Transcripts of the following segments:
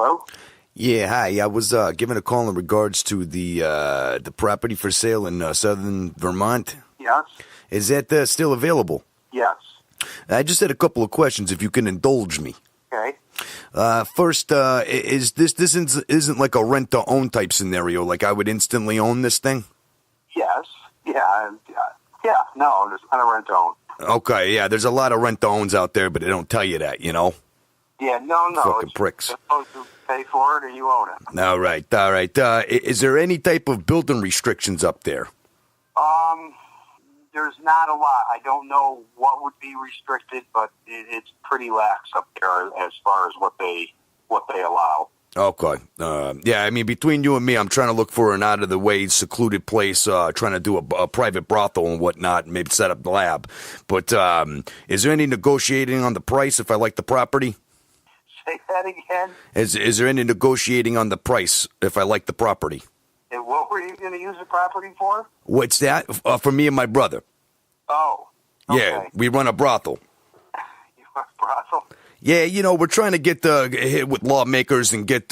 Hello? Yeah, hi. I was giving a call in regards to the property for sale in southern Vermont. Yes? Is that still available? Yes. I just had a couple of questions, if you can indulge me. Okay. First, is this isn't like a rent-to-own type scenario? Like I would instantly own this thing? Yes. Yeah. No, it's not a rent-to-own. Okay, yeah. There's a lot of rent-to-owns out there, but they don't tell you that, you know? Yeah, no. Fucking pricks. You're supposed to pay for it and you own it. All right. Is there any type of building restrictions up there? There's not a lot. I don't know what would be restricted, but it's pretty lax up there as far as what they allow. Okay. Yeah, I mean, between you and me, I'm trying to look for an out-of-the-way, secluded place, trying to do a private brothel and whatnot, and maybe set up a lab. But is there any negotiating on the price if I like the property? Say that again? Is there any negotiating on the price if I like the property? And what were you going to use the property for? What's that? For me and my brother. Oh, okay. Yeah, we run a brothel. You want a brothel? Yeah, we're trying to get hit with lawmakers and get,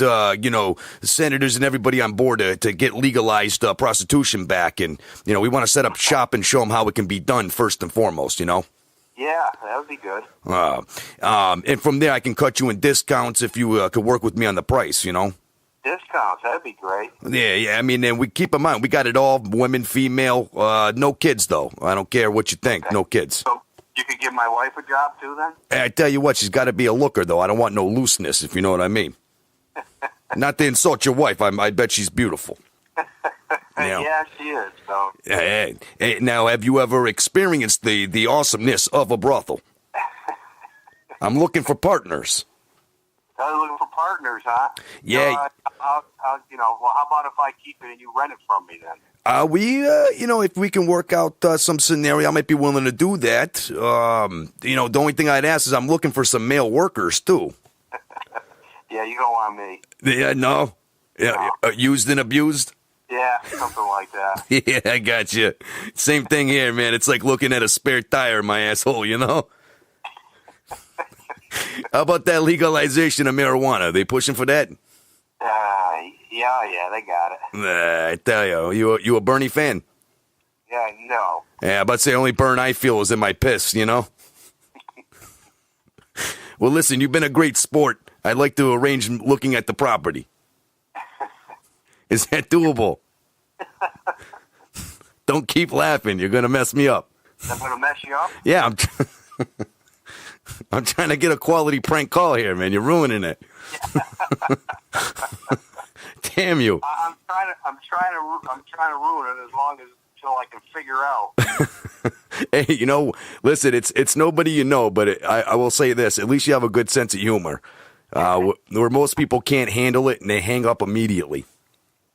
senators and everybody on board to get legalized prostitution back. And, we want to set up shop and show them how it can be done first and foremost, Yeah, that would be good. And from there, I can cut you in discounts if you could work with me on the price, Discounts, that'd be great. Yeah, I mean, and we keep in mind, we got it all, women, female, no kids, though. I don't care what you think, no kids. So you could give my wife a job, too, then? Hey, I tell you what, she's got to be a looker, though. I don't want no looseness, if you know what I mean. Not to insult your wife, I bet she's beautiful. Yeah, she is, so. Hey, now, have you ever experienced the awesomeness of a brothel? I'm looking for partners. You're looking for partners, huh? Yeah. Well, how about if I keep it and you rent it from me then? If we can work out some scenario, I might be willing to do that. The only thing I'd ask is I'm looking for some male workers, too. Yeah, you don't want me. Yeah, no? Yeah, used and abused? Yeah, something like that. Yeah, I got you. Same thing here, man. It's like looking at a spare tire in my asshole, How about that legalization of marijuana? They pushing for that? Yeah, they got it. I tell you a Bernie fan? Yeah, no. Yeah, about to say only burn I feel is in my piss, Well, listen, you've been a great sport. I'd like to arrange looking at the property. Is that doable? Don't keep laughing. You're going to mess me up. I'm going to mess you up? Yeah, I'm trying to get a quality prank call here, man. You're ruining it. Damn you. I'm trying to ruin it as long as until I can figure out. Hey, listen, it's nobody but I will say this. At least you have a good sense of humor. Where most people can't handle it and they hang up immediately.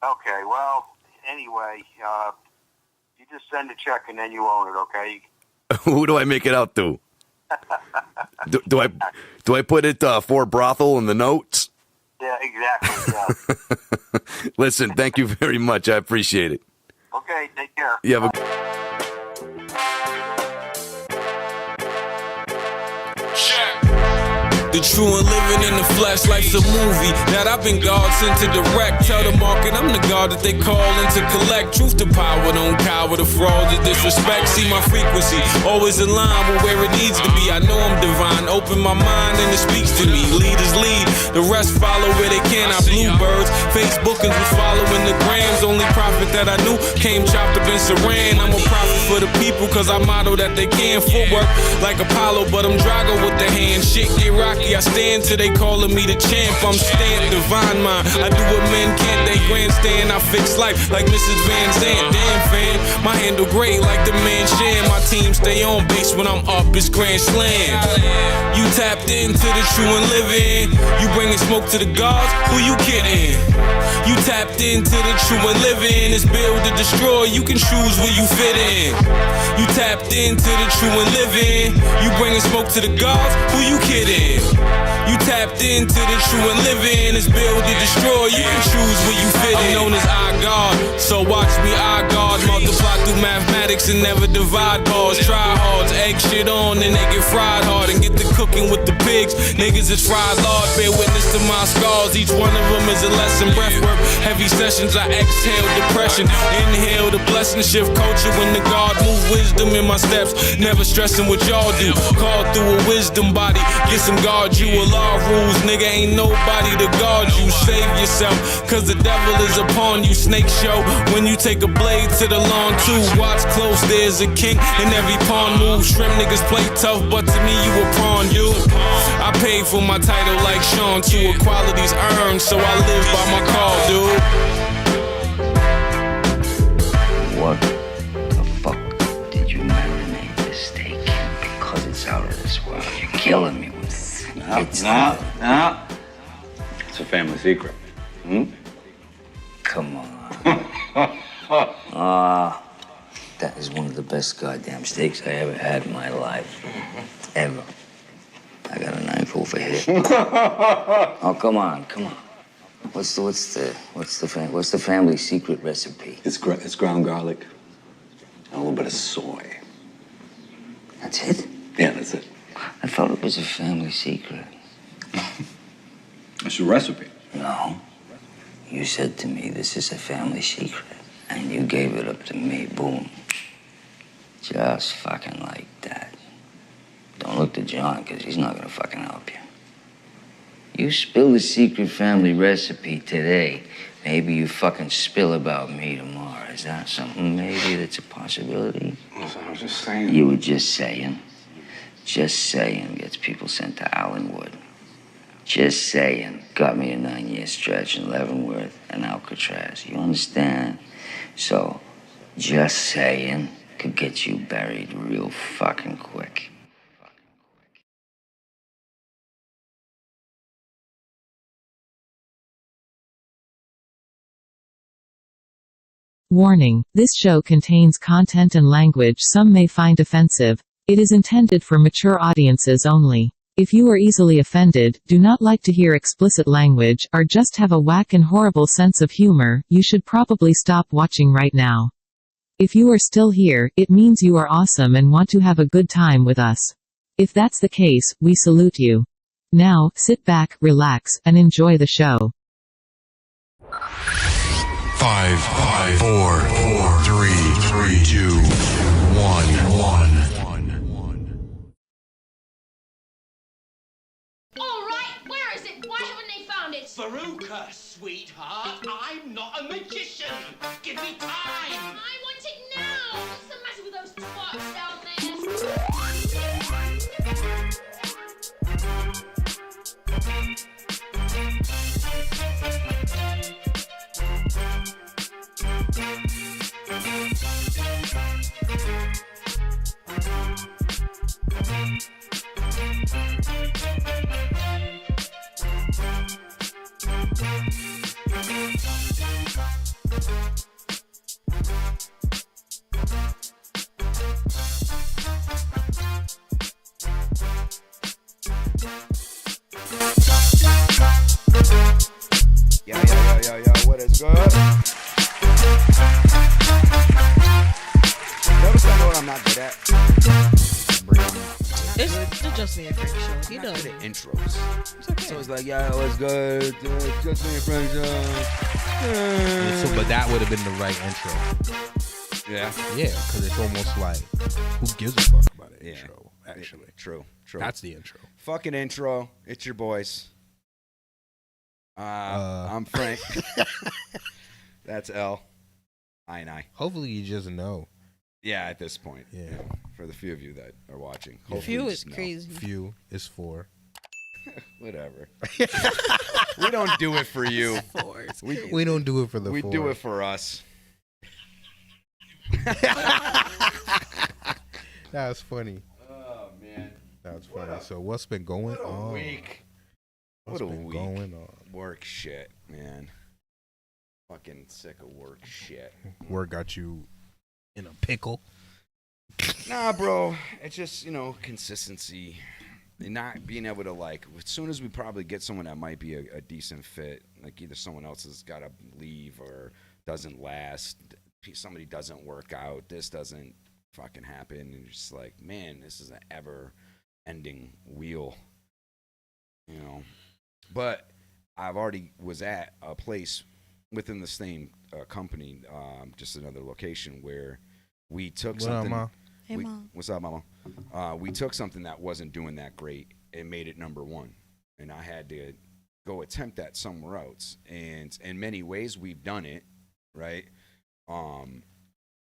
Okay, well, anyway, you just send a check and then you own it, okay? Who do I make it out to? Do I put it for brothel in the notes? Yeah, exactly. Yeah. Listen, thank you very much. I appreciate it. Okay, take care. You have a The true and living in the flesh life's a movie that I've been God sent to direct. Tell the market I'm the God that they call in to collect. Truth to power, don't cower the fraud, the disrespect. See my frequency, always in line with where it needs to be. I know I'm divine, open my mind and it speaks to me. Leaders lead, the rest follow where they can. I bluebirds, Facebookers was following the grams. Only prophet that I knew came chopped up in Saran. I'm a prophet for the people cause I model that they can. Footwork like Apollo, but I'm Drago with the hand. Shit get rocky. I stand till they calling me the champ. I'm stamped divine mind. I do what men can't. They grandstand. I fix life like Mrs. Van Zandt. Damn fan, my handle great like the man Shan. My team stay on base when I'm up. It's Grand Slam. You tapped into the true and living. You bringing smoke to the gods? Who you kidding? You tapped into the true and living. It's build to destroy. You can choose where you fit in. You tapped into the true and living. You bringing smoke to the gods? Who you kidding? You tapped into the true and living. It's built to destroy. You can choose where you fit in. I'm known as I God, so watch me I God. Multiply through mathematics and never divide bars. Try hard, egg shit on and they get fried hard. And get the cooking with the pigs. Niggas is fried lard. Bear witness to my scars. Each one of them is a lesson. Breath work, heavy sessions. I exhale depression. Inhale the blessing. Shift culture when the God move wisdom in my steps. Never stressing what y'all do. Called through a wisdom body. Get some guard you. A law rules. Nigga ain't nobody to guard you. Save yourself. Cause the devil is upon you. Snake show. When you take a blade to the lawn too. Watch close. There's a king in every pawn move. Shrimp niggas play tough. But to me you a pawn, dude. I paid for my title like Sean. Two equalities earned. So I live by my call, dude. What the fuck did you marinate this steak in? Because it's out of this world. You're killing me with it. No. It's a family secret. Come on. That is one of the best goddamn steaks I ever had in my life. Ever. I got a knife over here. Oh, come on. What's the family secret recipe? It's ground garlic and a little bit of soy. That's it? Yeah, that's it. I thought it was a family secret. It's your recipe. No. You said to me, this is a family secret. And you gave it up to me. Boom. Just fucking like that. Don't look to John, because he's not gonna fucking help you. You spill the secret family recipe today, maybe you fucking spill about me tomorrow. Is that something maybe that's a possibility? I was just saying. You were just saying. Just saying gets people sent to Allenwood. Just saying got me a 9-year stretch in Leavenworth and Alcatraz. You understand? So, just saying could get you buried real fucking quick. Warning, this show contains content and language some may find offensive. It is intended for mature audiences only. If you are easily offended, do not like to hear explicit language, or just have a whack and horrible sense of humor, you should probably stop watching right now. If you are still here, it means you are awesome and want to have a good time with us. If that's the case, we salute you. Now, sit back, relax, and enjoy the show. 5, 4, 3, 2, 1. All right, where is it? Why haven't they found it? Veruca, sweetheart, I'm not a magician. Give me time. I want it now. What's the matter with those twats down there? Yo, what is good? Notice I know what I'm not good at. It's the Just Me and Frank show. He I'm not does good it. at intros. It's okay. So it's like, yo, what's good? Just me and Frank show. So, but that would have been the right intro. Yeah. Yeah, because it's almost like, who gives a fuck about an intro, actually. True. That's the intro. Fucking intro. It's your boys. I'm Frank. That's L. I. Hopefully you just know. Yeah, at this point. Yeah. For the few of you that are watching. Few you is just know. crazy. Few is 4. Whatever. We don't do it for you. We don't do it for the We 4. do it for us. That's funny. Oh, man. That's funny. So what's been going on? Week. What's What a been week. going on? Work shit, man. Fucking sick of work shit. Work got you in a pickle. Nah, bro. It's just, consistency. and not being able to like, as soon as we probably get someone that might be a decent fit, like either someone else has got to leave or doesn't last, somebody doesn't work out, this doesn't fucking happen, and you're just like, man, this is an ever-ending wheel, you know. But I've already was at a place within the same company, just another location where we took something. Ma? Hey, Mom. What's up, Mama? We took something that wasn't doing that great and made it number one, and I had to go attempt that somewhere else. And in many ways, we've done it, right?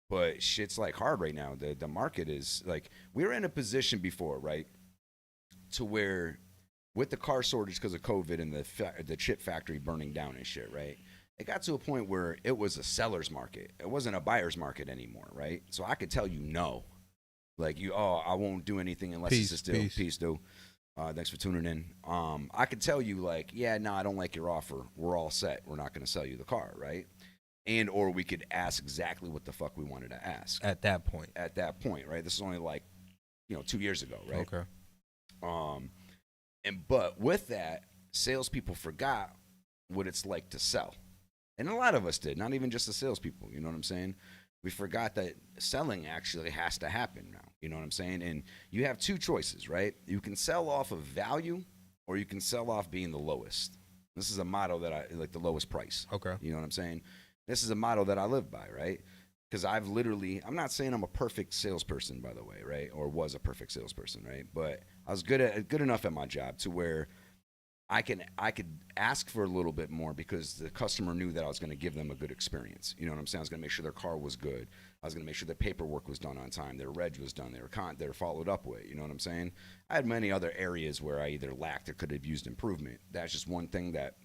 But shit's like hard right now. The market is like, we were in a position before, right, to where with the car shortage because of COVID and the chip factory burning down and shit, right? It got to a point where it was a seller's market. It wasn't a buyer's market anymore, right? So I could tell you no. Like, I won't do anything unless it's a still. Peace, dude. Thanks for tuning in. I could tell you, like, yeah, no, I don't like your offer. We're all set. We're not going to sell you the car, right? And or we could ask exactly what the fuck we wanted to ask. At that point, right? This is only like, 2 years ago, right? Okay. But with that, salespeople forgot what it's like to sell. And a lot of us did, not even just the salespeople, you know what I'm saying? We forgot that selling actually has to happen now, you know what I'm saying? And you have two choices, right? You can sell off of value or you can sell off being the lowest. This is a motto that I like, the lowest price. Okay. You know what I'm saying? This is a motto that I live by, right? Because I'm not saying I'm a perfect salesperson, by the way, right? Or was a perfect salesperson, right? But I was good enough at my job to where I could ask for a little bit more because the customer knew that I was going to give them a good experience. You know what I'm saying? I was going to make sure their car was good. I was going to make sure their paperwork was done on time. Their reg was done. They were followed up with. You know what I'm saying? I had many other areas where I either lacked or could have used improvement. That's just one thing that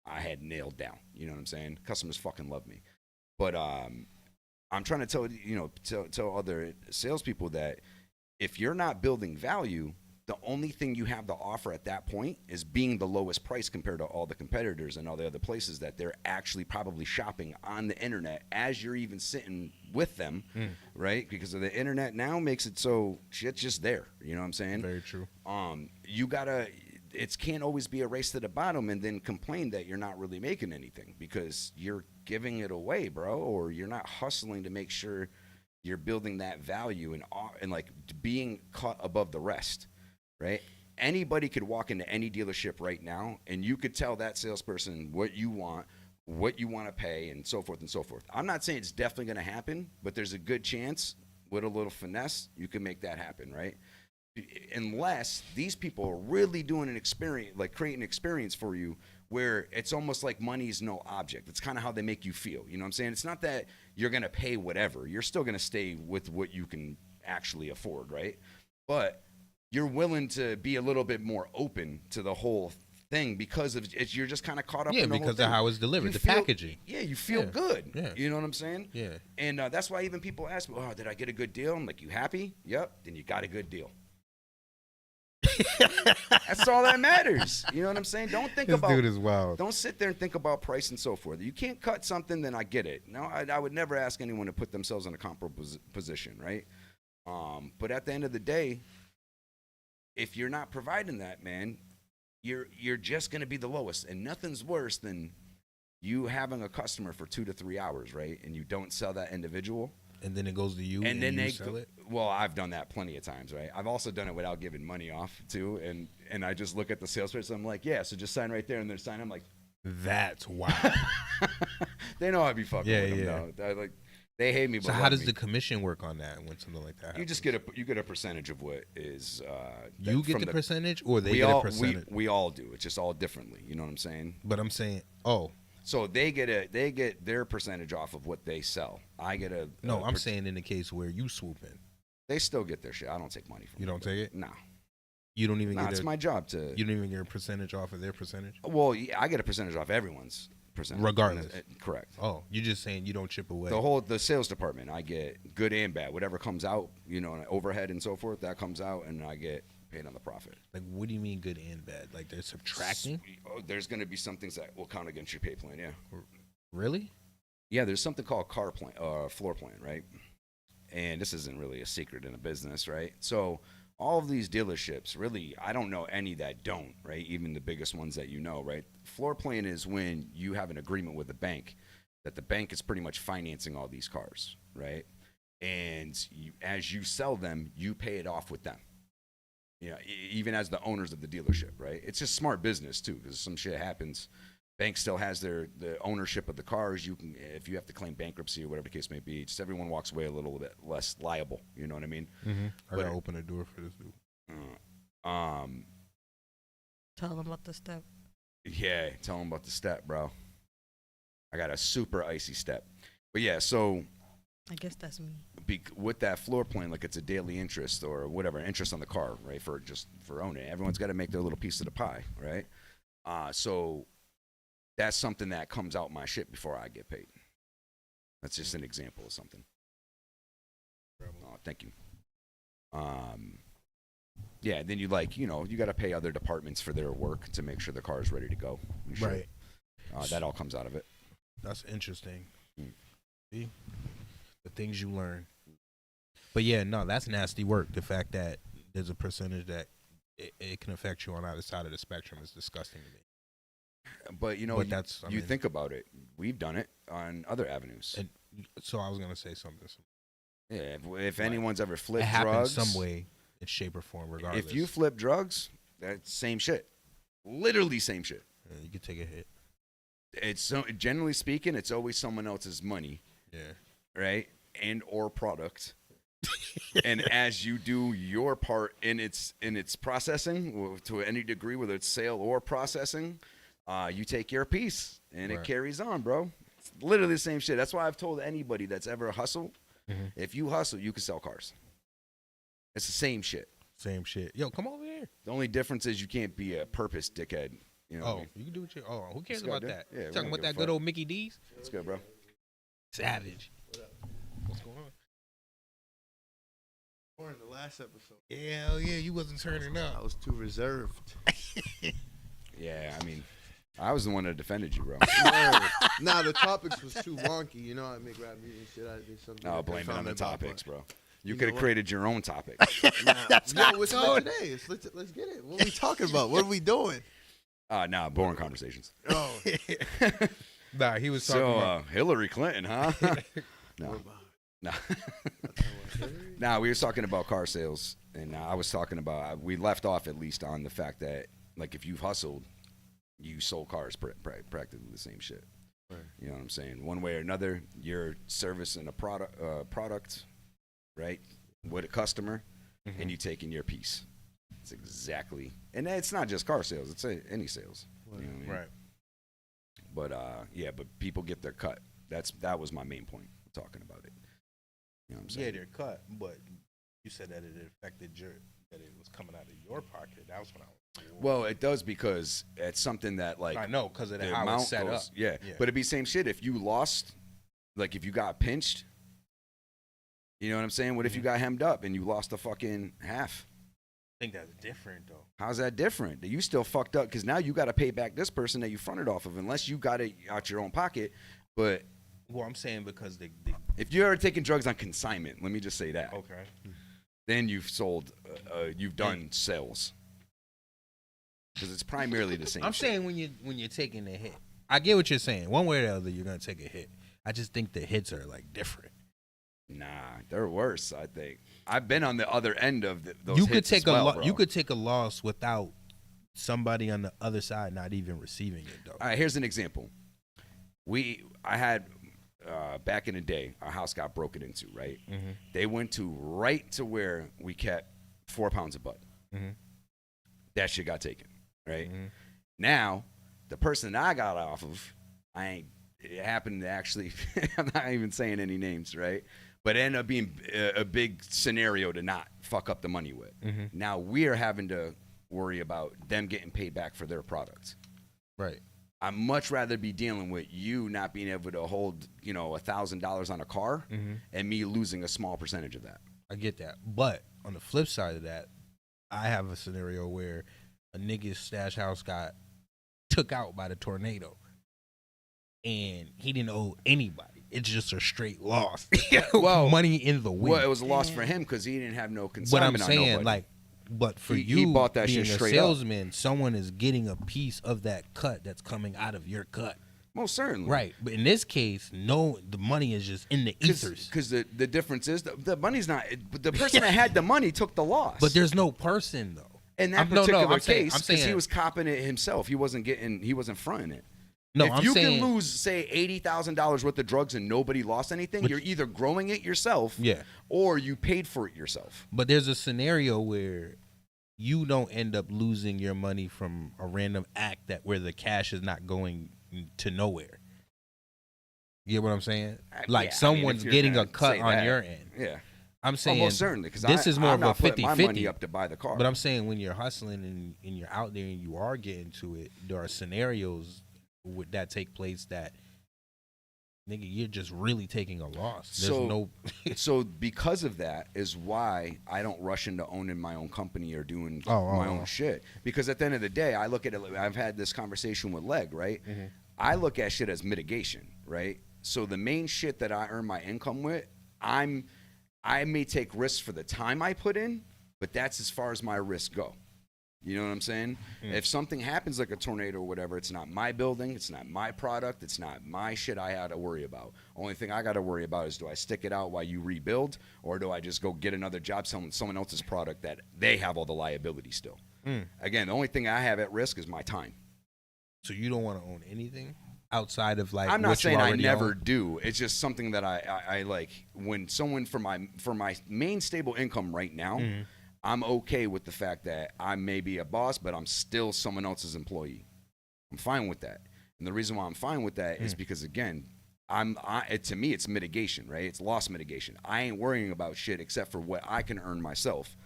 I had nailed down. You know what I'm saying? Customers fucking love me. But I'm trying to tell other salespeople that if you're not building value, the only thing you have to offer at that point is being the lowest price compared to all the competitors and all the other places that they're actually probably shopping on the internet as you're even sitting with them, right? Because of the internet now makes it so shit's just there. You know what I'm saying? Very true. It can't always be a race to the bottom and then complain that you're not really making anything because you're giving it away, bro, or you're not hustling to make sure you're building that value and like being caught above the rest. Right? Anybody could walk into any dealership right now, and you could tell that salesperson what you want to pay, and so forth and so forth. I'm not saying it's definitely going to happen, but there's a good chance with a little finesse, you can make that happen, right? Unless these people are really doing an experience, like creating an experience for you where it's almost like money is no object. It's kind of how they make you feel. You know what I'm saying? It's not that you're going to pay whatever. You're still going to stay with what you can actually afford, right? But you're willing to be a little bit more open to the whole thing because of you're just kind of caught up in the whole because thing. of how it's delivered, packaging. Yeah, you feel good. Yeah. You know what I'm saying? Yeah. And that's why even people ask me, oh, did I get a good deal? I'm like, you happy? Yep. Then you got a good deal. That's all that matters. You know what I'm saying? Don't think about. This dude is wild. Don't sit there and think about price and so forth. You can't cut something, then I get it. No, I would never ask anyone to put themselves in a comparable position, right? But at the end of the day, if you're not providing that, man, you're just going to be the lowest. And nothing's worse than you having a customer for 2 to 3 hours, right? And you don't sell that individual. And then it goes to you and then you sell it? Well, I've done that plenty of times, right? I've also done it without giving money off, too. And I just look at the salesperson. I'm like, yeah, so just sign right there. And they're signing. I'm like, that's wild. They know I'd be fucking with them, though. They hate me. But so how does the commission work on that when something like that happens? You just get a percentage of what is. You get the percentage, or they get a percentage. We all do. It's just all differently. You know what I'm saying? But I'm saying, so they get their percentage off of what they sell. I get a. No, I'm saying in the case where you swoop in, they still get their shit. I don't take money from. You don't take it? No. You don't even get it's my job to. You don't even get a percentage off of their percentage? Well, yeah, I get a percentage off everyone's percentage. Regardless. Correct. Oh, you're just saying you don't chip away. The sales department, I get good and bad. Whatever comes out, overhead and so forth, that comes out, and I get paid on the profit. Like, what do you mean good and bad? Like, they're subtracting? There's going to be some things that will count against your pay plan, yeah. Really? Yeah, there's something called car plan, floor plan, right? And this isn't really a secret in a business, right? So all of these dealerships, really, I don't know any that don't, right? Even the biggest ones that you know, right? Floor plan is when you have an agreement with the bank that the bank is pretty much financing all these cars, right? And as you sell them, you pay it off with them. You know, even as the owners of the dealership, right? It's just smart business too, because some shit happens. Bank still has the ownership of the cars. You can, if you have to claim bankruptcy or whatever the case may be, just everyone walks away a little bit less liable. You know what I mean? Mm-hmm. I gotta open the door for this dude. Tell them about the step. Yeah, tell them about the step, bro. I got a super icy step. But yeah, so I guess that's me. With that floor plan, like it's a daily interest or whatever, interest on the car, right? For owning it. Everyone's got to make their little piece of the pie, right? So that's something that comes out my shit before I get paid. That's just an example of something. Oh, thank you. Yeah, then you got to pay other departments for their work to make sure the car is ready to go. Right. That all comes out of it. That's interesting. See? The things you learn. But yeah, no, that's nasty work. The fact that there's a percentage that it can affect you on either side of the spectrum is disgusting to me. But you think about it. We've done it on other avenues. And so I was gonna say something. Yeah, if anyone's ever flipped it happens drugs, some way, in shape or form, regardless. If you flip drugs, that's same shit. Literally same shit. Yeah, you could take a hit. It's generally speaking, it's always someone else's money. Yeah. Right? And or product. And as you do your part in its processing, to any degree, whether it's sale or processing, you take your piece, and it carries on, bro. It's literally the same shit. That's why I've told anybody that's ever hustled, if you hustle, you can sell cars. It's the same shit. Same shit. Yo, come over here. The only difference is you can't be a purpose dickhead. You know what I mean? You can do what you. Oh, who cares Let's go, about dude. that? Yeah, Talking about that good old Mickey D's. That's good, bro. Savage. What's going on? Or in the last episode. Yeah, hell yeah, you wasn't turning up. I was too reserved. Yeah, I mean, I was the one that defended you, bro. Nah, the topics was too wonky. You know, I make rap music and shit. I did something. No, blame it on the topics, bro. You could know have created your own topic. No, what's for today? Let's get it. What are we talking about? What are we doing? Nah, boring conversations. Oh. Nah, he was talking about Hillary Clinton, huh? No. Nah, we were talking about car sales, and I was talking about, we left off at least on the fact that, like, if you've hustled, you sold cars practically the same shit. Right. You know what I'm saying? One way or another, you're servicing a product, right, with a customer, and you taking your piece. It's exactly, and it's not just car sales; it's any sales. You know what I mean? Right. But yeah, but people get their cut. That was my main point talking about it. You know what I'm saying? Yeah, they're cut, but you said that it affected that it was coming out of your pocket. That was when I was. Well, it does because it's something that, like, I know because of the how amount it's set goes, up. Yeah, but it'd be same shit if you lost, like if you got pinched. You know what I'm saying? What if you got hemmed up and you lost a fucking half? I think that's different though. How's that different? You still fucked up because now you got to pay back this person that you fronted off of, unless you got it out your own pocket. But well, I'm saying because if you're taking drugs on consignment, let me just say that. Okay. Then you've sold, you've done sales. Because it's primarily the same. I'm shit. saying when you're taking a hit, I get what you're saying. One way or the other, you're gonna take a hit. I just think the hits are like different. Nah, they're worse. I think I've been on the other end of those. You could hits take as well, bro. you could take a loss without somebody on the other side not even receiving it though. All right, here's an example. I had back in the day, our house got broken into. Right, they went right to where we kept 4 pounds of bud. That shit got taken. Right now, the person that I got off of, it happened to actually. I'm not even saying any names, right? But it ended up being a big scenario to not fuck up the money with. Now we're having to worry about them getting paid back for their products. Right. I'd much rather be dealing with you not being able to hold, $1,000 on a car and me losing a small percentage of that. I get that. But on the flip side of that, I have a scenario where a nigga's stash house got took out by the tornado. And he didn't owe anybody. It's just a straight loss. Well, money in the wind. Well, it was a loss for him because he didn't have no But consignment I'm saying, on nobody. like, But for he you bought that being shit a straight up. salesman, someone is getting a piece of that cut that's coming out of your cut. Most certainly. Right. But in this case, the money is just in the ethers. Because the difference is the money's not. The person that had the money took the loss. But there's no person though. In that particular case, I'm because saying he was copping it himself, he wasn't fronting it. No, if you can lose, say, $80,000 worth of drugs and nobody lost anything, you're either growing it yourself, or you paid for it yourself. But there's a scenario where you don't end up losing your money from a random act where the cash is not going to nowhere. You get what I'm saying? Like someone's getting a cut on your end. Yeah. I'm saying almost certainly, because this is more I'm of a not putting 50-50. my money up to buy the car. But I'm saying when you're hustling and you're out there and you are getting to it, there are scenarios that take place that, nigga, you're just really taking a loss. There's so because of that is why I don't rush into owning my own company or doing my own shit. Because at the end of the day, I look at it. I've had this conversation with Leg, right? Mm-hmm. I look at shit as mitigation, right? So the main shit that I earn my income with, I may take risks for the time I put in, but that's as far as my risks go. You know what I'm saying? If something happens like a tornado or whatever, it's not my building, it's not my product, it's not my shit I had to worry about. Only thing I got to worry about is, do I stick it out while you rebuild, or do I just go get another job selling someone else's product that they have all the liability still? Again, the only thing I have at risk is my time. So you don't want to own anything outside of like. I'm not saying I never own? do. It's just something that I like. When someone for my main stable income right now, I'm okay with the fact that I may be a boss, but I'm still someone else's employee. I'm fine with that. And the reason why I'm fine with that is because, again, to me, it's mitigation, right? It's loss mitigation. I ain't worrying about shit except for what I can earn myself,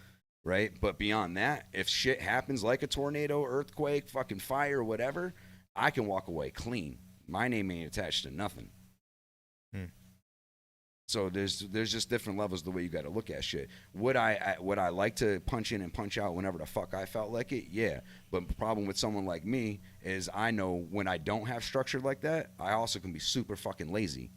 right? But beyond that, if shit happens like a tornado, earthquake, fucking fire, whatever, I can walk away clean. My name ain't attached to nothing. So there's just different levels the way you got to look at shit. Would I like to punch in and punch out whenever the fuck I felt like it? Yeah. But the problem with someone like me is I know when I don't have structure like that, I also can be super fucking lazy.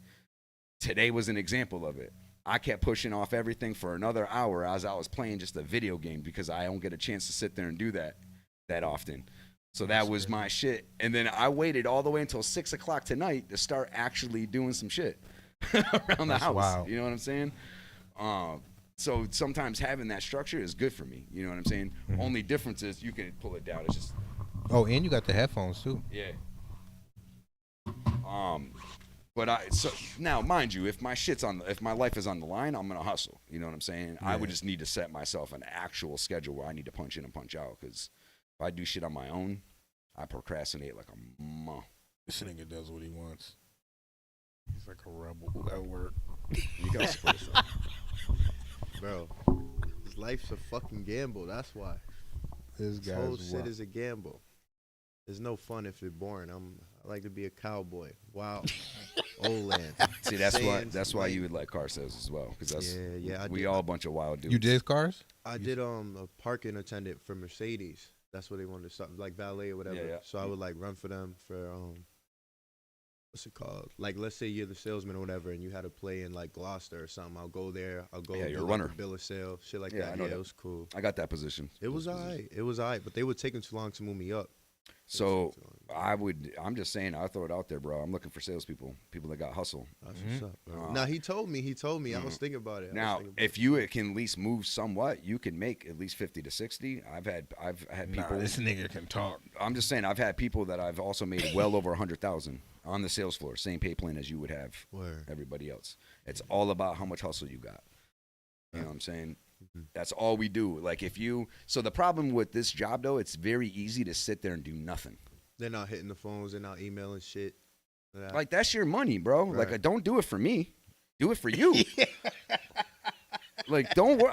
Today was an example of it. I kept pushing off everything for another hour as I was playing just a video game because I don't get a chance to sit there and do that often. So that was my shit. And then I waited all the way until 6 o'clock tonight to start actually doing some shit around the house. Wild. You know what I'm saying? So sometimes having that structure is good for me. You know what I'm saying? Only difference is you can pull it down. It's just. Oh, and you got the headphones too. Yeah. But so now, mind you, if my life is on the line, I'm gonna hustle. You know what I'm saying? I would just need to set myself an actual schedule where I need to punch in and punch out. Because if I do shit on my own, I procrastinate like a month. This nigga does what he wants. He's like a rebel at work. You got space, bro. His life's a fucking gamble. That's why. This guy's whole shit wild. is a gamble. There's no fun if it's boring. I like to be a cowboy. Wow. Old land. See, that's why you would like car sales as well, because that's we all a bunch of wild dudes. You did cars? I did a parking attendant for Mercedes. That's what they wanted to start, like valet or whatever. Yeah. So I would like run for them for what's it called? Like, let's say you're the salesman or whatever, and you had to play in like Gloucester or something. I'll go there. I'll go. Yeah, you're a like, runner. a bill of sale, shit like Yeah, that. I know Yeah, that. it was cool. I got that position. It was alright. It was alright, but they were taking too long to move me up. So I'm just saying, I'll throw it out there, bro. I'm looking for salespeople, people that got hustle. That's what's up, bro. Now he told me. I was thinking about it. Now, if you can at least move somewhat, you can make at least 50 to 60. I've had people. Nah, this nigga can talk. I'm just saying, I've had people that I've also made well over 100,000 on the sales floor, same pay plan as you would have everybody else. It's all about how much hustle you got. You know what I'm saying? That's all we do. Like so the problem with this job though, it's very easy to sit there and do nothing. They're not hitting the phones. They're not emailing shit. Like that's your money, bro. Right. Like don't do it for me. Do it for you. Like don't worry.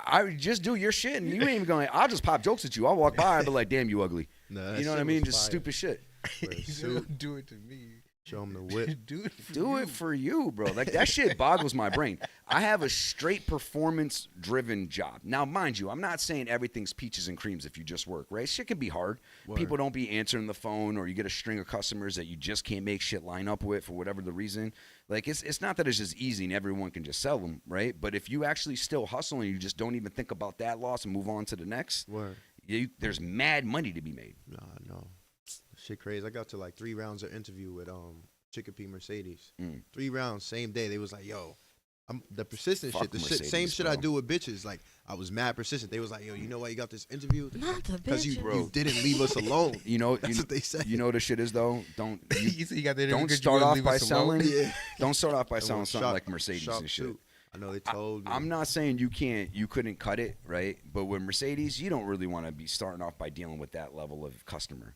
I just do your shit, and you ain't even going. I'll just pop jokes at you. I'll walk by and be like, "Damn, you ugly." Nah, you know what I mean? Just stupid shit. He said, do it to me. Show him the whip. Do it for you, bro. Like that shit boggles my brain. I have a straight performance-driven job. Now, mind you, I'm not saying everything's peaches and creams if you just work, right? Shit can be hard. Word. People don't be answering the phone, or you get a string of customers that you just can't make shit line up with for whatever the reason. Like it's not that it's just easy and everyone can just sell them, right? But if you actually still hustle and you just don't even think about that loss and move on to the next, Word. there's mad money to be made. No. Shit crazy. I got to like 3 rounds of interview with Chicopee Mercedes. 3 rounds, same day. They was like, yo, I'm the persistent Fuck shit. The Mercedes, same shit I bro. do with bitches. Like I was mad persistent. They was like, yo, you know why you got this interview? Not the Because you bitches. didn't leave us alone. You know, That's what they said. You know what the shit is though. Don't You said you got that don't because you start wouldn't off leave by us alone? selling. Yeah. Don't start off by And selling well, something Sharp- like Mercedes Sharp and shit. too. I know they told me. I'm not saying you couldn't cut it, right? But with Mercedes, you don't really want to be starting off by dealing with that level of customer.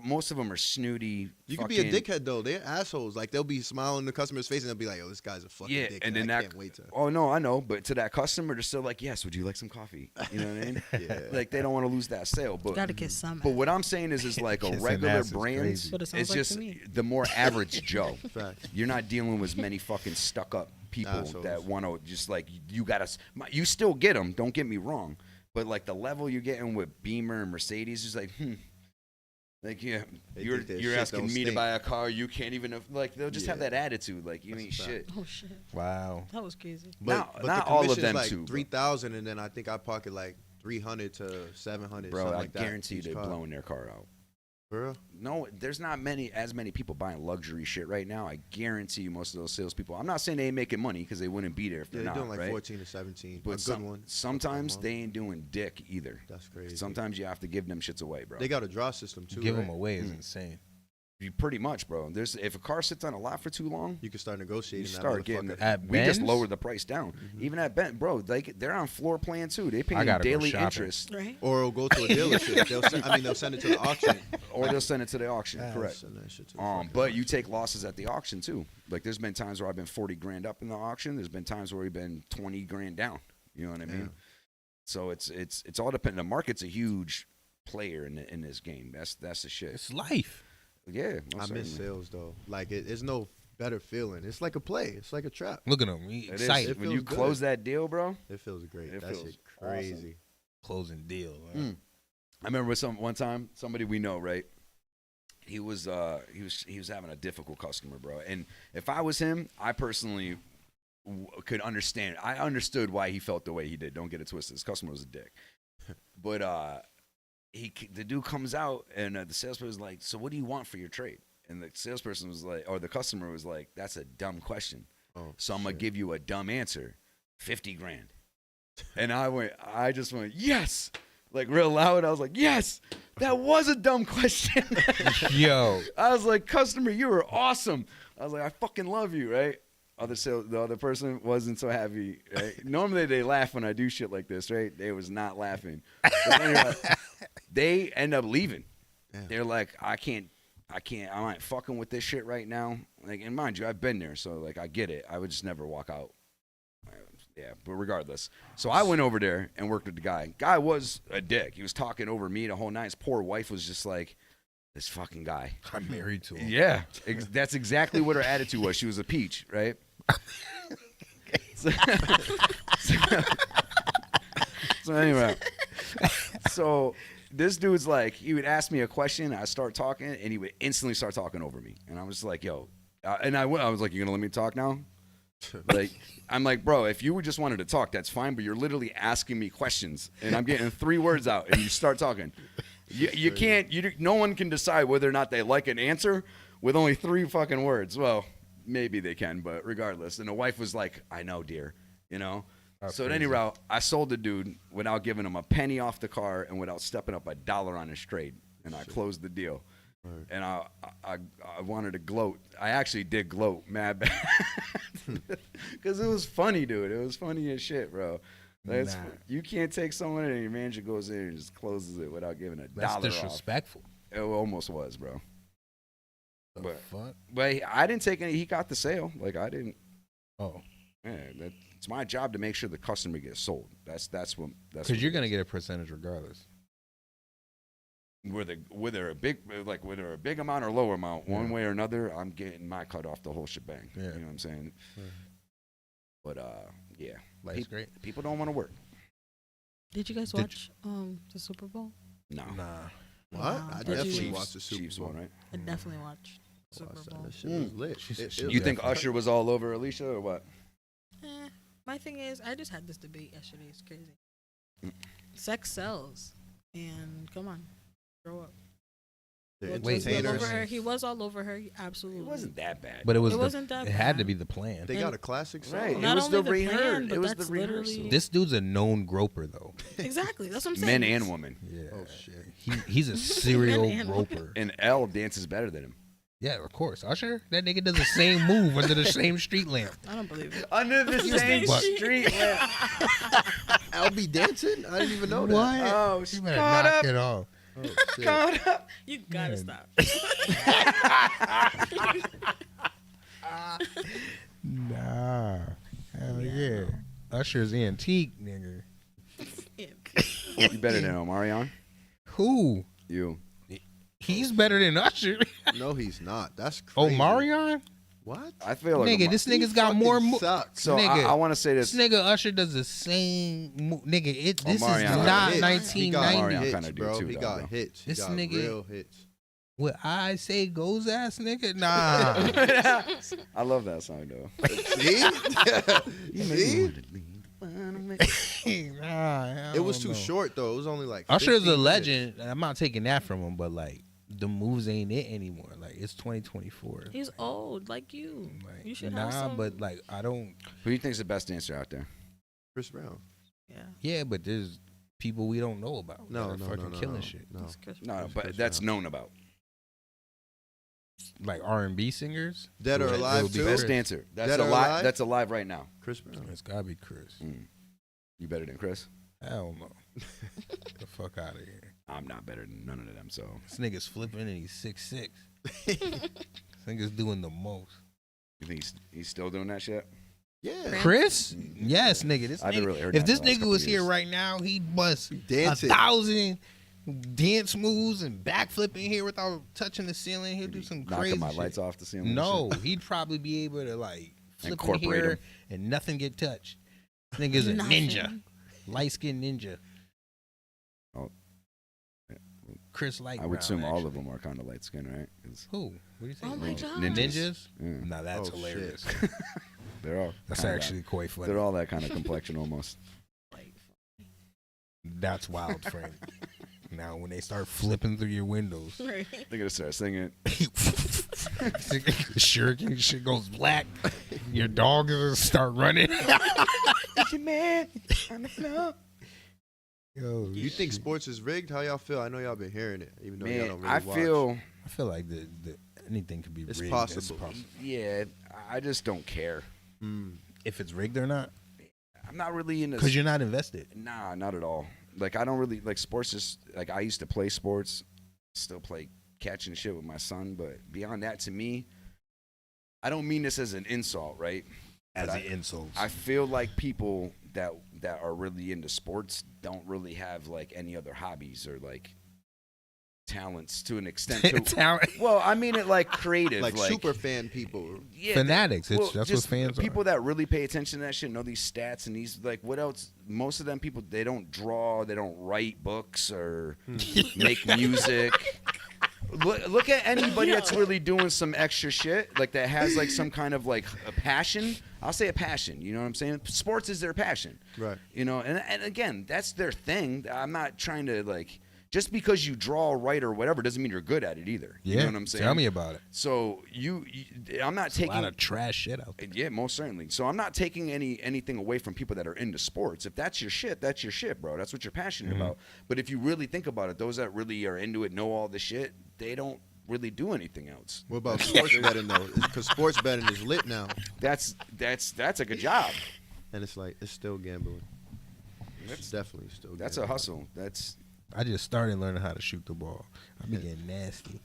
Most of them are snooty. You could be a dickhead though. They're assholes. Like they'll be smiling in the customer's face and they'll be like, "Yo, this guy's a fucking Yeah, dickhead." and then I that. can't wait to. Oh no, I know, but to that customer, they're still like, "Yes, would you like some coffee?" You know what I mean? Yeah. Like they don't want to lose that sale. But Gotta kiss some. But what I'm saying is like a Kissing regular ass is brand. crazy. That's what it sounds It's like just to me. the more average Joe. Fact. You're not dealing with as many fucking stuck up people Assholes. that want to just like you gotta. You still get them. Don't get me wrong, but like the level you're getting with Beamer and Mercedes is like, like yeah, They you're think that you're shit asking don't me to stink. buy a car. You can't even like they'll just have Yeah. that attitude like you That's ain't a fact. shit. Oh shit. Wow. That was crazy. But Not the all of commission's them like too, bro. 3,000, and then I think I pocket like 300 to 700. Bro, something I like that, guarantee you each they're car. blowing their car out. For real? No, there's not as many people buying luxury shit right now. I guarantee you, most of those salespeople. I'm not saying they ain't making money because they wouldn't be there if Yeah, they're they're not. doing like right? 14 to 17. But a good some- one. sometimes Couple they ain't doing dick either. That's crazy. Sometimes you have to give them shits away, bro. They got a draw system too. Give right? them away is insane. You pretty much, bro. If a car sits on a lot for too long, You can start you negotiating. start getting. that motherfucker. At We just Benz? lowered the price down. Even at Bent, bro, they're on floor plan too. They pay I gotta go daily shopping. interest, Right? Or it'll go to a dealership. They'll send it to the auction. or they'll send it to the auction. Yeah, Correct. send that shit to the But fucking you auction. take losses at the auction too. Like there's been times where I've been 40 grand up in the auction. There's been times where we've been 20 grand down. You know what I mean? Yeah. So it's all dependent. The market's a huge player in this game. That's the shit. It's life. Yeah, I most miss certainly. sales though. Like it's no better feeling. It's like a play. It's like a trap. Look at them. It is. Excited. When you feels good. close that deal, bro. It feels great. It That feels shit crazy. Closing deal. I remember one time somebody we know, right? He was having a difficult customer, bro. And if I was him, I personally could understand. I understood why he felt the way he did. Don't get it twisted. This customer was a dick. But the dude comes out and the salesperson was like, "So what do you want for your trade?" And the salesperson was like, or the customer was like, "That's a dumb question. Oh, So I'm gonna shit. give you a dumb answer, 50 grand." And I just went, yes, like real loud. I was like, yes, that was a dumb question. Yo. I was like, customer, you were awesome. I was like, I fucking love you, right? The other person wasn't so happy, right? Normally they laugh when I do shit like this, right? They was not laughing. But anyway, they end up leaving. Damn. They're like, I'm not fucking with this shit right now. Like, and mind you, I've been there, so like I get it. I would just never walk out. Yeah, but regardless. So I went over there and worked with the guy. Guy was a dick. He was talking over me the whole night. His poor wife was just like, this fucking guy. I'm married to him. Yeah, that's exactly what her attitude was. She was a peach, right? So anyway, so this dude's like, he would ask me a question, I start talking, and he would instantly start talking over me. And I was like, yo, and I was like, you gonna let me talk now? Like, I'm like, bro, if you just wanted to talk, that's fine, but you're literally asking me questions, and I'm getting 3 words out, and you start talking. You can't, no one can decide whether or not they like an answer with only 3 fucking words. Well, maybe they can, but regardless. And the wife was like, I know, dear, you know? That's So at any route, I sold the dude without giving him a penny off the car and without stepping up $1 on his trade, and I closed the deal. Right. And I wanted to gloat. I actually did gloat, mad bad, because it was funny, dude. It was funny as shit, bro. You can't take someone and your manager goes in and just closes it without giving $1 That's off. disrespectful. It almost was, bro. The fuck? But I didn't take any. He got the sale. Like I didn't. Oh. Yeah, it's my job to make sure the customer gets sold. That's what. Because you're gonna get a percentage regardless. whether a big amount or lower amount, one way or another, I'm getting my cut off the whole shebang. Yeah. You know what I'm saying? But yeah, Life's great. People don't want to work. Did you guys watch the Super Bowl? No. Nah. What? Wow. I Did definitely you- watched the Super Chiefs Bowl. won, right? I definitely watched Super Watched that. Bowl. That shit was lit. She You think definitely- Usher was all over Alicia or what? My thing is, I just had this debate yesterday. It's crazy. Sex sells, and come on, grow up. The Well, Wait, he was all entertainers. over her. He was all over her. Absolutely. It wasn't that bad. But it was. It wasn't that It had to bad. be the plan. They got a classic song. Right. Not it was only the the rehearsal. plan, but It was the that's rehearsal. literally- This dude's a known groper, though. Exactly. That's what I'm saying. Men and women. Yeah. Oh shit. He's a serial and groper. And L dances better than him. Yeah, of course. Usher, that nigga does the same move under the same street lamp. I don't believe it. Under the same But- street lamp. I'll be dancing. I didn't even know that. What? Oh, You better caught knock up. it off. Oh, shit. Caught up. You gotta Man. stop. Nah. Hell yeah. Usher's antique, nigga. You better than Omarion? Who? You. He's better than Usher. No, he's not. That's Oh, crazy. Marion? What? I feel like Nigga, this nigga's got more. Sucks. So nigga, I want to say This this. nigga Usher does the same. Nigga, this is Omarion not Hits. 1990. He got Omarion hits, kinda do bro. too, He though, got bro. hits. He This got nigga- real hits. What I say goes ass nigga? Nah. I love that song though. See? Nah, It was too short though. It was only like. Usher's 15 a minutes. legend. I'm not taking that from him, but like the moves ain't it anymore. Like it's 2024. He's old, like you. Like, You should nah, have some. but like I don't. Who do you think's the best dancer out there? Chris Brown. Yeah. Yeah, but there's people we don't know about. No, that are no, fucking no, killing no, shit. No. It's Chris No, Brown. but Chris that's Brown. known about. Like R&B singers. Dead or It'll alive be too. Best Chris. dancer. That's Dead or alive. alive? That's alive right now. Chris Brown. It's gotta be Chris. You better than Chris? Hell no. Get the fuck out of here. I'm not better than none of them. So This nigga's flipping and he's 6'6". This nigga's doing the most. you think he's still doing that shit? Yeah. Chris? Yes, nigga. This I haven't nigga really heard if that this the last nigga couple was here years. right now, he'd bust Dancing. 1,000 dance moves and backflipping here without touching the ceiling. He'll do some crazy Knocking my shit. lights off the ceiling. and No, shit. he'd probably be able to like flip in Incorporate here him. and nothing get touched. This nigga's a Nothing. ninja, light skinned ninja. Oh. Chris Light. I would assume all of them are kind of light skinned, right? 'Cause Who? What do you think? Oh my God. Ninjas? Yeah. Nah, that's Oh, hilarious. They're all. That's kinda actually quite funny. They're all that kind of complexion almost. That's wild, Frank. Now, when they start flipping through your windows, Right. They're gonna start singing. shuriken shit goes black. Your dog is gonna start running. Man on the floor. Yo, You think sports is rigged? How y'all feel? I know y'all been hearing it, even though y'all Man, don't really I watch. I feel like the anything could be It's rigged. possible. Yeah, I just don't care. If it's rigged or not, I'm not really into. because you're not invested. Nah, not at all. Like I don't really like sports. Just like I used to play sports, still play catch and shit with my son. But beyond that, to me, I don't mean this as an insult, right? As But the insults. I feel like people that are really into sports don't really have like any other hobbies or like talents to an extent. Talent. Well, I mean it like creative, like super fan people. yeah, Fanatics. That's what just fans are. people that really pay attention to that shit know these stats and these like what else. Most of them people they don't draw, they don't write books or make music. Look at anybody that's really doing some extra shit like that has like some kind of like a passion. I'll say a passion. You know what I'm saying? Sports is their passion, Right. You know, and again, that's their thing. I'm not trying to like. Just because you draw, write, or whatever doesn't mean you're good at it either. You Yeah, know what I'm saying? tell me about it. So I'm not taking a lot of trash shit out there. Yeah, most certainly. So I'm not taking anything away from people that are into sports. If that's your shit, that's your shit, bro. That's what you're passionate Mm-hmm. about. But if you really think about it, those that really are into it, know all the shit, they don't really do anything else. What about sports betting though? Because sports betting is lit now, That's a good job. and it's like it's still gambling. It's definitely still. That's a gambling. hustle. That's I just started learning how to shoot the ball. I be getting nasty.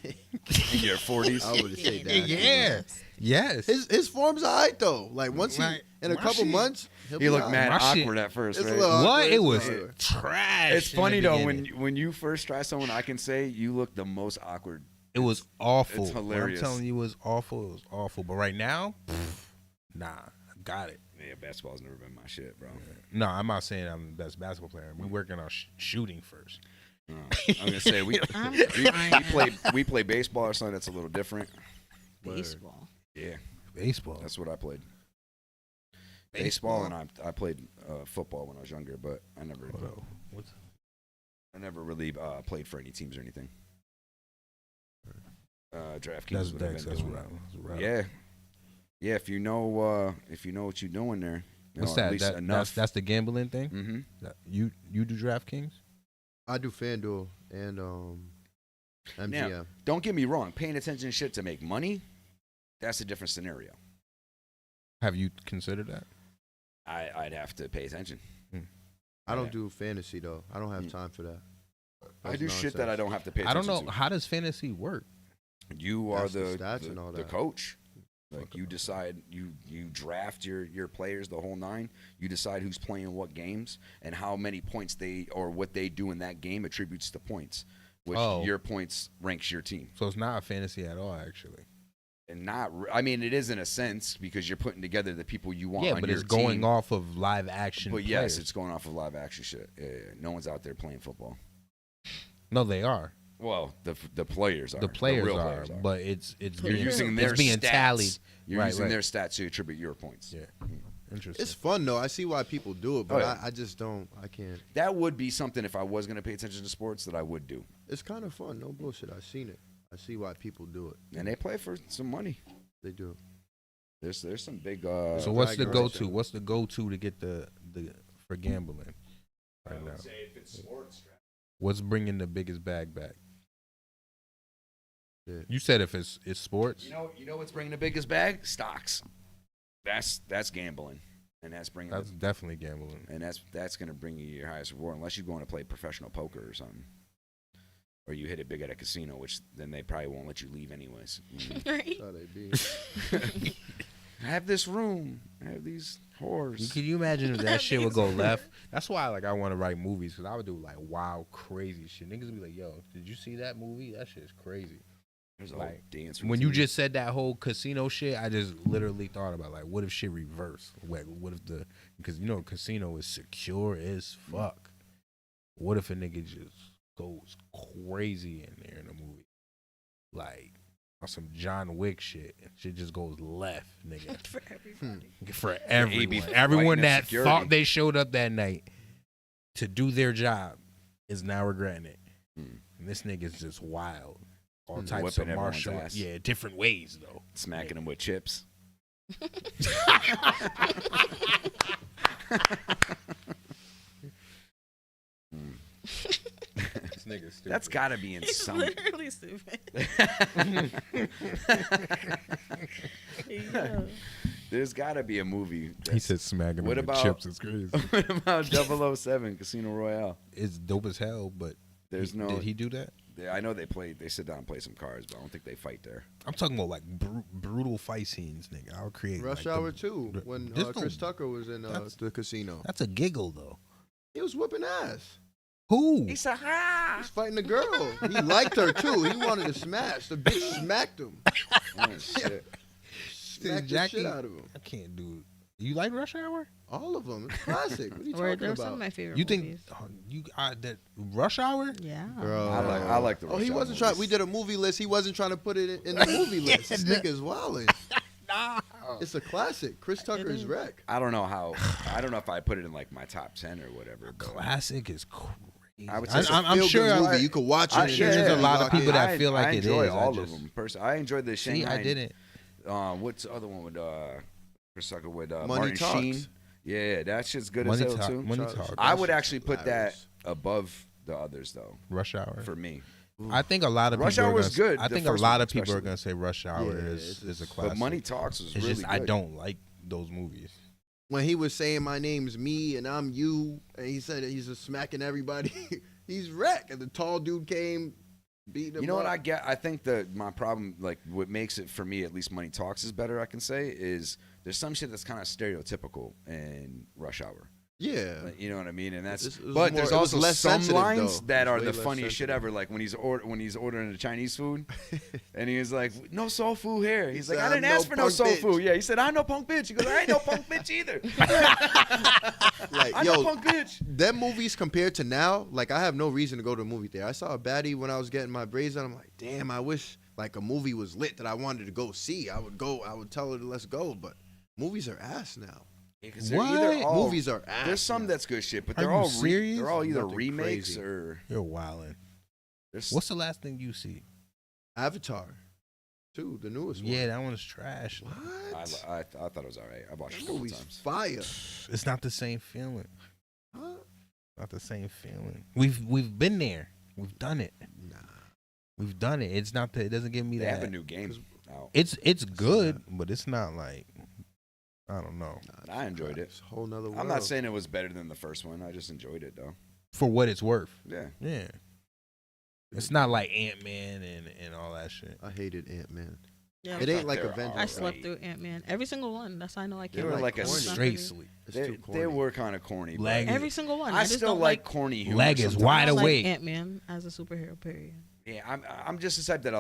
In your 40s. I would say that. Yeah. Yes. His form's alright though. Like once he Like, in a my couple shit- months, He looked alright. mad My shit- awkward at first, It's a right? little What? awkward, It was awkward. trash. It's in the funny though beginning. when you first try someone, I can say you look the most awkward. It was awful. It's When hilarious. I'm telling you, it was awful. It was awful. But right now, nah, I got it. Yeah, basketball's never been my shit, bro. No, I'm not saying I'm the best basketball player. We're working on shooting first. I'm gonna say we play baseball or something that's a little different. Baseball. Yeah, Baseball. that's what I played. Baseball, and I played football when I was younger, but I never really played for any teams or anything. DraftKings. That's is what I've Dex. been That's doing. right. Yeah, yeah. If you know what you're doing there, you What's know, at that? least enough. That's the gambling thing. Mm-hmm. You do DraftKings? I do FanDuel and MGM. Now, don't get me wrong. Paying attention to shit to make money, that's a different scenario. Have you considered that? I'd have to pay attention. I don't do fantasy though. I don't have time for that. I That's do shit that I nonsense. don't have to pay I attention don't know. to. How does fantasy work? You are That's the stats and all the that. coach. Like you decide, you draft your players the whole nine. You decide who's playing what games and how many points they or what they do in that game attributes to points, which your points ranks your team. So it's not a fantasy at all, actually. And I mean, it is in a sense because you're putting together the people you want. Yeah, on but your it's going team. off of live action. But players. yes, it's going off of live action shit. Yeah, no one's out there playing football. No, they are. Well, the players are. The players real are, players but it's you're using their being stats. tallied. You're using their stats to attribute your points. Yeah, interesting. It's fun though. I see why people do it, but Oh, yeah. I just don't. I can't. That would be something if I was going to pay attention to sports that I would do. It's kind of fun. No bullshit. I've seen it. I see why people do it. And they play for some money. They do. There's some big. So what's the go-to? What's the go-to to get the for gambling right now? say if it's sports. What's bringing the biggest bag back? Yeah. You said if it's sports. You know what's bringing the biggest bag? Stocks. That's gambling, and that's bringing. That's definitely gambling. And that's going to bring you your highest reward, unless you're going to play professional poker or something, or you hit it big at a casino, which then they probably won't let you leave anyways. Right. That's how they be. I have this room. I have these whores. Can you imagine if that shit would go left? That's why I want to write movies, because I would do like wild, crazy shit. Niggas would be like, "Yo, did you see that movie? That shit's crazy." There's a Like, whole dance when you routine. just said that whole casino shit, I just literally thought about like, what if shit reverse? What if because casino is secure as fuck. What if a nigga just goes crazy in there in a movie, like on some John Wick shit? Shit just goes left, nigga. For everybody. For AB everyone, everyone fighting that security. thought they showed up that night to do their job is now regretting it. And this nigga's just wild. All types Whipping of everyone's martial, ass. yeah, different ways though. Smacking them with chips. This nigga's stupid. That's got to be in It's some. literally stupid. Yeah. There's got to be a movie. He said smacking What him with about- chips is crazy. What about 007 Casino Royale? It's dope as hell, but There's no. did he do that? I know they sit down and play some cards, but I don't think they fight there. I'm talking about like brutal fight scenes, nigga. I'll create Rush like, Hour 2, when This Chris don't- Tucker was in the casino. That's a giggle though. He was whipping ass. Who? He said, "Ha!" He's fighting a girl. He liked her too. He wanted to smash. The bitch smacked him. Oh, shit. Smacked the Jackie, shit out of him. I can't do it. You like Rush Hour? All of them. It's classic. What are you Or talking they're some about? of my favorite You think movies. that Rush Hour? Yeah. Bro. I like the. Oh, he Rush Hour wasn't trying. movies. We did a movie list. He wasn't trying to put it in the movie list. This nigga's wilding. It's a classic. Chris Tucker's wreck. I don't know how. I don't know if I put it in like my top 10 or whatever. but Classic is crazy. I would say it's a I'm sure Feel-good I- movie. You could watch it. I- and yeah, just there's a lot of lock people in. that feel like I it enjoy is. I all just- of them. Personally, I enjoyed the See, Shanghai. I didn't. What's the other one with Chris Tucker with Money Martin Talks. Sheen? Yeah, that shit's good Money as hell Talk- too. Money Talk. I That would shit's actually put that hilarious. above the others though. Rush Hour. For me, I think a lot of Rush people Hour are was gonna, good, I the think a first lot one of people are especially. gonna say Rush Hour Yeah, is a classic. but Money Talks was It's really just good. I don't like those movies. When he was saying my name's me and I'm you, and he said that he's just smacking everybody. He's wreck. And the tall dude came, beating him You know what up. I get? I think that my problem, like what makes it for me, at least Money Talks is better. I can say is there's some shit that's kind of stereotypical in Rush Hour. Yeah. Like, you know what I mean? And that's It was but more- there's it was also less some sensitive, lines though. that It are was the way less funniest shit sensitive. ever. Like when he's ordering the Chinese food, and he was like, "No soul food here." He's like, said, "I didn't "I'm ask no for no punk soul bitch." food." Yeah, he said, "I'm no punk bitch." He goes, "I ain't no punk bitch either." Like, I'm yo, no punk bitch. them movies compared to now, like I have no reason to go to a movie theater. I saw a baddie when I was getting my braids done. I'm like, damn, I wish like a movie was lit that I wanted to go see. I would tell her to let's go, but movies are ass now. What? Movies are ass. There's some now. that's good shit, but Are they're you all serious? they're all either Nothing remakes crazy. or You're wildin'. there's What's the last thing you see? Avatar 2, the newest one. Yeah, that one's trash. What? I thought it was all right. I watched it a That couple movie's times. fire. It's not the same feeling. Huh? Not the same feeling. We've been there. We've done it. Nah. We've done it. It's not that. It doesn't give me They that. have a new game out. It's good, but it's not like I don't know. I enjoyed it. It's a whole nother world. I'm not saying it was better than the first one. I just enjoyed it though. For what it's worth. Yeah. Yeah. It's not like Ant-Man and all that shit. I hated Ant-Man. Yeah, It ain't like They're Avengers. I alright. slept through Ant-Man. Every single one. That's how I know I They can't. were like a corny. Straight sleep. It's They, too corny. they were kind of corny. but Lag- Every single one. I just still don't like corny humor. Leg is sometimes. wide I like awake. Ant-Man as a superhero. Period. Yeah, I'm just the type that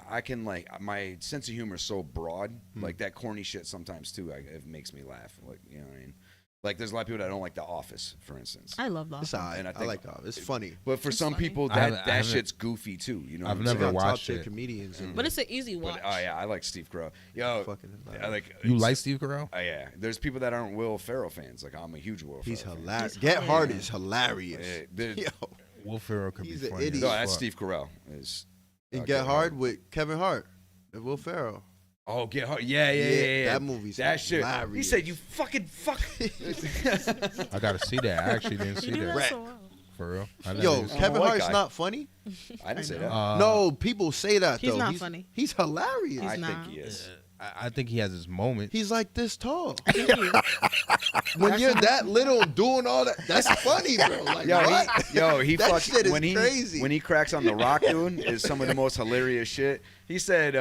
I can like my sense of humor is so broad. Like that corny shit sometimes too. It makes me laugh. Like you know what I mean. Like there's a lot of people that don't like The Office, for instance. I love The It's Office. alright. And I I think- like that. It's funny. But for It's some funny. people, I haven't- that I haven't- shit's goofy too. You know, I've what I'm never They saying? got top watched tier it. comedians. But it's an easy watch. But, oh yeah, I like Steve Carell. Yo, fucking hilarious. like You like Steve Carell? yeah, there's people that aren't Will Ferrell fans. Like I'm a huge Will He's Ferrell fan. hilarious. He's Get Hard hilarious. is hilarious. Yeah, the- Yo, Will Ferrell could He's be an funny. idiot. No, as that's fuck. Steve Carell. Is and Get Get Hard Hard. with Kevin Hart and Will Ferrell. Oh, Get Hard. Yeah. That movie's that shit. He hilarious. said, "You fucking fuck." I gotta see that. I actually didn't You see do that. that so well. For real. I Yo, didn't see I'm a Kevin white Hart's guy. not funny. I didn't say I that. know. No, people say that He's though. not funny. He's hilarious. He's I not. think he is. I think he has his moment. He's like this tall. Thank you. When you're that little doing all that, that's funny, bro. Like what? He That fucking shit is when he crazy. when he cracks on the Rock, dude, is some of the most hilarious shit. He said,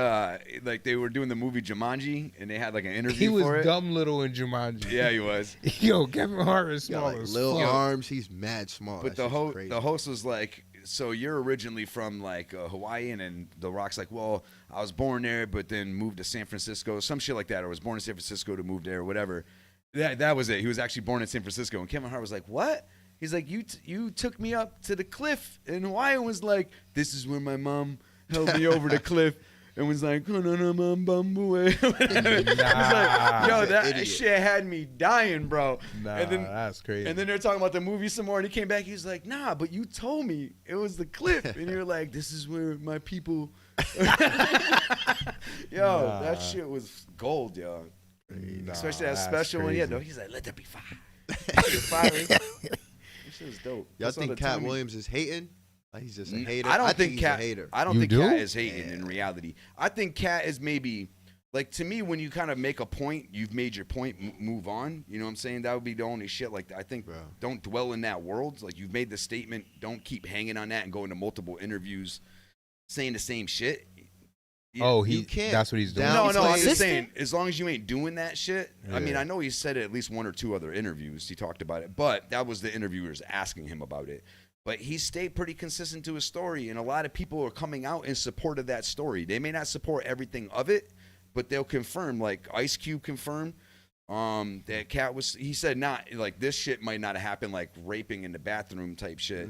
like they were doing the movie Jumanji, and they had like an interview He was for it. dumb little in Jumanji. Yeah, he was. Yo, Kevin Hart is He got small like as little fuck. arms. He's mad small. But That shit's crazy. the host was like, so you're originally from like Hawaii, and The Rock's like, well, I was born there, but then moved to San Francisco, some shit like that, or was born in San Francisco to move there, or whatever. That was it. He was actually born in San Francisco, and Kevin Hart was like, what? He's like, you took me up to the cliff in Hawaii, and was like, this is where my mom held me over the cliff. And was like, oh, no, whatever. It was like, yo, He's an that idiot. shit had me dying, bro. Nah, and then, that's crazy. And then they're talking about the movie some more, and he came back. He was like, nah, but you told me it was the cliff. And you're like, this is where my people. Yo, that shit was gold, yo. Especially that that's special one. Yeah, crazy. no, he's like, let there be fire. Let there be fire. That shit was dope. Y'all That's all think the Cat time he- Williams is hating? Like he's just a hater. I don't think he's Cat. a hater. I don't You think do? Cat is hating in reality. I think Cat is maybe like to me when you kind of make a point, you've made your point, move on. You know what I'm saying? That would be the only shit. Like I think Bro. don't dwell in that world. Like you've made the statement, don't keep hanging on that and go into multiple interviews saying the same shit. Oh, you he can't that's what he's doing. No, He's I'm just consistent. saying, as long as you ain't doing that shit. I mean, Yeah. I know he said it at least one or two other interviews. He talked about it, but that was the interviewers asking him about it. But he stayed pretty consistent to his story, and a lot of people are coming out in support of that story. They may not support everything of it, but they'll confirm. Like Ice Cube confirmed that Cat was. He said not like this shit might not have happened, like raping in the bathroom type shit.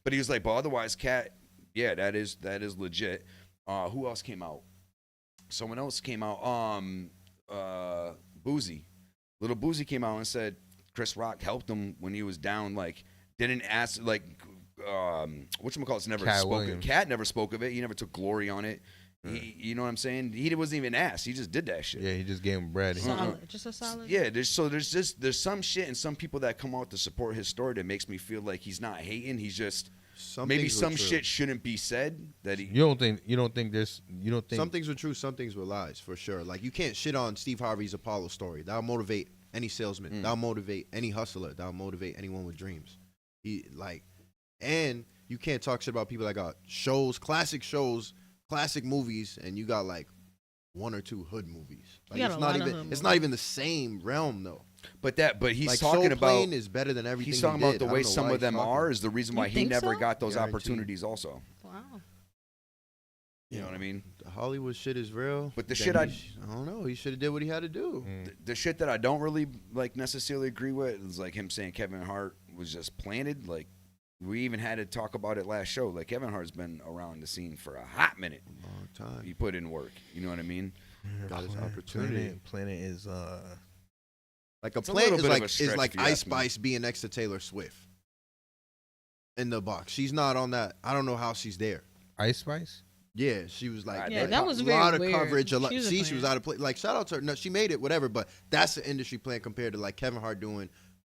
But he was like, but otherwise, Cat, yeah, that is legit. Who else came out? Someone else came out. Boozy. Little Boozy came out and said Chris Rock helped him when he was down. Like, didn't ask, like, whatchamacallit's never Cat spoke of Williams. Cat never spoke of it. He never took glory on it. You know what I'm saying? He wasn't even asked. He just did that shit. Yeah, he just gave him bread. Solid. Just a solid. Yeah, there's some shit and some people that come out to support his story that makes me feel like he's not hating. He's just Some maybe things were some true. shit shouldn't be said that he. You don't think Some things were true, some things were lies, for sure. Like you can't shit on Steve Harvey's Apollo story. That'll motivate any salesman. That'll motivate any hustler. That'll motivate anyone with dreams. And you can't talk shit about people that got shows, classic movies, and you got like 1 or 2 hood movies. Like, You got it's a not lot of even hood it's not even the same realm though. But he's Like, talking Soul about Plane is better than everything. he's talking he about did. the I don't way know some why of them he's talking are about is the reason You why he think never so? got those Guaranteed. opportunities. Also, Wow. you know what I mean. The Hollywood shit is real. But the then shit I don't know. He should have did what he had to do. The shit that I don't really like necessarily agree with is like him saying Kevin Hart was just planted. Like we even had to talk about it last show. Like Kevin Hart's been around the scene for a hot minute. Long time. He put in work. You know what I mean? Got his opportunity. Planet is Like a It's a Planet little is bit of like a stretch, like if you Ice ask me. Spice being next to Taylor Swift in the box. She's not on that. I don't know how she's there. Ice Spice. Yeah, she was like, Yeah, that was a very lot of weird. coverage. A lot, She was a see, she was plan. out of place. Like, shout out to her. No, she made it, whatever. But that's the industry plan compared to like Kevin Hart doing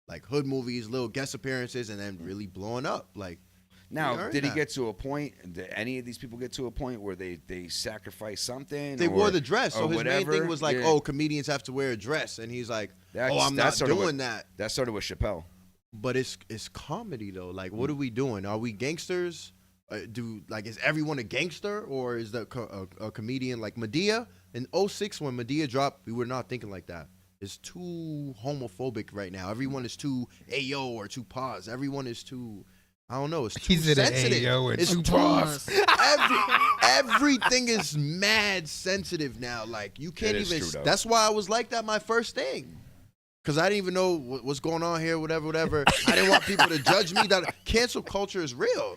like hood movies, little guest appearances, and then really blowing up. Like, Now, earned did he that. get to a point? Did any of these people get to a point where they sacrificed something? They or, wore the dress, so or his whatever? main thing was like, Yeah. oh, comedians have to wear a dress, and he's like, That's- oh, I'm not that's sort of doing what- that. That started with Chappelle. But it's comedy though. Like, what are we doing? Are we gangsters? Is everyone a gangster, or is the a comedian like Medea in 06 when Medea dropped? We were not thinking like that. It's too homophobic right now. Everyone is too ayo or too pause. Everyone is too. I don't know. It's too He's in an sensitive. ayo and It's too too pause. everything is mad sensitive now. Like you can't It is even. true, though. That's why I was like that my first thing. Cause I didn't even know what's going on here, whatever. I didn't want people to judge me. That cancel culture is real.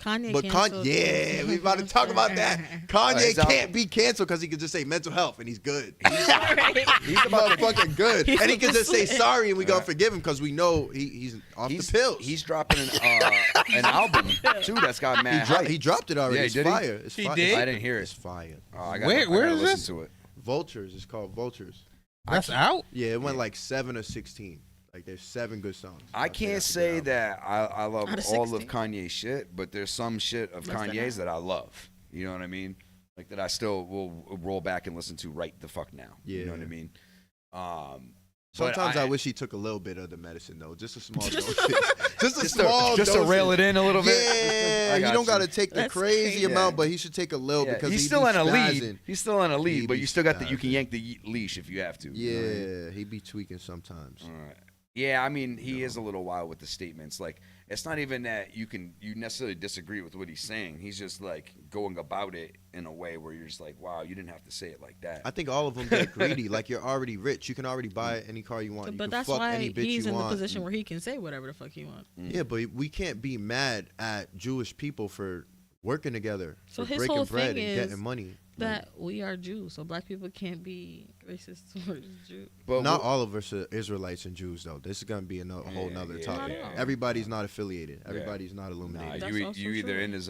Kanye But canceled yeah, him. we about to talk about that. Kanye He's out. can't be canceled because he can just say mental health and he's good. He's He's about to, motherfucking good, He's and he can just say slick. sorry and we gonna forgive him because we know he's off the pills. He's dropping an album too that's got mad hype. he dropped it already. Yeah, It's did he? fire. It's He fire. did? I didn't hear It's it. fire. Oh, I Where gotta is listen this? to it. Vultures. It's called Vultures. That's out. Yeah, it went like 7 or 16. Like there's 7 good songs. I I'd can't that's a say good album. that I love Out of all 16? of Kanye's shit, but there's some shit of Less than Kanye's that. that I love. You know what I mean? Like that I still will roll back and listen to right the fuck now. You know what I Yeah. mean? Sometimes but I wish he took a little bit of the medicine though, just a small dose. Just a just small to dosage. rail it in a little bit. Yeah, I you got don't you. got to take the That's crazy crazy. amount, Yeah. but he should take a little Yeah, because he's he still be on a lead. spazzing. He's still on a He lead, but be you still got you can spazzing. yank the leash if you have to. you know what I mean? Yeah, he be tweaking sometimes. All right. Yeah, I mean, he is a little wild with the statements. Like, it's not even that you necessarily disagree with what he's saying. He's just like going about it in a way where you're just like, wow, you didn't have to say it like that. I think all of them get greedy. Like you're already rich, you can already buy any car you want. You But can that's fuck why any bitch he's you in the want. position where he can say whatever the fuck he wants. Yeah, but we can't be mad at Jewish people for working together, So for his breaking whole bread thing and is getting money. That we are Jews, so black people can't be racist towards Jews. But Not all of us are Israelites and Jews, though. This is gonna be a whole nother yeah, topic. yeah. Everybody's not affiliated. Everybody's not illuminated. That's you also either true. in the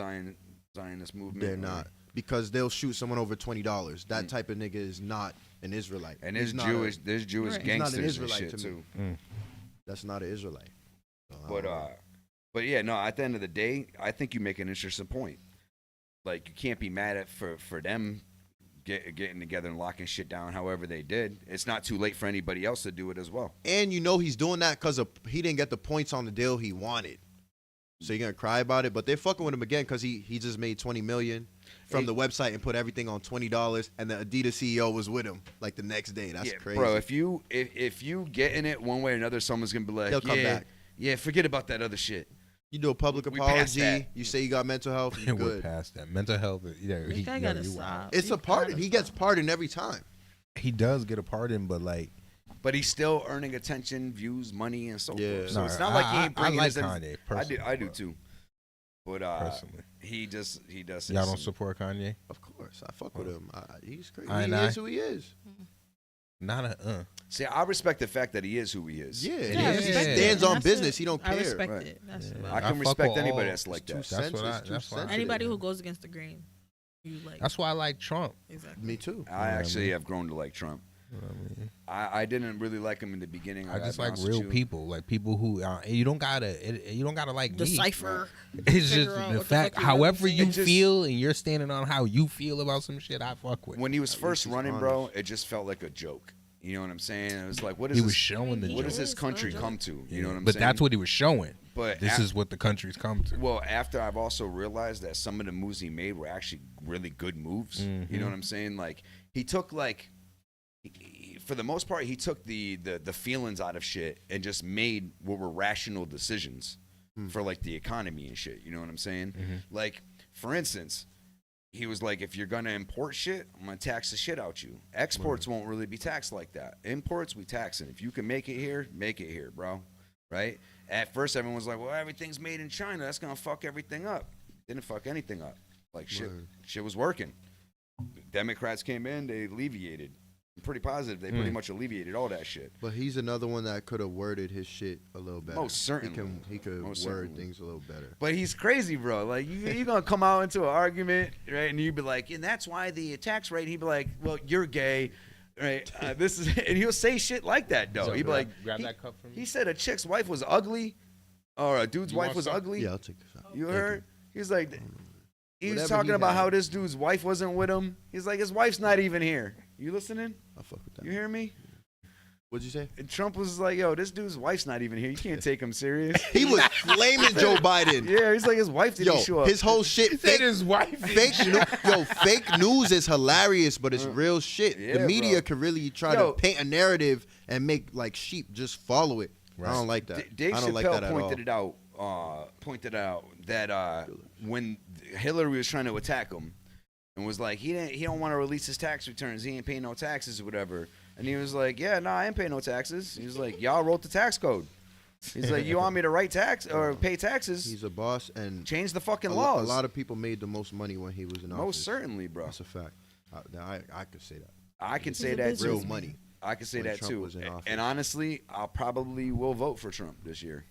Zionist movement. They're or- not, because they'll shoot someone over $20. That type of nigga is not an Israelite. And He's there's not Jewish, a- there's Jewish Right. He's not an gangsters and Israelite shit to me. too. That's not an Israelite. So, I don't know. But yeah, no. At the end of the day, I think you make an interesting point. Like you can't be mad at for them getting together and locking shit down. However they did, it's not too late for anybody else to do it as well. And you know he's doing that because he didn't get the points on the deal he wanted. So you're gonna cry about it, but they're fucking with him again because he just made $20 million from the website and put everything on $20, and the Adidas CEO was with him like the next day. That's Yeah, crazy, bro. If you get in it one way or another, someone's gonna be like, He'll come back. Yeah, forget about that other shit. You do a public We passed apology. that. You say you got mental health. You're We're good. past that. Mental health. This guy gotta stop. It's a pardon. He gets pardoned every time. He does get a pardon, but like, But he's still earning attention, views, money, and so Yeah. forth. So No, it's not like he ain't I bringing like his Kanye personally. I do too. But Personally. he does. Y'all don't support Kanye? Of course, I fuck with him. He's crazy. I He know. is who he is. Not a See, I respect the fact that he is who he is. Yeah, Yeah, I he respect it. stands on That's business. it. He don't care. I respect Right. it. That's Yeah. about I it. can fuck respect with anybody all- that's like It's too that. That's what sensitive. I- It's too that's why I- sensitive. Anybody who goes against the grain, you like. That's why I like Trump. Exactly. Me too. I actually have grown to like Trump. You know what I mean? I didn't really like him in the beginning. I just gotta be like honest with real you. people, like people who you don't gotta like Decipher. me. It's just Figure out the what the fact. fuck you really However think. you It just- feel, and you're standing on how you feel about some shit, I fuck with. When he was At first least he's running, bro, honest. it just felt like a joke. You know what I'm saying? It was like, what is He this? was showing the What does joke. this country come to? You know what I'm But saying? that's what he was showing. But this is what the country's come to. Well, after I've also realized that some of the moves he made were actually really good moves. You know what I'm saying? Like he took for the most part, he took the feelings out of shit and just made what were rational decisions for like the economy and shit. You know what I'm saying? Like, for instance, he was like, if you're gonna import shit, I'm gonna tax the shit out you. Exports won't really be taxed like that. Imports, we tax it. If you can make it here, bro. Right? At first, everyone was like, well, everything's made in China. That's gonna fuck everything up. Didn't fuck anything up. Like shit was working. Democrats came in, they alleviated. I'm pretty positive they pretty much alleviated all that shit. But he's another one that could have worded his shit a little better. Most certainly. He could word things a little better. But he's crazy, bro. Like, you're going to come out into an argument, right? And you'd be like, and that's why the tax rate, he'd be like, well, you're gay, right? This is, and he'll say shit like that, though. He'd be like, grab that cup from me. He said a chick's wife was ugly, or a dude's wife was ugly. Yeah, I'll take this out. You heard? He was like, he was Whatever talking he about had. how this dude's wife wasn't with him. He's like, his wife's not even here. You listening? I fuck with that. You hear me? What'd you say? And Trump was like, yo, this dude's wife's not even here. You can't take him serious. He was flaming Joe Biden. Yeah, he's like, his wife didn't show up. His whole shit fake. his wife. Fake news is hilarious, but it's real shit. Yeah, the media bro. could really try to paint a narrative and make like sheep just follow it. Right. I don't like that. Dave I don't Chappelle like that at all. pointed out that when Hillary was trying to attack him and was like, he don't want to release his tax returns. He ain't paying no taxes or whatever. And he was like, yeah, no, I ain't paying no taxes. He was like, y'all wrote the tax code. He's like, you want me to write tax or pay taxes? He's a boss and change the fucking laws. A lot of people made the most money when he was in office. Most certainly, bro. That's a fact. I could say that. I can say that too. Real money. I can say when that Trump too. was in office. And honestly, I'll probably will vote for Trump this year.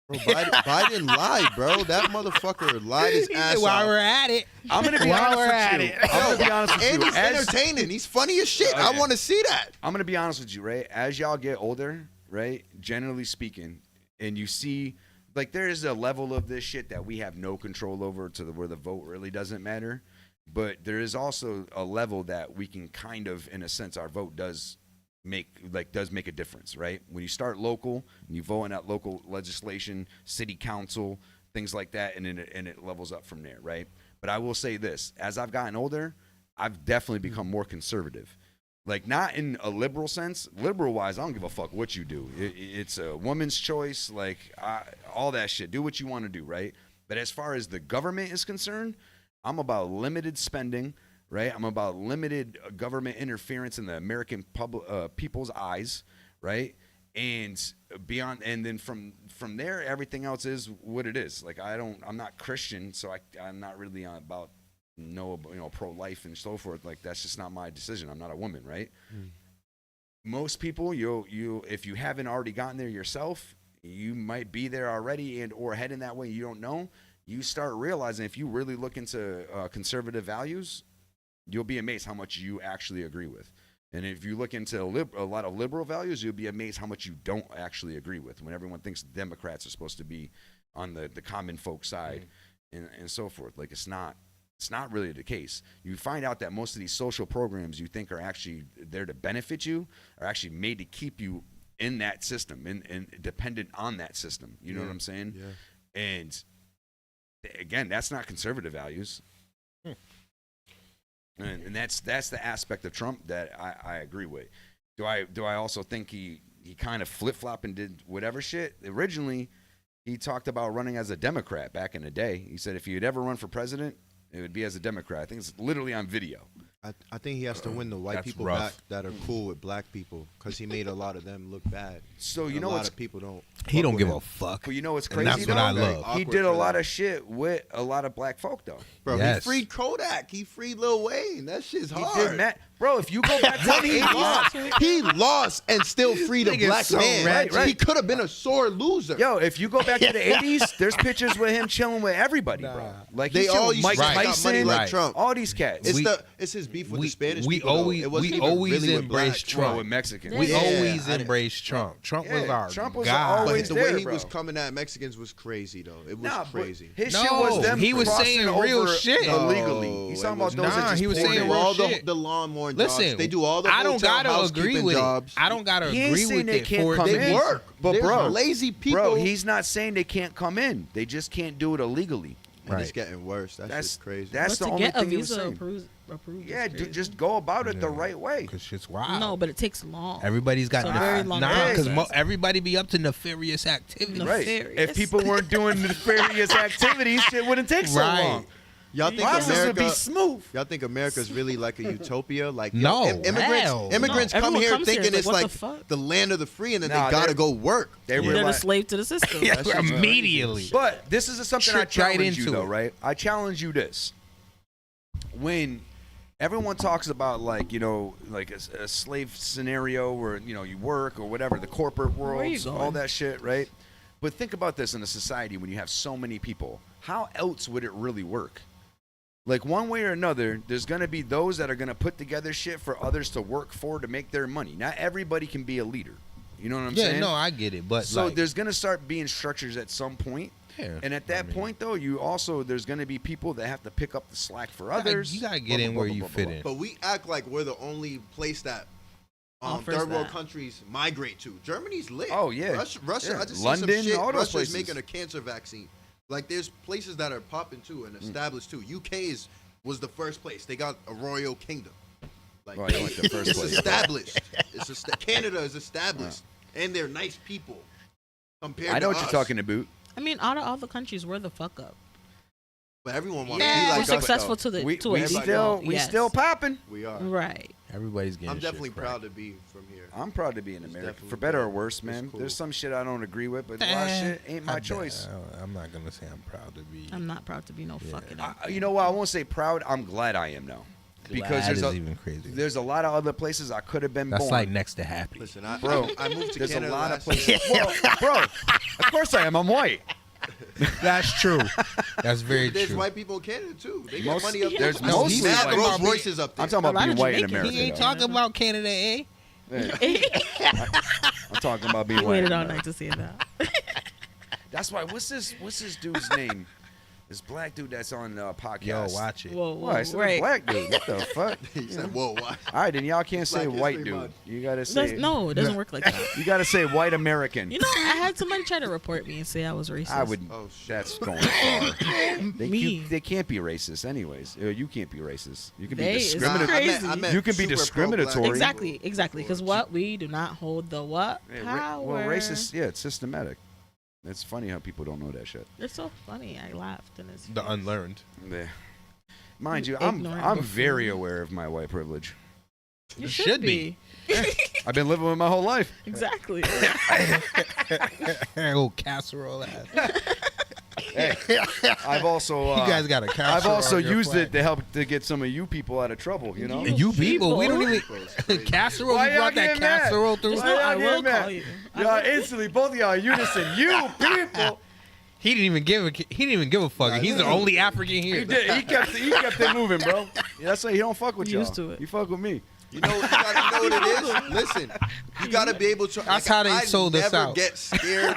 Bro, Biden lied, bro. That motherfucker lied his ass While off. we're at it. I'm gonna be honest with you. I'm gonna be honest with you. And he's entertaining. He's funny as shit. I want to see that. I'm gonna be honest with you, right? As y'all get older, right? Generally speaking, and you see, like, there is a level of this shit that we have no control over where the vote really doesn't matter. But there is also a level that we can kind of, in a sense, our vote does make a difference, right? When you start local and you vote in that local legislation, city council, things like that, and it levels up from there, right? But I will say this: as I've gotten older, I've definitely become more conservative. Like, not in a liberal sense. Liberal-wise, I don't give a fuck what you do. It's a woman's choice, like, all that shit. Do what you want to do, right? But as far as the government is concerned, I'm about limited spending, right? I'm about limited government interference in the American people's eyes, right? And beyond, and then from there, everything else is what it is. Like, I'm not Christian, so I'm not really about pro-life and so forth. Like, that's just not my decision. I'm not a woman, right? Most people, you if you haven't already gotten there yourself, you might be there already and or heading that way. You don't know. You start realizing if you really look into conservative values, you'll be amazed how much you actually agree with. And if you look into a lot of liberal values, you'll be amazed how much you don't actually agree with. When everyone thinks Democrats are supposed to be on the common folk side and so forth, like, it's not really the case. You find out that most of these social programs you think are actually there to benefit you are actually made to keep you in that system and dependent on that system. You know what I'm saying? Yeah. And again, that's not conservative values. And that's the aspect of Trump that I agree with. Do I also think he kind of flip-flopped and did whatever shit? Originally, he talked about running as a Democrat back in the day. He said if he would ever run for president, it would be as a Democrat. I think it's literally on video. I think he has to win the white people back that are cool with black people because he made a lot of them look bad. So a lot of people don't. He don't give a fuck. But you know what's And crazy? that's what I love. He did a lot of shit with a lot of black folk, though. Bro, Yes. he freed Kodak. He freed Lil Wayne. That shit's He hard. did Matt. Bro, if you go back to When the he 80s, lost, he lost and still freed a Nigga's black so man. ratchet. He could have been a sore loser. yo, if you go back to the 80s, there's pictures with him chilling with everybody, bro. Like, They he's all chilling used with to Mike got Tyson, money like Trump. all these cats. It's his beef with the Spanish we people. though. always It wasn't we even always really with embrace blacks. Trump. Well, with Mexicans. We Yeah, always I didn't- embrace Trump. Trump was our Trump was God. always But the there, way he bro. was coming at Mexicans was crazy, though. It was Nah, crazy. but his No, shit was them he was crossing saying real over shit. illegally. He's talking about those that Nah, just he was poured saying in. real all shit. the lawnmower restaurant Listen, jobs. They do all the I don't hotel gotta agree housekeeping with jobs. it. I don't gotta He ain't agree saying with they it. can't For come They in. work, But There's bro, lazy people. Bro, he's not saying they can't come in. They just can't do it illegally. And it's Right. getting worse. That's just crazy. That's But the to only get a thing he was visa saying. approved Yeah, is crazy. just go about it the right way. Cause shit's wild. No, but it takes long. Everybody's got It's a very long because process. everybody be up to nefarious activities. Right. Nefarious. If people weren't doing nefarious activities, shit wouldn't take so Right. long. Y'all think Process would America be smooth. Y'all think America's really like a utopia? Like No, immigrants hell no. immigrants come Everyone here comes here, thinking it's it's like, like what the fuck? the land of the free, and then Nah, they gotta they're- go work. They They're realize, a slave to the system. Yeah, That's just immediately. but this is something I Tripped right challenge you into though, it. right? I challenge you this. When everyone talks about like like a slave scenario where you work or whatever, the corporate Where are you world, all going? that shit, right? But think about this in a society when you have so many people. How else would it really work? Like one way or another, there's gonna be those that are gonna put together shit for others to work for to make their money. Not everybody can be a leader. You know what I'm saying? Yeah, no, I get it, but So like, there's gonna start being structures at some point. yeah, And at that point, though, there's going to be people that have to pick up the slack for others. you gotta get in where you fit in. But we act like we're the only place that Offers third world that. countries migrate to. Germany's lit. Oh, yeah. Russia. Yeah. I just London, see some shit. all those Russia's places. making a cancer vaccine. Like there's places that are popping too and established too. UK was the first place. They got a royal kingdom. Like Oh, you went to first it's place. established. Canada is established, and they're nice people. Compared I know to what us. you're talking about. I mean, out of all the countries, we're the fuck up. But everyone wants Yeah, to be we're like us. successful though. to the We to a still degree. Yes. popping. We are. Right. Everybody's getting. I'm definitely shit proud to be from here. I'm proud to be in America, definitely for better or dope. worse, It's man. cool. There's some shit I don't agree with, but a lot of shit ain't my choice. I'm not gonna say I'm proud to be. I'm not proud to be no fucking. You know what? I won't say proud. I'm glad I am now. Because Glad there's is even crazy. there's a lot of other places I could have been That's born. like next to happy. Listen, Bro, I moved to there's Canada a lot of last places. year. Well, bro, of course I am. I'm white. That's true. That's very There's true. white people in Canada too. They Most- get money up there. there's No, mostly mad white. Rolls Royces up there. I'm talking A about lot being of white in Jamaicans. America. He ain't though. talking about Canada, eh? I'm talking about being I white. waited in all America. night to see that. That's why. What's this dude's name? This black dude that's on podcast. Yo, watch it. Whoa, Why? I said right. black dude. What the fuck? He said, "Whoa, why?" All right, then y'all can't say Black white History dude. Month. You gotta say No, it doesn't work like that. You gotta say white American. You know, I had somebody try to report me and say I was racist. I would. Oh, shit. That's going far. Me. They can't be racist, anyways. You can't be racist. You can be They is discriminatory. crazy. You can be discriminatory. Exactly. Because what we do not hold the what power. Well, racist. Yeah, it's systematic. It's funny how people don't know that shit. It's so funny. I laughed and it's The unlearned. Yeah. Mind you, Ignorant I'm buffoon. very aware of my white privilege. You should be. I've been living with my whole life. Exactly. Old casserole ass. Hey, I've also You guys got a casserole. I've also on your used flag. it to help to get some of you people out of trouble. You know. And you people, we don't even casserole. Why We y'all brought that getting mad? casserole through. Just know I will call you. Y'all instantly, both of y'all, unison. You people. He didn't even give a fuck. He's the only African here. He did. He kept it moving, bro. Yeah, that's why he don't fuck with y'all. Used to it. He fuck with me. You know what it is? Listen, you gotta be able to. That's how they sold us I out. never get scared.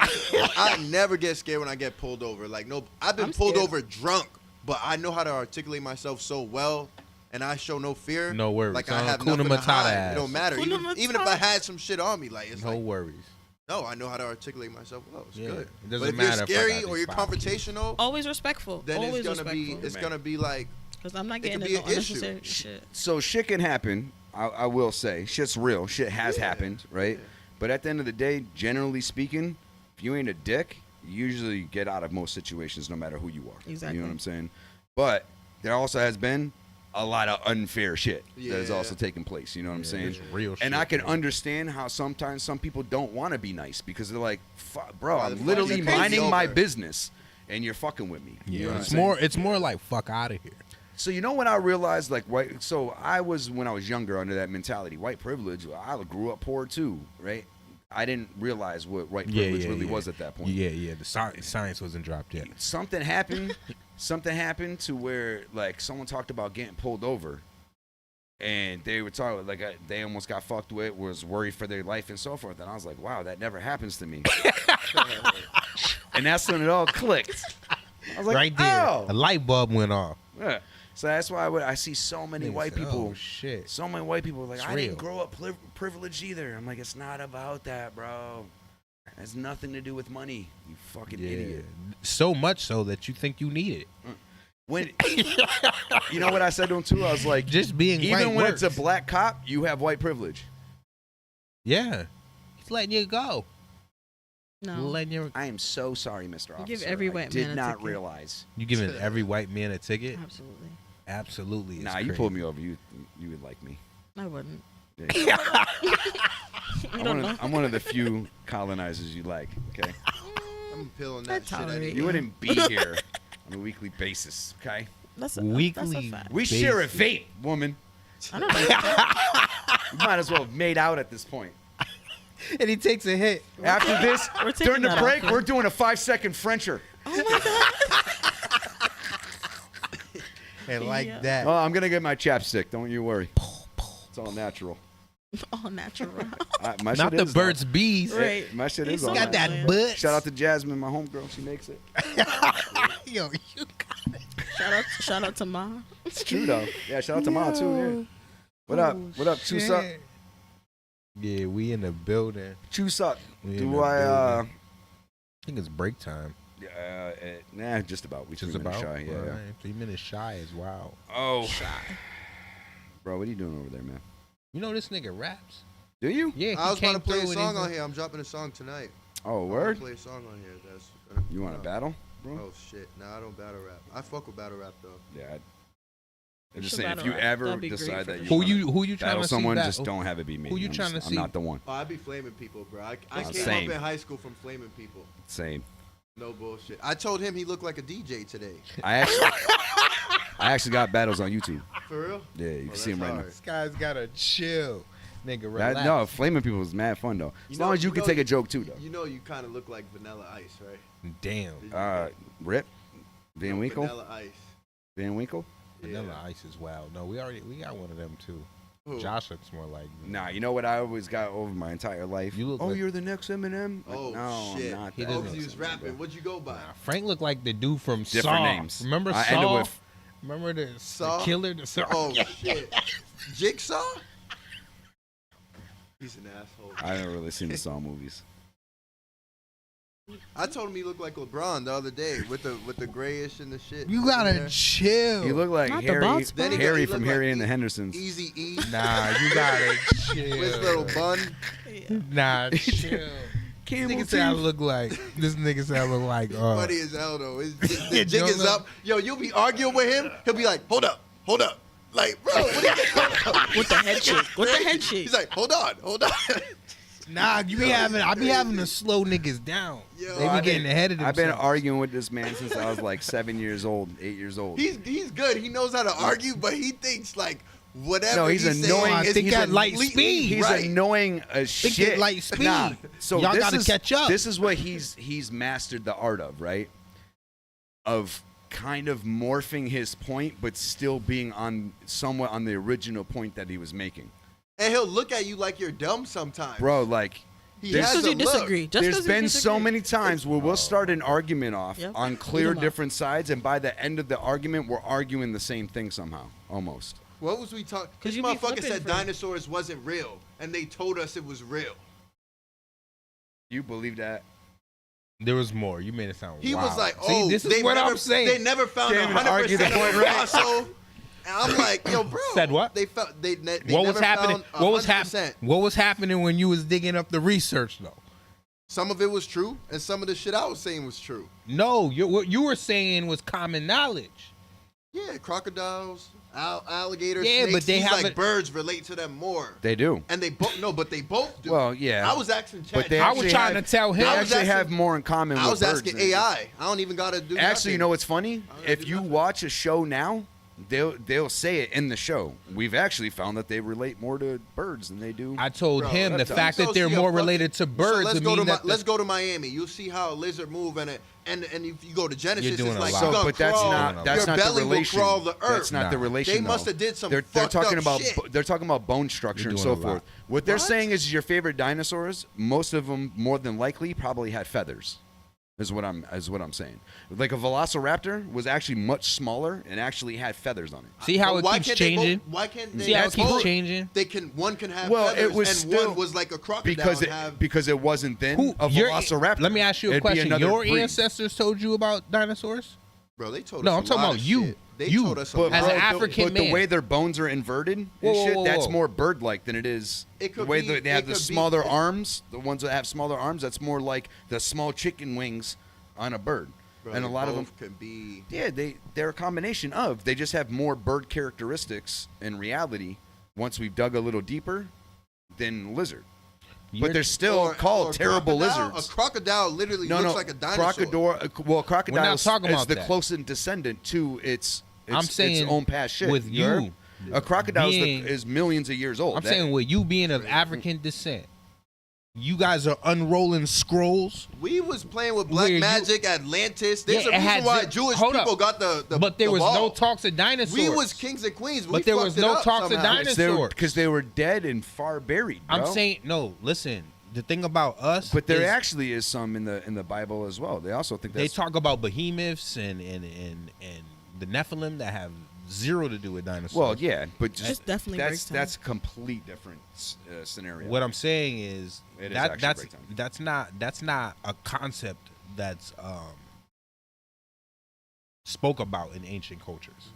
I never get scared when I get pulled over. Like no, I've been I'm pulled scared. over drunk, but I know how to articulate myself so well, and I show no fear. No worries. Like I have Hakuna nothing to Matata hide. ass. It don't matter. Even Hakuna if I Matata. had some shit on me, like it's No like worries. no, I know how to articulate myself well. It's Yeah, good. it doesn't but if matter you're if I scary got or these you're 5 kids. confrontational, Always respectful. then Always it's gonna respectful. be it's gonna be like Because I'm not it getting could into be an unnecessary issue. shit. So shit can happen. I will say, shit's real. Shit has happened, right? But at the end of the day, generally speaking, if you ain't a dick, you usually get out of most situations, no matter who you are. Exactly. You know what I'm saying? But there also has been a lot of unfair shit that has Yeah. also taken place. You know what I'm saying? it's real and shit, I can man. understand how sometimes some people don't want to be nice because they're like, bro, Why the I'm fuck literally you crazy minding my over? business, and you're fucking with me. You know what I'm saying? It's more like fuck out of here. So you know when I realized like white. So I was when I was younger under that mentality, white privilege. I grew up poor too, right? I didn't realize what white privilege really was at that point. Yeah. The science wasn't dropped yet. Something happened. Something happened to where like someone talked about getting pulled over, and they were talking like they almost got fucked with, was worried for their life and so forth. And I was like, wow, that never happens to me. And that's when it all clicked. I was like, Right there, oh. a light bulb went off. Yeah. So that's why I see so many Nigga white said, people. "Oh, shit." So many white people are like, It's I real. didn't grow up privileged either. I'm like, it's not about that, bro. It has nothing to do with money. You fucking idiot. So much so that you think you need it. When you know what I said to him too? I was like, Just being even white when works. it's a black cop, you have white privilege. Yeah. He's letting you go. No. Letting you. I am so sorry, Mr. Officer. give every I white did man a not ticket. realize. You giving every white man a ticket? Absolutely. Absolutely. It's Nah, you crazy. pulled me over. You would like me. I wouldn't. Yeah. You don't know. I'm one of the few colonizers you like. Okay. I'm peeling that shit. tolerate You wouldn't be here on a weekly basis. Okay. That's a Weekly. fact. We share a vape, woman. I don't know. We might as well have made out at this point. And he takes a hit. After this, We're taking during the that break, off, we're doing a 5-second Frencher. Oh my god. And like Yeah. that. Oh, I'm gonna get my chapstick. Don't you worry. It's all natural. All natural. My Not shit the is Burt's Bees. Right. My shit He's is all Got that natural. butt. Shout out to Jasmine, my homegirl. She makes it. Yo, you got it. Shout out to Ma. It's true though. Yeah, shout out to Ma too. Yeah. What up? What up? Choose up. Shit. Yeah, we in the building. Choose up. We in Do the I? building. I think it's break time. Nah, just about. We Just 3 minutes about. shy. Yeah. All right, 3 minutes shy is wild. Oh. Bro, what are you doing over there, man? You know this nigga raps. Do you? Yeah, he I was about to came play a through and song he- on here. I'm dropping a song tonight. Oh, I'm word. gonna play a song on here. That's. You want to battle, bro? Oh shit! Nah, I don't battle rap. I fuck with battle rap though. Yeah. I'm We just should saying, if battle you rap. ever That'd be great decide for that this. you Who you trying battle to see someone, battle? just don't have it be me. Who you I'm trying just- to see? I'm not the one. Oh, I be flaming people, bro. I came Same. up in high school from flaming people. Same. No bullshit. I told him he looked like a DJ today. I actually got battles on YouTube. For real? Yeah, you can see him right now. This guy's gotta chill, nigga. Relax. No, flaming people is mad fun though. As long as you can know- take a joke too, though. You know, you kind of look like Vanilla Ice, right? Damn. Rip, Van Winkle, Vanilla Ice. Van Winkle. Vanilla Ice is wild. No, we got one of them too. Who? Josh looks more like. Nah, you know what I always got over my entire life. You look oh, like- you're the next Eminem. Like, Oh no, shit! I'm not. He that. doesn't Oh, 'cause he look was rapping. What'd you go by? Nah, Frank looked like the dude from Different Saw. names. Remember I ended Saw? with- Remember the Saw? killer? The Saw? Oh shit! Jigsaw? He's an asshole. I haven't really seen the Saw movies. I told him he looked like LeBron the other day with the grayish and the shit. You gotta Yeah. chill. You look like Not the Harry, bald spot. Then he Harry looked from like Harry and the Hendersons. Easy E. Nah, you gotta chill. With his little bun. Nah, chill. Cable Nigga said I teeth. look like. This nigga said I look like. Funny as hell though. The You jig don't is know? up. Yo, you'll be arguing with him. He'll be like, hold up. Like, bro, what are you With the head shake. With the head shake. He's like, hold on. Nah, you be having. I be having to slow niggas down. Yo, They be getting ahead of I've themselves. been arguing with this man since I was like 7 years old, 8 years old. He's good. He knows how to argue, but he thinks like whatever. No, he's annoying. I Saying think is at light completely speed. He's right. annoying as Think shit. at light speed. Nah. So Y'all this gotta is, catch up. This is what he's mastered the art of, right? Of kind of morphing his point, but still being somewhat on the original point that he was making. And he'll look at you like you're dumb sometimes. Bro, like He Just has because you a look. disagree. Just there's 'cause you been so disagree. many times where we'll start an argument off Yep. on Beat clear 'em up. different sides, and by the end of the argument, we're arguing the same thing somehow, almost. What was we talking? 'Cause This you be motherfucker flipping said for- dinosaurs wasn't real, and they told us it was real. You believe that? There was more. You made it sound. He wild. was like, See, "Oh, this is they what never, I'm saying." They never found Can't even argue the 100% point, of right? fossil." And I'm like, "Yo, bro." Said what? They found. They What was never happening? found What was 100%. happening? What was happening when you was digging up the research, though? Some of it was true, and some of the shit I was saying was true. No, what you were saying was common knowledge. Yeah, crocodiles, alligators, Yeah, snakes. but they he's have like a- birds relate to them more. They do. And they both but they both do. Well, yeah. I was asking Chat. But they I was actually trying have- to tell him. They I was actually asking- have more in common I with was birds asking than- AI. I don't even gotta do. Actually, you nothing. know what's funny? gotta If do you nothing. watch a show now, they'll say it in the show. We've actually found that they relate more to birds than they do. I told Bro, him the that's fact So that they're see a more fucking- related to so birds. let's would go to mean that let's go to Miami. You'll see how a lizard move, and if you go to Genesis, You're doing it's a like lot. you're So, gonna but that's crawl, not that's your not the belly relation. will crawl the earth. That's not the Nah. relation. They though. must have did some They're fucked talking up about shit. they're talking about bone structure You're and doing so a lot. forth. What they're What? saying is your favorite dinosaurs. Most of them, more than likely, probably had feathers. Is what I'm saying. Like a velociraptor was actually much smaller and actually had feathers on it. See how But it why keeps can't they changing? both- why can't they See how it keeps both- changing? They can. One can have Well, feathers, it was and still one was like a crocodile. because and it have, because it wasn't then a Your- velociraptor. Let me ask you a It'd be question. another Your breed. ancestors told you about dinosaurs? bro, they told us. No, a I'm talking lot about of you. shit. They You. told us a But, As lot. an bro, African but man. the way their bones are inverted and Whoa, whoa, shit, whoa, that's whoa. more bird-like than it is. It could the way be- they have it the could be- smaller arms, the ones that have smaller arms, that's more like the small chicken wings on a bird. Bro, and a lot of them both can be. Yeah, they're a combination of. They just have more bird characteristics in reality once we've dug a little deeper than lizard. But they're still called terrible crocodile. lizards. A crocodile literally looks like a dinosaur. Crocodile talking is about the that. closest descendant to its I'm saying its own past shit. with You heard? you A crocodile being- is millions of years old. I'm That- saying with you being of African descent, you guys are unrolling scrolls. We was playing with black Where you- magic, Atlantis. There's Yeah, a it reason had why zi- Jewish hold people up. got the But there the was no ball. talks of dinosaurs. We was kings and queens. But there was fucked it no up talks of somehow. dinosaurs. because they were dead and far buried. Bro. I'm saying no. Listen, the thing about us, but there is actually is some in the Bible as well. They also think they that's talk about behemoths and the Nephilim that have zero to do with dinosaurs. well, yeah, but just It's definitely break time. that's a complete different scenario. What I'm saying is It is that actually break time. that's not a concept that's spoke about in ancient cultures,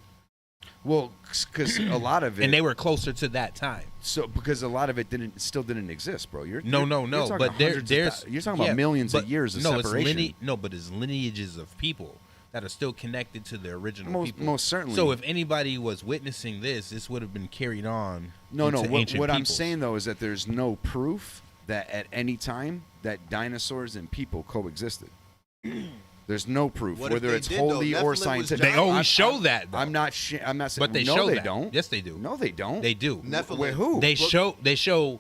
Well, because a lot of it, and they were closer to that time. so because a lot of it still didn't exist, bro. No. You're talking But hundreds of there's you're talking about millions of years of separation. But it's lineages of people that are still connected to the original Most- people. most certainly. So if anybody was witnessing this would have been carried on. No. into What ancient I'm peoples. saying though is that there's no proof that at any time that dinosaurs and people coexisted. There's no proof, What if whether they it's did, though? holy Nephilim or was scientific. They always show that, though. I'm not. I'm not saying. But they no, show they that. don't. Yes, they do. No, they don't. They do. Nephilim. Wait, who? They show.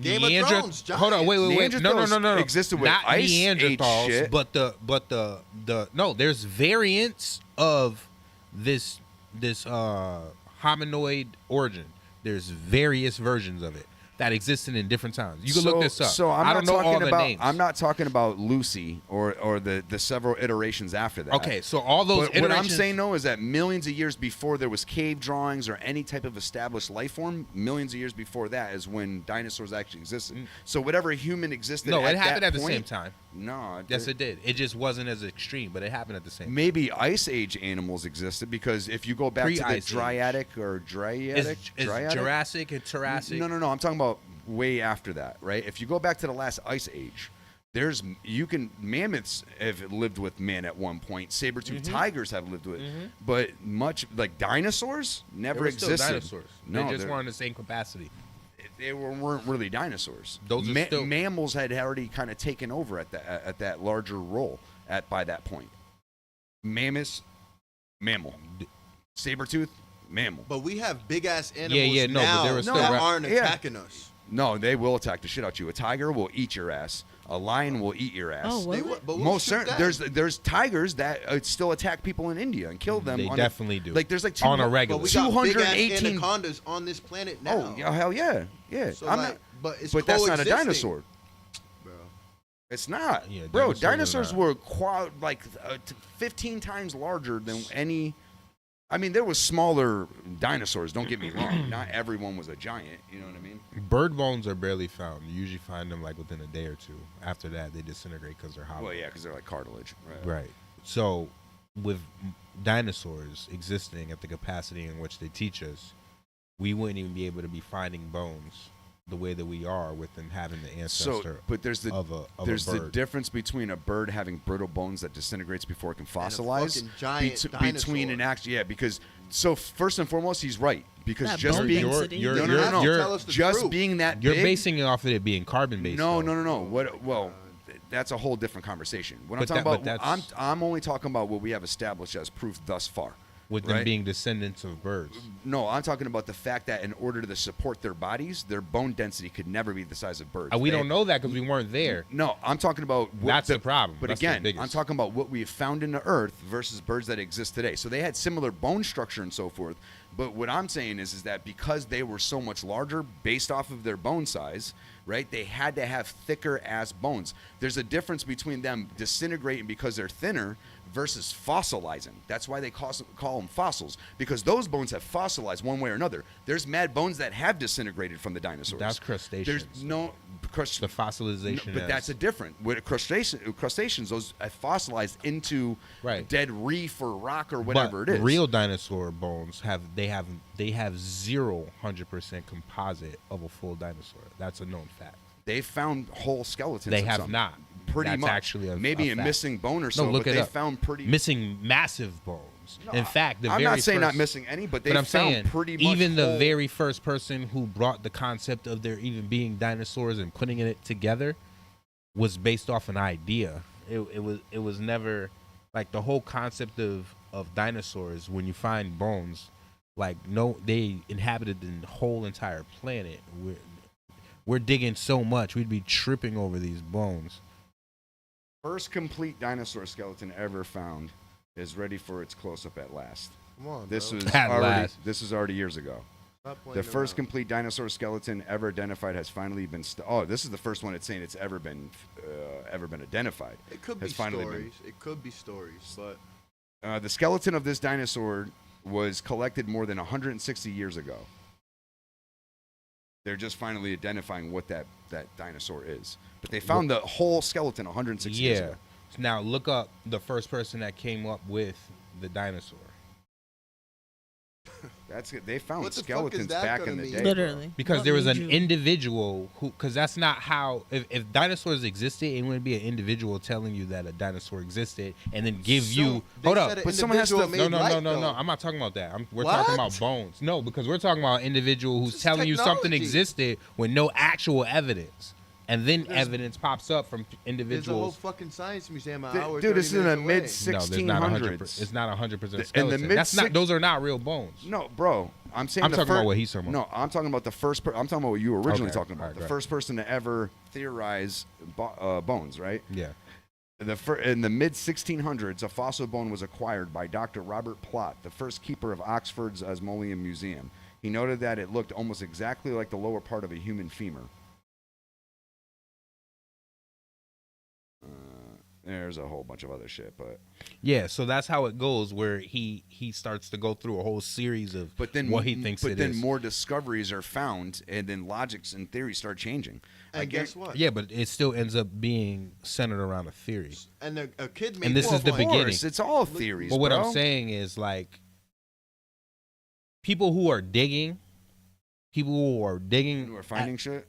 Game of Thrones, Hold on, wait. No. Neanderthals existed with Not ice age Neanderthals, shit. but the no. There's variants of this hominoid origin. There's various versions of it that existed in different times. You can look this up. So I don't know all the names. I'm not talking about Lucy or the several iterations after that. Okay, so all those But what I'm iterations- saying though is that millions of years before there was cave drawings or any type of established life form, millions of years before that is when dinosaurs actually existed. So whatever human existed, No, at it happened that at the point- same time. No, Yes, it did. It just wasn't as extreme, but it happened at the same time. Maybe ice age animals existed because if you go back to the Pre-ice age. Dryadic or Dryadic, Is Dryadic? Jurassic and Jurassic? No. I'm talking about way after that, right? If you go back to the last ice age, mammoths have lived with man at one point. Saber-toothed tigers have lived with, but much like dinosaurs never They were still existed. dinosaurs. No, they just weren't in the same capacity. They weren't really dinosaurs. Those are still- mammals had already kind of taken over at that larger role by that point. Mammoths, mammal. Saber-tooth, mammal. But we have big ass animals no, but now there was still that ra- aren't yeah. attacking us. No, they will attack the shit out you. A tiger will eat your ass. A lion will eat your ass. Oh, They will will- it? but we'll Most shoot certain. that. There's tigers that still attack people in India and kill them. They on definitely do. Like there's like On a But regular. we got big ass 218 anacondas on this planet now. Oh yeah, hell yeah, yeah. So I'm like, not, but it's but that's not a coexisting, dinosaur. bro. It's not, Yeah, bro. dinosaurs Dinosaurs are were 15 times larger than any. I mean, there was smaller dinosaurs. Don't get me wrong. Not everyone was a giant. You know what I mean? Bird bones are barely found. You usually find them like within a day or two. After that, they disintegrate because they're hollow. Well, yeah, because they're like cartilage. Right. So, with dinosaurs existing at the capacity in which they teach us, we wouldn't even be able to be finding bones the way that we are with them having the ancestor. So, but there's the of a the bird. difference between a bird having brittle bones that disintegrates before it can fossilize fucking giant between an dinosaur. because so first and foremost he's right because That just bone being density. You're- no, you're- Tell us the just truth. being that You're big, basing it off of it being carbon based. no. What? Well, that's a whole different conversation. What I'm But talking that- about, but that's- I'm only talking about what we have established as proof thus far. with them right? being descendants of birds. No, I'm talking about the fact that in order to support their bodies, their bone density could never be the size of birds. We don't know that because we weren't there. No, I'm talking about That's the problem. But That's the again, biggest. I'm talking about what we have found in the earth versus birds that exist today. So they had similar bone structure and so forth. But what I'm saying is that because they were so much larger based off of their bone size, right? They had to have thicker ass bones. There's a difference between them disintegrating because they're thinner versus fossilizing. That's why they call them fossils, because those bones have fossilized one way or another. There's mad bones that have disintegrated from the dinosaurs. That's crustaceans. There's no the fossilization. but that's a different. With crustaceans, those have fossilized into dead reef or rock or whatever But it is. real dinosaur bones have 100% composite of a full dinosaur. That's a known fact. They found whole skeletons. They of have some. not. Pretty That's much. actually maybe a a fact. missing bone or so. No, look but it they up. found pretty missing massive bones. No, In fact, the I'm very not saying first, not missing any, but they I'm found saying pretty much even the whole- very first person who brought the concept of there even being dinosaurs and putting it together was based off an idea. It was never like the whole concept of dinosaurs. When you find bones, like they inhabited the whole entire planet. We're digging so much, we'd be tripping over these bones. First complete dinosaur skeleton ever found is ready for its close-up at last. Come on, this bro. was At already last. this was already years ago. Stop playing The first around. complete dinosaur skeleton ever identified has finally been. This is the first one it's saying it's ever been identified. It could be Has finally been- stories. It could be stories, but The skeleton of this dinosaur was collected more than 160 years ago. They're just finally identifying what that dinosaur is. But they found the whole skeleton 160 years ago. Now look up the first person that came up with the dinosaur. That's it. They found What the fuck is skeletons that back gonna in the mean? day. Literally. Because What there was made an you- individual who, because that's not how, if dinosaurs existed, it wouldn't be an individual telling you that a dinosaur existed and then give So, you, they hold said up. an But someone has to- individual No, made no, light, no. though. I'm not talking about that. We're What? talking about bones. No, because we're talking about an individual who's This is telling you something technology. existed with no actual evidence. And then There's- evidence pops up from there's a whole individuals. fucking science museum an Dude, hour. dude, this is in the 30 minutes mid away. No, there's not 1600s. It's not 100% In the skeleton. mid That's not. six- Those are not real bones. No, bro. I'm saying I'm the talking fir- about what he's talking about. No, I'm talking about the first. I'm talking about what you were originally Okay, talking about. alright, The go ahead. first person to ever theorize bones, right? Yeah. In the mid 1600s, a fossil bone was acquired by Dr. Robert Plott, the first keeper of Oxford's Asmoleum Museum. He noted that it looked almost exactly like the lower part of a human femur. There's a whole bunch of other shit, but Yeah, so that's how it goes, where he starts to go through a whole series of what he thinks it is. more discoveries are found, and then logics and theories start changing. And guess what? Yeah, but it still ends up being centered around a theory. And a kid made And this is the Of beginning. course, it's all theories. But what bro. I'm saying is, like, people who are digging Who are finding at- shit.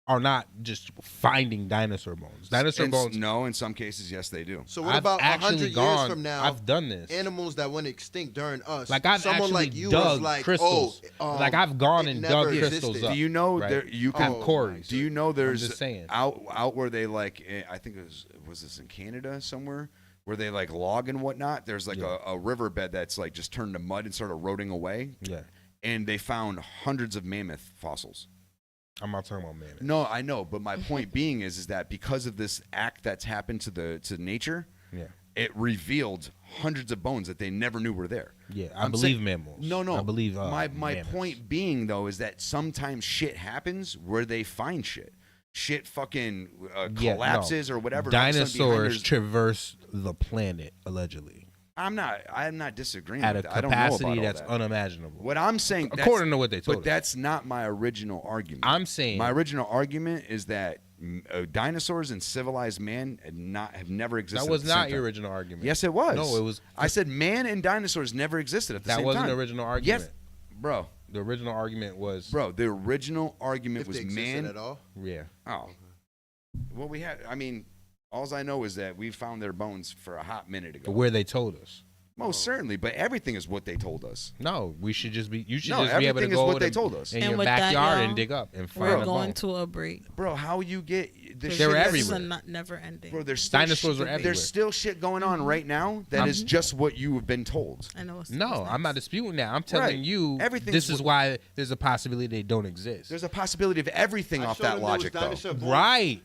are not just finding dinosaur bones. Dinosaur bones. No, in some cases, yes, they do. So what I've about actually 100 years gone- from now? I've done this. Animals that went extinct during us. Like I've someone actually like you dug was like, crystals. Oh, like I've gone it and never dug existed. crystals up. Do you know right? there you can At quarries? Do you know there's just saying. out where they like I think it was this in Canada somewhere where they like log and whatnot. There's like Yeah. a riverbed that's like just turned to mud and started eroding away. Yeah, And they found hundreds of mammoth fossils. I'm not talking about man. No, I know, but my point being is that because of this act that's happened to nature, Yeah, it revealed hundreds of bones that they never knew were there. yeah. I I'm believe saying- mammals. No. I believe my mammoths. point being though is that sometimes shit happens where they find shit. Shit fucking Yeah, no. collapses or whatever. and all of a sudden behind Dinosaurs there's- traverse the planet allegedly I'm not disagreeing at a with that. I don't know about capacity all that's that. unimaginable. What I'm saying, According to what they told but us. that's not my original argument. I'm saying my original argument is that dinosaurs and civilized man have never existed. that was at the same not your time. original argument. Yes, it was. No, it was. I said man and dinosaurs never existed at the That same wasn't time. the original argument. Yes, bro. The original argument was. Bro, the original argument if was they existed man. at all. Yeah. Oh, well, we had. I mean, all I know is that we found their bones for a hot minute ago. Where they told us. Most certainly, but everything is what they told us. No, we should just be. You should No, just be able to everything is go what to- they told us. in And your with that, backyard y'all, and dig up and find We're a going bone. to a break. Bro, how you get They were everywhere. Not never ending. Bro, there's still Dinosaurs were everywhere. There's still shit going on right now that is just what you have been told. I know. No, I'm not disputing that. I'm telling you, this is why there's a possibility they don't exist. There's a possibility of everything off that logic, though. Right.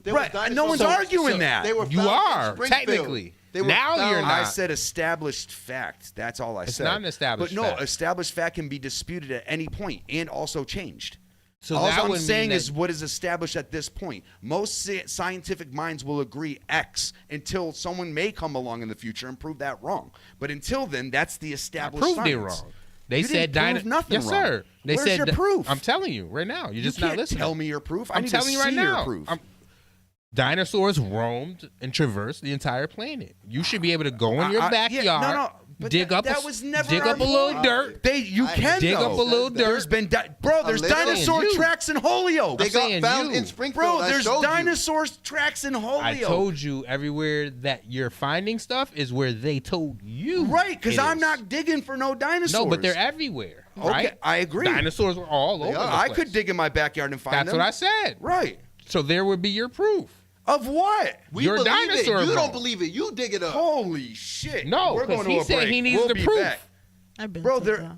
No one's arguing that. You are, technically. Now you're not. I said established fact. That's all I said. It's not an established fact. But no, established fact can be disputed at any point and also changed. So all that I'm would saying mean is what is established at this point. Most scientific minds will agree X until someone may come along in the future and prove that wrong. But until then, that's the established proved it science. wrong. They You said didn't prove nothing yes, wrong. sir. They Where's said your proof? I'm telling you right now. You're just not can't listening. tell me your proof. I I'm need telling to you right see your now. proof. Dinosaurs roamed and traversed the entire planet. You should be able to go in your backyard, dig up a little dirt. You can dig up a little dirt. There's been there's dinosaur tracks in Holyoke. They got found in Springfield. Bro, there's dinosaur tracks in Holyoke. I told you everywhere that you're finding stuff is where they told you. Right, because I'm not digging for no dinosaurs. No, but they're everywhere. Okay, right? I agree. Dinosaurs were all over the place. I could dig in my backyard and find them. That's what I said. Right. So there would be your proof. Of what? Your believe dinosaur. it. You bro. don't believe it. You dig it up. Holy shit. No, we're going to he a said break. he needs we'll the be proof. Back. I've been Bro, told that.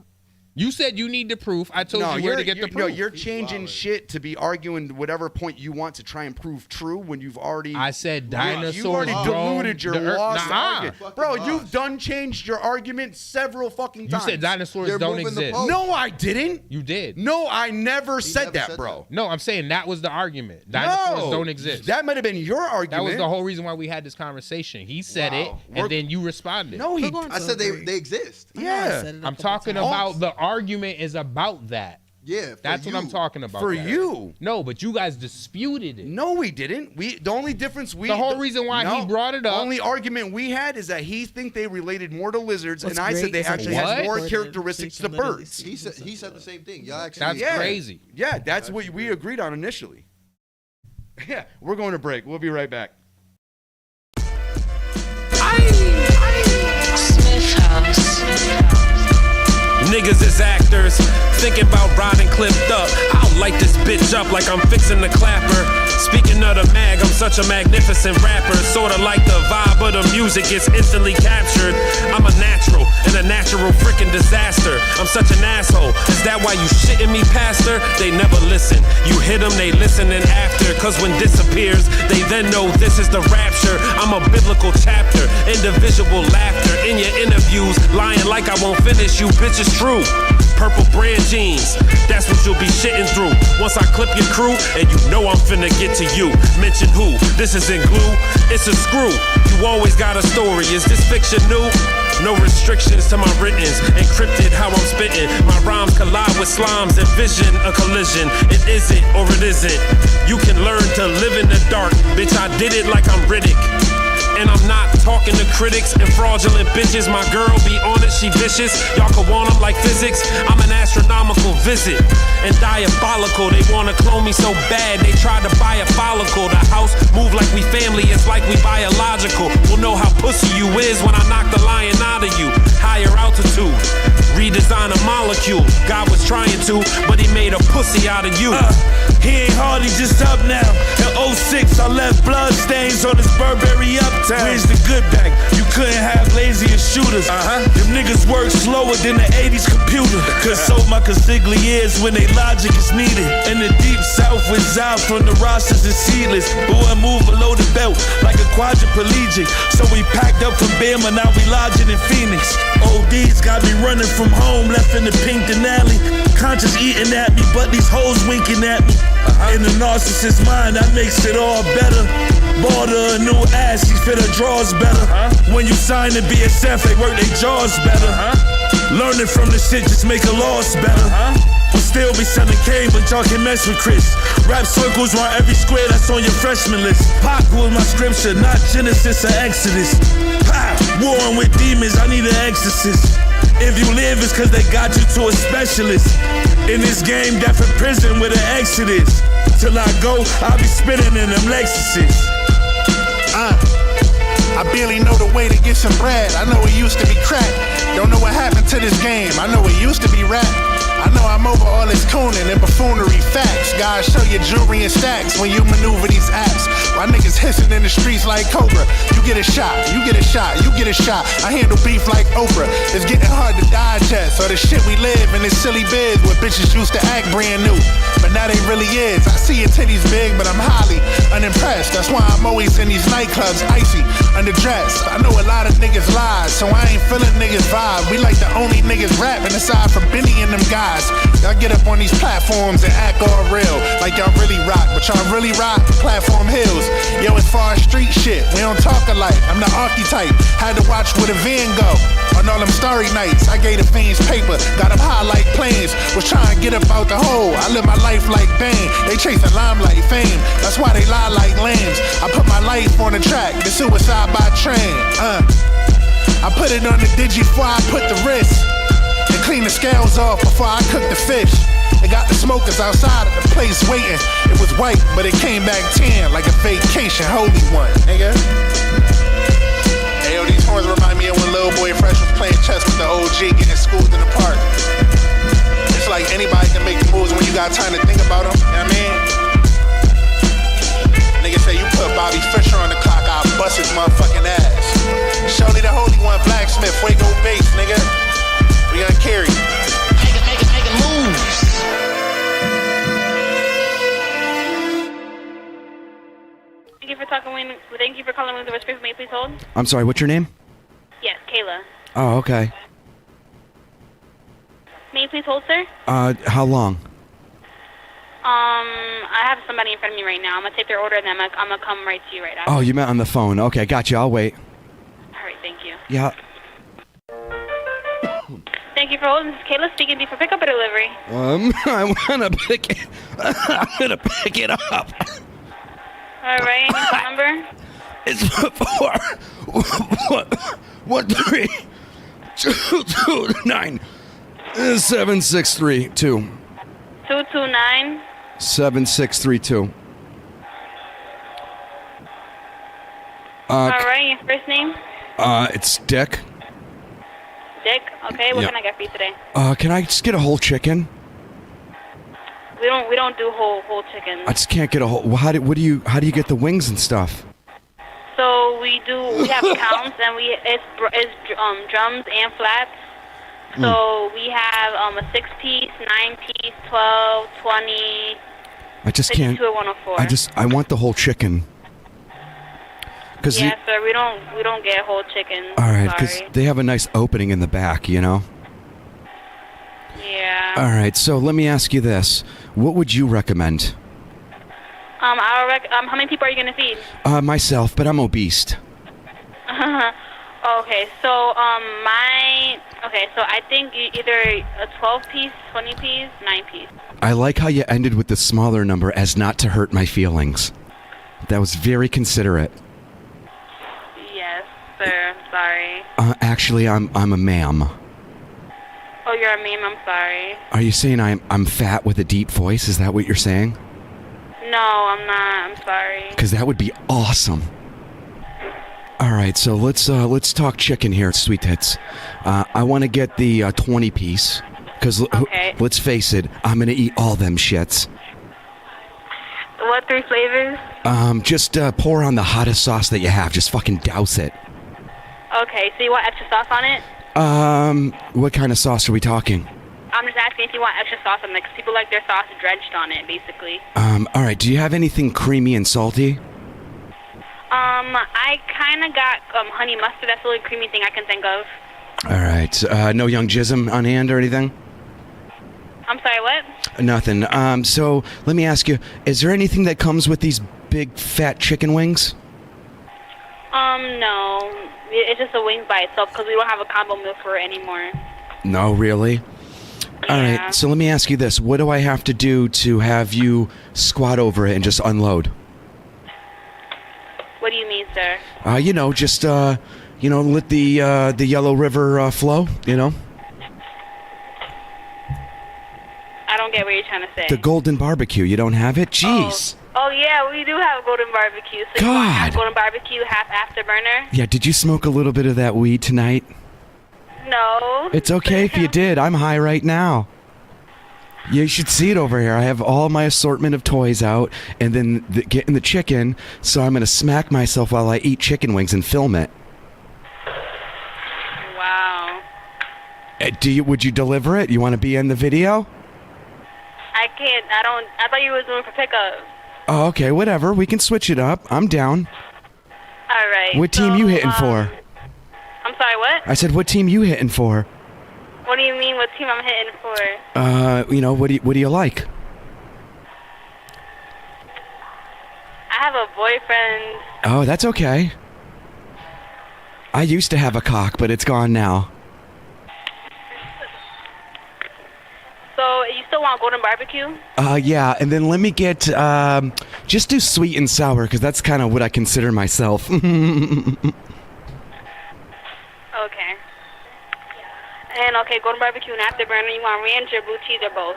You said you need the proof. I told you where to get the proof. No, you're changing shit to be arguing whatever point you want to try and prove true when you've already. I said dinosaurs. You've already diluted your lost argument. Bro, lost. you've done changed your argument several fucking times. You said dinosaurs They're don't moving the exist. post. No, I didn't. You did. No, I never said never that, said bro. No, I'm saying that was the argument. Dinosaurs No, don't exist. That might have been your argument. That was the whole reason why we had this conversation. He said it, and then you responded. No, he. I said they exist. Yeah. I'm talking about the argument is about that. Yeah, for That's what I'm talking about. For that. you. No, but you guys disputed it. No, we didn't. The only difference The whole reason why he brought it up. Only argument we had is that he think they related more to lizards, What's and I said great they is actually What? had more recorded, characteristics so you to can literally birds. see He said the same thing. Y'all actually. That's Yeah. crazy. Yeah, that's what we agreed on initially. Yeah, we're going to break. We'll be right back. Smith House. Niggas is actors, thinking about riding clipped up. I'll light this bitch up like I'm fixing the clapper. Speaking of the mag, I'm such a magnificent rapper. Sorta like the vibe of the music gets instantly captured. I'm a natural, and a natural freaking disaster. I'm such an asshole. Is that why you shitting me, pastor? They never listen. You hit them, they listening after. Cause when disappears, they then know this is the rapture. I'm a biblical chapter, individual laughter. In your interviews, lying like I won't finish you, bitch, it's true. Purple brand jeans, that's what you'll be shitting through. Once I clip your crew, and you know I'm finna get to you. Mention who, this isn't glue, it's a screw. You always got a story, is this fiction new? No restrictions to my writtens, encrypted how I'm spitting. My rhymes collide with slimes, envision a collision. It isn't or it isn't. You can learn to live in the dark, bitch, I did it like I'm Riddick. And I'm not talking to critics and fraudulent bitches. My girl be on it, she vicious. Y'all could want them like physics. I'm an astronomical visit and diabolical. They wanna clone me so bad, they tried to buy a follicle. The house move like we family, it's like we biological. We'll know how pussy you is when I knock the lion out of you. Higher altitude, redesign a molecule. God was trying to, but he made a pussy out of you. He ain't hardly just up now. In 06, I left blood stains on this Burberry uptown. Where's the good back? You couldn't have lazier shooters. Them niggas work slower than the 80s computer. Cause so my consigliers when they logic is needed. In the deep south was out from the rosters and seedless. Boy, move below the belt like a quadriplegic. So we packed up from Bama, now we lodging in Phoenix. ODs got me running from home, left in the pink Denali. Conscious eating at me, but these hoes winking at me. In the narcissist mind, that makes it all better. Bought her a new ass, she fit her drawers better. When you sign the BSF, they work their jaws better. Learning from the shit just make a loss better. We'll still be selling cane, but y'all can mess with Chris. Rap circles round every square that's on your freshman list. Pac was my scripture, not Genesis or Exodus. Warring with demons, I need an exorcist. If you live, it's cause they got you to a specialist. In this game, death in prison with an exodus. Till I go, I'll be spinning in them Lexuses. I barely know the way to get some bread. I know it used to be crack. Don't know what happened to this game. I know it used to be rap. I know I'm over all this cooning and buffoonery facts. Guys, show your jewelry and stacks when you maneuver these apps. Why niggas hissing in the streets like Cobra? You get a shot, you get a shot, you get a shot. I handle beef like Oprah. It's getting hard to digest. Or the shit we live in this silly biz where bitches used to act brand new, but now they really is. I see your titties big, but I'm highly unimpressed. That's why I'm always in these nightclubs, icy, underdressed. I know a lot of niggas lie, so I ain't feeling niggas vibe. We like the only niggas rapping aside from Benny and them guys. Y'all get up on these platforms and act all real, like y'all really rock, but y'all really rock platform hills. Yo, as far as street shit, we don't talk alike. I'm the archetype, had to watch where the van go. On all them starry nights, I gave the fiends paper, got them high like planes. Was trying to get up out the hole, I live my life like Bane. They chasing limelight fame, that's why they lie like lambs. I put my life on the track, the suicide by train. I put it on the digi before I put the wrist, and clean the scales off before I cook the fish. They got the smokers outside of the place waiting. It was white, but it came back tan like a vacation, holy one, nigga. Hey, yo, these horns remind me of when Lil Boy Fresh was playing chess with the OG, getting schooled in the park. It's like anybody can make the moves when you got time to think about them, you know what I mean? Nigga say you put Bobby Fischer on the clock, I'll bust his motherfucking ass. Shorty the holy one, blacksmith, Fuego base, nigga. We gonna carry. Make it moves. Thank you for calling with the West May you please hold? I'm sorry, what's your name? Yes, Kayla. Oh, okay. May you please hold, sir? How long? I have somebody in front of me right now. I'm gonna take their order and then I'm gonna come right to you right after. Oh, you meant on the phone. Okay, gotcha. I'll wait. Alright, thank you. Yeah. Thank you for holding. This is Kayla speaking to you for pickup or delivery. I wanna pick it. I'm gonna pick it up. Alright, phone number? It's 413-229 7632. 229 7632. Alright, your first name? It's Dick. Dick. Okay, what Yeah. can I get for you today? Can I just get a whole chicken? We don't do whole chicken. I just can't get a whole. How do you get the wings and stuff? So we have counts and it's drums and flats. So we have a 6-piece, 9-piece, 12, 20. I just can't. 52 or 104. I want the whole chicken. Yeah, sir. We don't get whole chicken. All right, because Sorry. they have a nice opening in the back, you know. Yeah. All right, so let me ask you this: what would you recommend? How many people are you gonna feed? Myself, but I'm obese. Okay, so so I think either a 12-piece, 20-piece, 9-piece. I like how you ended with the smaller number as not to hurt my feelings. That was very considerate. Yes, sir. I'm sorry. Actually, I'm a ma'am. Oh, you're a meme. I'm sorry. Are you saying I'm fat with a deep voice? Is that what you're saying? No, I'm not. I'm sorry. Because that would be awesome. All right, so let's talk chicken here, Sweet Tits. I want to get the 20-piece. Because let's face it, I'm gonna eat all them shits. What 3 flavors? Just pour on the hottest sauce that you have. Just fucking douse it. Okay, so you want extra sauce on it? What kind of sauce are we talking? I'm just asking if you want extra sauce on it, because people like their sauce drenched on it, basically. All right. Do you have anything creamy and salty? I kind of got honey mustard. That's the only creamy thing I can think of. All right. No Young Jism on hand or anything? I'm sorry, what? Nothing. So let me ask you: is there anything that comes with these big fat chicken wings? No. It's just a wing by itself because we don't have a combo meal for it anymore. No, really? All right, so let me ask you this. What do I have to do to have you squat over it and just unload? What do you mean, sir? Just, let the Yellow River flow, you know? I don't get what you're trying to say. The Golden Barbecue, you don't have it? Jeez. Oh, yeah, we do have Golden Barbecue. So you want half Golden Barbecue, half Afterburner? Yeah, did you smoke a little bit of that weed tonight? No. It's okay if you did. I'm high right now. You should see it over here. I have all my assortment of toys out, and then getting the chicken. So I'm gonna smack myself while I eat chicken wings and film it. Wow. Would you deliver it? You want to be in the video? I can't. I thought you was doing for pickup. Oh, okay, whatever. We can switch it up. I'm down. All right. What team you hitting for? I'm sorry. What? I said, what team you hitting for? What do you mean? What team I'm hitting for? What do you like? I have a boyfriend. Oh, that's okay. I used to have a cock, but it's gone now. So you still want golden barbecue? Yeah, and then let me get, just do sweet and sour, because that's kind of what I consider myself. Okay. And okay, golden barbecue and afterburner. You want ranch or blue cheese or both?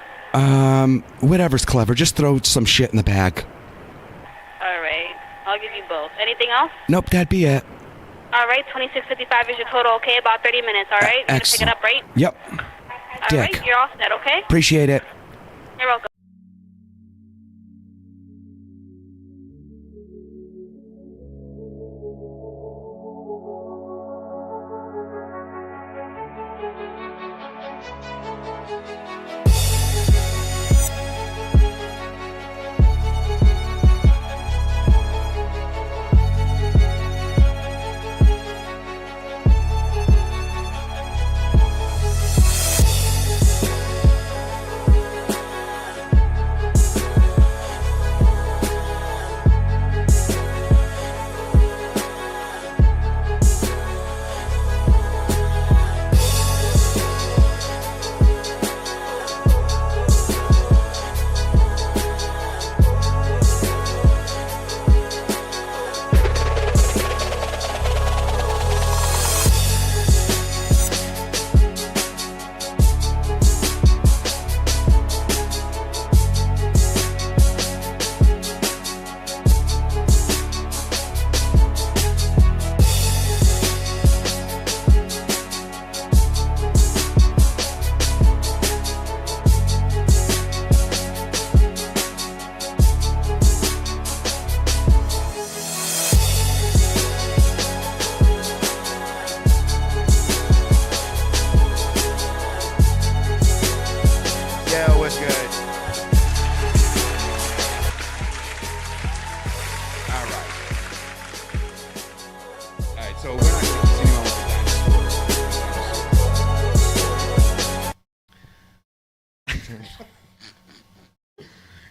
Whatever's clever. Just throw some shit in the bag. All right. I'll give you both. Anything else? Nope, that'd be it. All right. 26.55 is your total. Okay, about 30 minutes. All right. You're gonna pick it up, right? Yep. All Dick. right. You're all set. Okay. Appreciate it. You're welcome.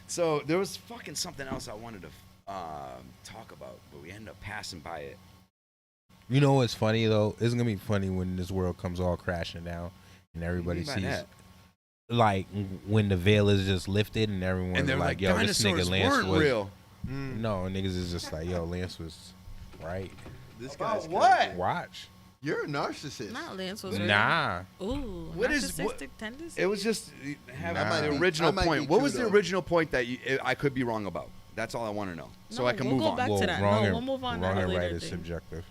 So there was fucking something else I wanted to talk about, but we ended up passing by it. You know what's funny though? It's gonna be funny when this world comes all crashing down and everybody sees, like, when the veil is just lifted and everyone's like, "Yo, this nigga Lance was real." No, niggas is just like, "Yo, Lance was right." This guy's what? Watch. You're a narcissist. Not Lance was Nah. Ooh, What narcissistic tendencies? It was just having Nah. the original I might point. be What too, was the though. original point that I could be wrong about? That's all I want to know, so No, I can we'll move go on. back to that. Wrong No, and, we'll move on to wrong that and later right is thing. subjective.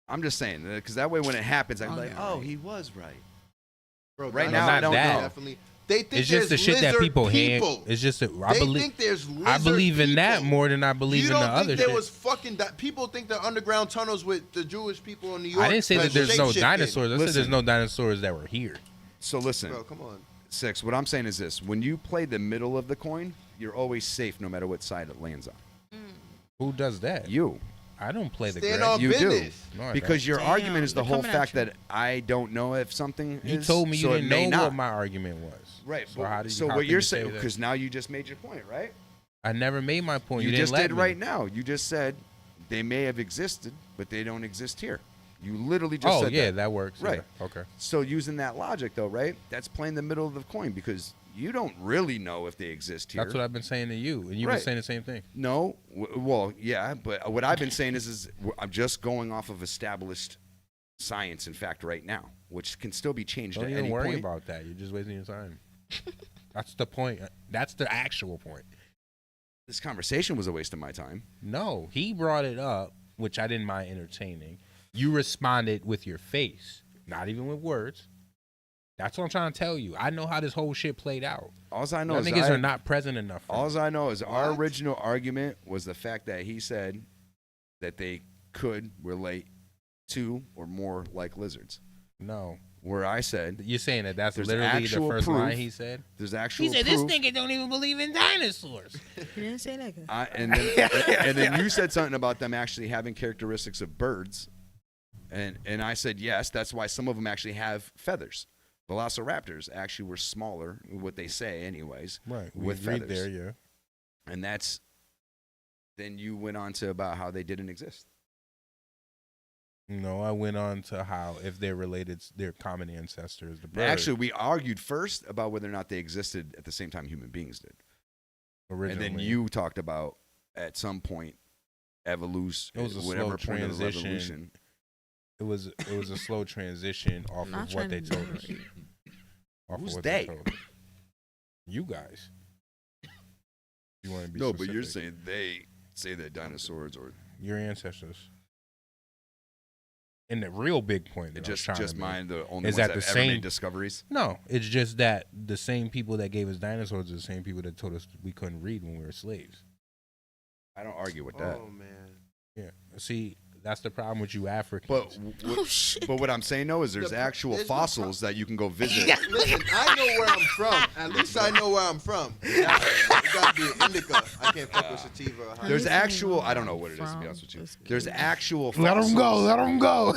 I'm just saying because that way when it happens, I can be Wrong like, and "Oh, right. he was right." Bro, Right No, now, not I don't that. know. Definitely. They think It's just the there's shit that lizard people hand. people. It's just that They think there's I lizard believe in that people. more than I believe You in the don't other think there shit. was fucking that people think the underground tunnels with the Jewish people in New York. I didn't say that there's no shapeshifted. dinosaurs. I said there's Listen. no dinosaurs that were here. So listen, Bro, come on. Six. What I'm saying is this: when you play the middle of the coin, you're always safe, no matter what side it lands on. Who does that? You. I don't play the Stand gray. on You business. do. No, I Because don't. your Damn, argument is the they're whole coming at fact you. that I don't know if something You is. told me you so it didn't may know what not. my argument was. Right. So how So how what can you're you say saying, that? because now you just made your point, right? I never made my point. You didn't just let did me. right now. You just said they may have existed, but they don't exist here. You literally just said yeah, that. that works. Right. Yeah. Okay. So using that logic, though, right? That's playing the middle of the coin because you don't really know if they exist here. That's what I've been saying to you, and you've been Right. saying the same thing. No, well, yeah, but what I've been saying is I'm just going off of established science and fact right now, which can still be changed Don't at even any worry point. about that. You're just wasting your time. That's the point. That's the actual point. This conversation was a waste of my time. No, he brought it up, which I didn't mind entertaining. You responded with your face, not even with words. That's what I'm trying to tell you. I know how this whole shit played out. All I know Y'all is niggas are not present enough. All I know is our original argument was the fact that he said that they could relate to or more like lizards. No. Where I said you're saying that that's there's literally the actual first proof, line he said. There's actual. He said proof. this nigga don't even believe in dinosaurs. He didn't say that. And then you said something about them actually having characteristics of birds, and I said yes. That's why some of them actually have feathers. Velociraptors actually were smaller, what they say, anyways. Right. With We agreed feathers. there, yeah. And that's. Then you went on to about how they didn't exist. No, I went on to how if they're related, their common ancestors, the bird. Actually, we argued first about whether or not they existed at the same time human beings did. Originally. And then you talked about at some point evolution. It was a whatever slow point of transition. evolution. It was a slow transition off Not of what they trying to told us. do it. Off Who's of what they? told us. You guys. You want to be No, but you're specific. saying they say that dinosaurs or Your ancestors. And the real big point that just I'm trying just to mine make the only is ones that that the ever same made discoveries. No, it's just that the same people that gave us dinosaurs are the same people that told us we couldn't read when we were slaves. I don't argue with that. Oh man. Yeah. See, that's the problem with you Africans. But but what I'm saying though is there's actual fossils that you can go visit. Listen, I know where I'm from. At least I know where I'm from. It gotta be an indica. I can't fuck with sativa. or There's high. actual, I don't know what it is to be honest with you. There's actual Let 'em fossils. go, let 'em go.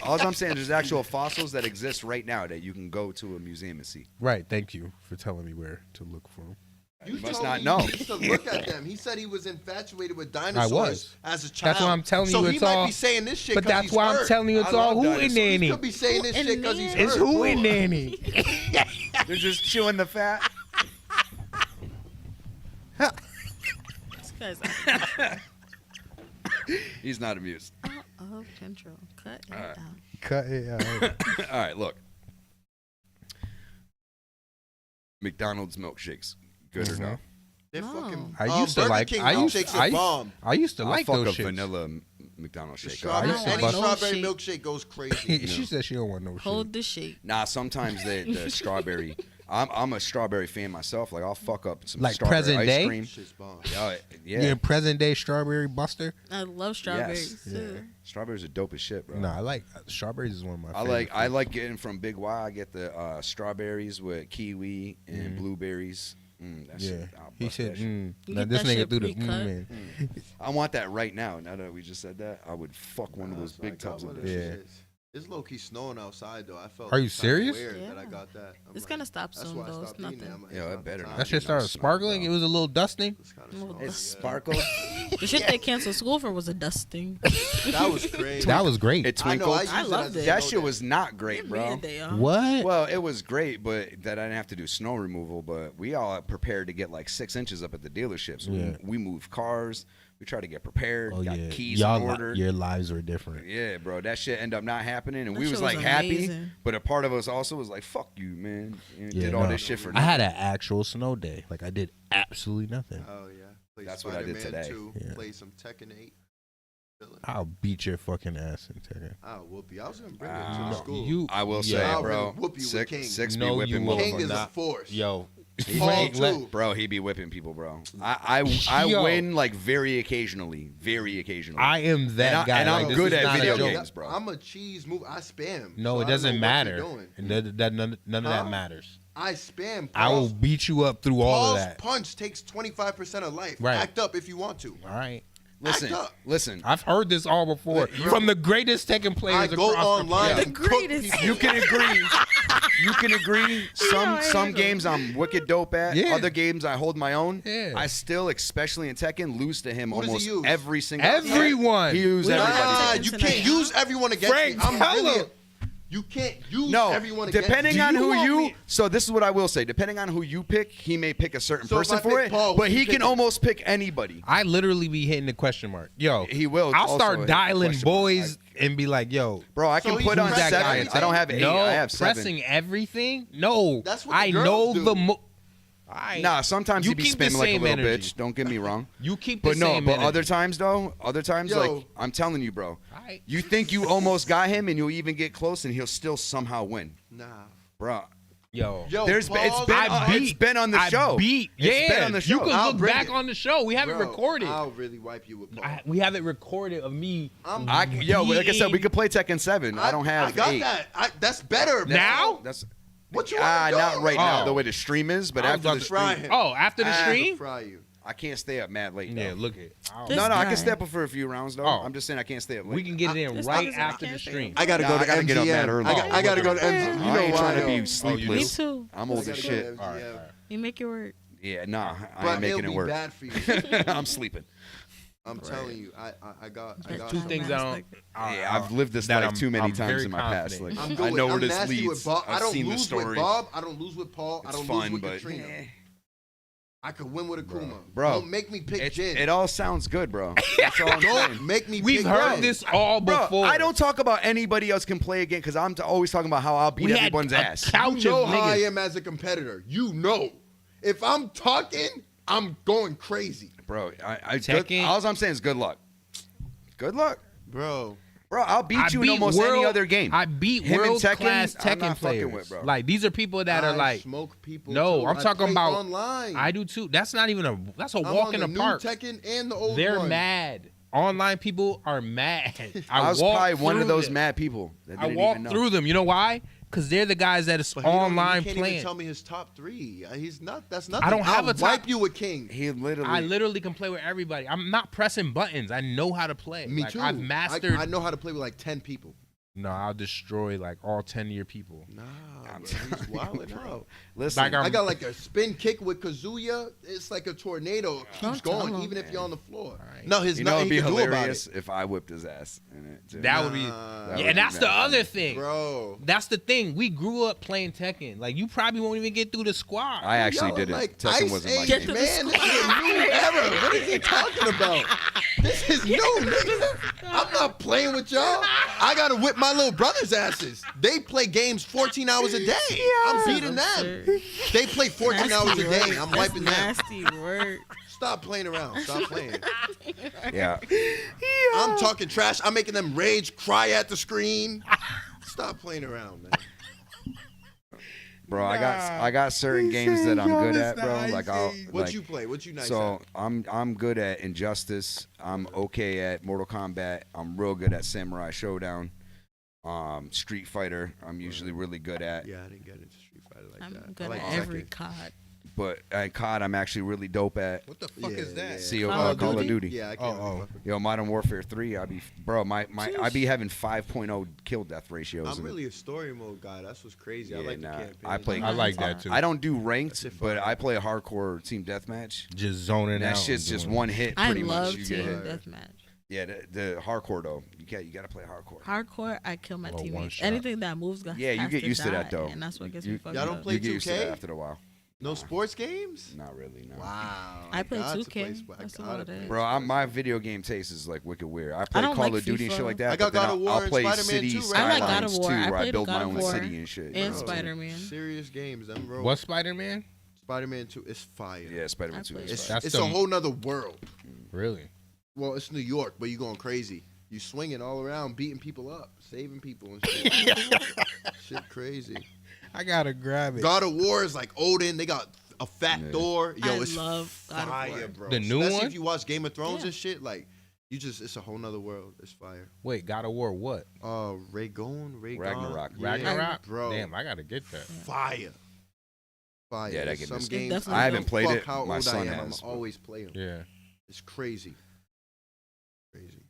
All I'm saying is there's actual fossils that exist right now that you can go to a museum and see. Right, thank you for telling me where to look for them. You must told not me know. you used to look at them. He said he was infatuated with dinosaurs was. as a child. That's why I'm telling so you he it's might all. be saying this shit. But 'cause that's he's why I'm hurt. telling you it's I all love who dinosaurs. in nanny. He could be saying this shit because he's hurt. It's who in nanny. They're just chewing the fat. This guy's He's not amused. of control. Cut it out. Cut it out. All right, look. McDonald's milkshakes, good or no? They're fucking. I used to Burger like. King I used. milkshakes are bomb. I used to I'll like fuck those a shits. vanilla McDonald's The shake. strawberry, used to any bust- strawberry No milkshake goes crazy. She said she don't want no Hold the shake. Nah, sometimes the strawberry. I'm a strawberry fan myself. Like I'll fuck up some Like strawberry present ice day? cream. Shit's bomb. Yeah, shit. yeah. Present day strawberry buster. I love strawberries too. Strawberries are dope as shit, bro. No, I like strawberries. Is one of my. I favorite like getting from Big Y. I get the strawberries with kiwi and blueberries. That Yeah, shit, I'll he bust said. that shit. You Now get this that nigga shit threw the pre-cut? in. I want that right now. Now that we just said that, I would fuck one of those So I big got tubs one of of that Yeah. shit. shits. It's low key snowing outside though. I felt. Are you kinda serious? Weird that I Yeah. got that. I'm It's like, gonna stop that's soon why I though. stopped It's eating it. nothing. I'm like, Yo, it's it not better the not time. That shit started sparkling. It was a little dusting. It's kinda Well, salty, It yeah. sparkles. The shit they canceled school for was a dusting. That was crazy. That was great. It I know. twinkled. I, I loved used it. it. That shit was not great, bro. What? Well, it was great, but that I didn't have to do snow removal. But we all prepared to get like 6 inches up at the dealership. So Yeah. we moved cars. We tried to get prepared. Oh got yeah, keys y'all. in order. Your lives were different. Yeah, bro, that shit ended up not happening, and That we shit was was like happy, amazing. but a part of us also was like, "Fuck you, man!" And Yeah, did all no. this shit for I nothing. had an actual snow day. Like I did absolutely nothing. Oh yeah. Play That's what I did Spider-Man today. 2, Yeah. Play some Tekken 8. Chilling. I'll beat your fucking ass in Tekken. I'll whoop you. I was gonna bring it to Wow. the school. You, I will yo, say, I'll bro, really whoop you with six, King. six be No, you whipping won't. people. King is a not- force. Yo, Paul too. Bro, he be whipping people, bro. I Yo. win like very occasionally. I am that And guy. and Like, I'm this good is at not a video joke. games, bro. I'm a cheese move. I spam. No, so it I don't doesn't know matter. what you're doing. And none of that Huh? matters. I spam. I will beat you up through all of Paul's that. punch takes 25% of life. Right. Act up if you want to. All right. Listen, Act up. listen. I've heard this all before from the greatest Tekken players I go across online the and The cook greatest. people. You can agree. You can agree. Some handle. games I'm wicked dope at. Yeah. Other games I hold my own. Yeah. I still, especially in Tekken, lose to him Who does he almost use? every single Everyone. He used We don't everybody. have Nah, Tekken you tonight, can't huh? use everyone against Frank, me. I'm tell really. him. You can't use No, everyone against depending me. on Do you who want you. me- So this is what I will say. Depending on who you pick, he may pick a certain So if person I for pick it, Paul, but who he you can picking? almost pick anybody. I literally be hitting the question mark. Yo, He will I'll also start hit the dialing question mark. boys and be like, yo, Bro, I So can he's put on pressing that guy 7. I don't have 8. no, I have 7. pressing everything. No, That's what the I girls know do. the. Nah, sometimes You he be keep the spamming like a same little energy. bitch. Don't get me wrong. You keep the But no, same but energy. other times though, Yo. like I'm telling you, bro. Alright. You think you almost got him, and you'll even get close, and he'll still somehow win, Nah. bro. Yo, it's been on the show. It's been on the show. You can look back on the show. We have it recorded. I'll really wipe you with Paul. We have it recorded of me. Like I said, we could play Tekken 7. I don't have I got 8. that. That's better. Now? That's what you want to go? Not right now, the way the stream is, but after the stream. Oh, after the stream? Fry you. I can't stay up mad late. Yeah, though. look at No, I can stay up for a few rounds though. I'm just saying I can't stay up late. We can get it in right after the stream. I gotta go to MGM. Get up mad early. I gotta go to MGM. You I know ain't why? trying to be Me sleepless. too. I'm old as shit. All right. You make it work. Yeah, nah, I But ain't making it'll it be work. bad for you. I'm sleeping. I'm telling you, I got Two things I don't. Yeah, I've lived this that life too many I'm times very in my past. confident. Like, I'm good I know with, where I'm this nasty leads. with Bob. I I've don't seen the lose story. with Bob. I don't lose with Paul. I It's don't fun, lose with but Katrina. I could win with Akuma. Bro, Don't make me pick Jin. It all sounds good, bro. That's all I'm Don't saying. make me We've pick heard Jin. this all Bro, before. I don't talk about anybody else can play again because I'm always talking about how I'll beat We had everyone's a ass. couch You know of how I niggas. am as a competitor. You know. If I'm talking, I'm going crazy. Bro, Tekken. all I'm saying is good luck. Good luck. Bro, I'll beat you in almost any other game. I beat Him and world-class Tekken, I'm Tekken not fucking players. with, bro. Like, these are people that are I like, smoke people. no, too. I'm I talking play about. online. I do too. That's not even that's a I'm walk on in the the new park. Tekken and the old They're one. mad. Online people are mad. I was walk probably one of through those them. mad people that I didn't walk even know. through them. You know why? Because they're the guys that is But he don't- online he can't playing. even tell me his top 3. He's not. That's nothing. I don't have I'll a top- wipe you with King. He literally. I literally can play with everybody. I'm not pressing buttons. I know how to play. Me Like, too. I've mastered. I know how to play with like 10 people. No, I'll destroy like all 10 of your people. Nah, bro, he's wilding out. Listen, Like, I got like a spin kick with Kazuya. It's like a tornado. It keeps Don't tell going him. even if you're on the floor. Right. No, his you know, it'd nothing he be can do about hilarious it. if I whipped his ass. In it too. That would be. Nah. Yeah, and that's the other thing. Bro. That's the thing. We grew up playing Tekken. Like, you probably won't even get through the squad. I actually Yo, did it. like, Tekken Ice wasn't my Age, game. man, this is a new era. What is he talking about? This is new, nigga. I'm not playing with y'all. I gotta whip my little brother's asses. They play games 14 hours a day. I'm beating them. They play 14 hours a day. I'm wiping them. Nasty work. Stop playing around. Stop playing. Yeah. I'm talking trash. I'm making them rage, cry at the screen. Stop playing around, man. Bro, I got certain games that I'm good at, bro. Like What you play? What you nice So at? I'm good at Injustice. I'm okay at Mortal Kombat. I'm real good at Samurai Showdown. Street Fighter. I'm usually really good at. Yeah, I didn't get into Street Fighter like I'm that. good I like at every Tekken. COD. But at COD, I'm actually really dope at. What the fuck Yeah, is that? yeah. Call of Duty. Yeah, I can't. Yo, Modern Warfare 3. I be having 5.0 kill death ratios. I'm in it. really a story mode guy. That's what's crazy. I Yeah, like nah. the campaign. I play. I like that too. I don't do ranked, That's it, but fine. I play a hardcore team deathmatch. Just zoning That out. shit's and just doing- one hit. I Pretty love much. You team get hit. deathmatch. Yeah, the hardcore though. You gotta play hardcore. Hardcore, I kill my Oh, one teammates. shot. Anything that moves, Yeah, you has get used to that, die, though. and that's what gets You- me fucked Y'all don't up. play You get used to 2K? that after a while. No sports games? Not really, no. Wow. I play got to 2K. play sport. I That's gotta about play it. Bro, my video game taste is like wicked weird. I play don't Call like of Duty and shit FIFA. like that. I got but then God of War I'll and play Spider-Man City 2, right? I like God Skylines of War. too, I where I played build God my of own War city and shit. and bro. Spider-Man. Serious games. Them bro. What Spider-Man? Spider-Man 2 is fire. Yeah, Spider-Man 2 is It's, fire. That's it's the- a whole nother world. Really? Well, it's New York, but you going crazy. You swinging all around, beating people up, saving people and shit. Shit crazy. I gotta grab it. God of War is like Odin. They got a fat Thor. Yo, I it's love God of fire, War. bro. The new Especially one? if you watch Game of Thrones Yeah. and shit, like it's a whole nother world. It's fire. Wait, God of War what? Rhaegon. Ragnarok. Yeah, Ragnarok? bro. Damn, I gotta get that. Fire. Fire. Yeah, that There's game some is- games. definitely I haven't don't played fuck it. How My old son I am. has, I'm but- always play them. Yeah. It's crazy. Crazy.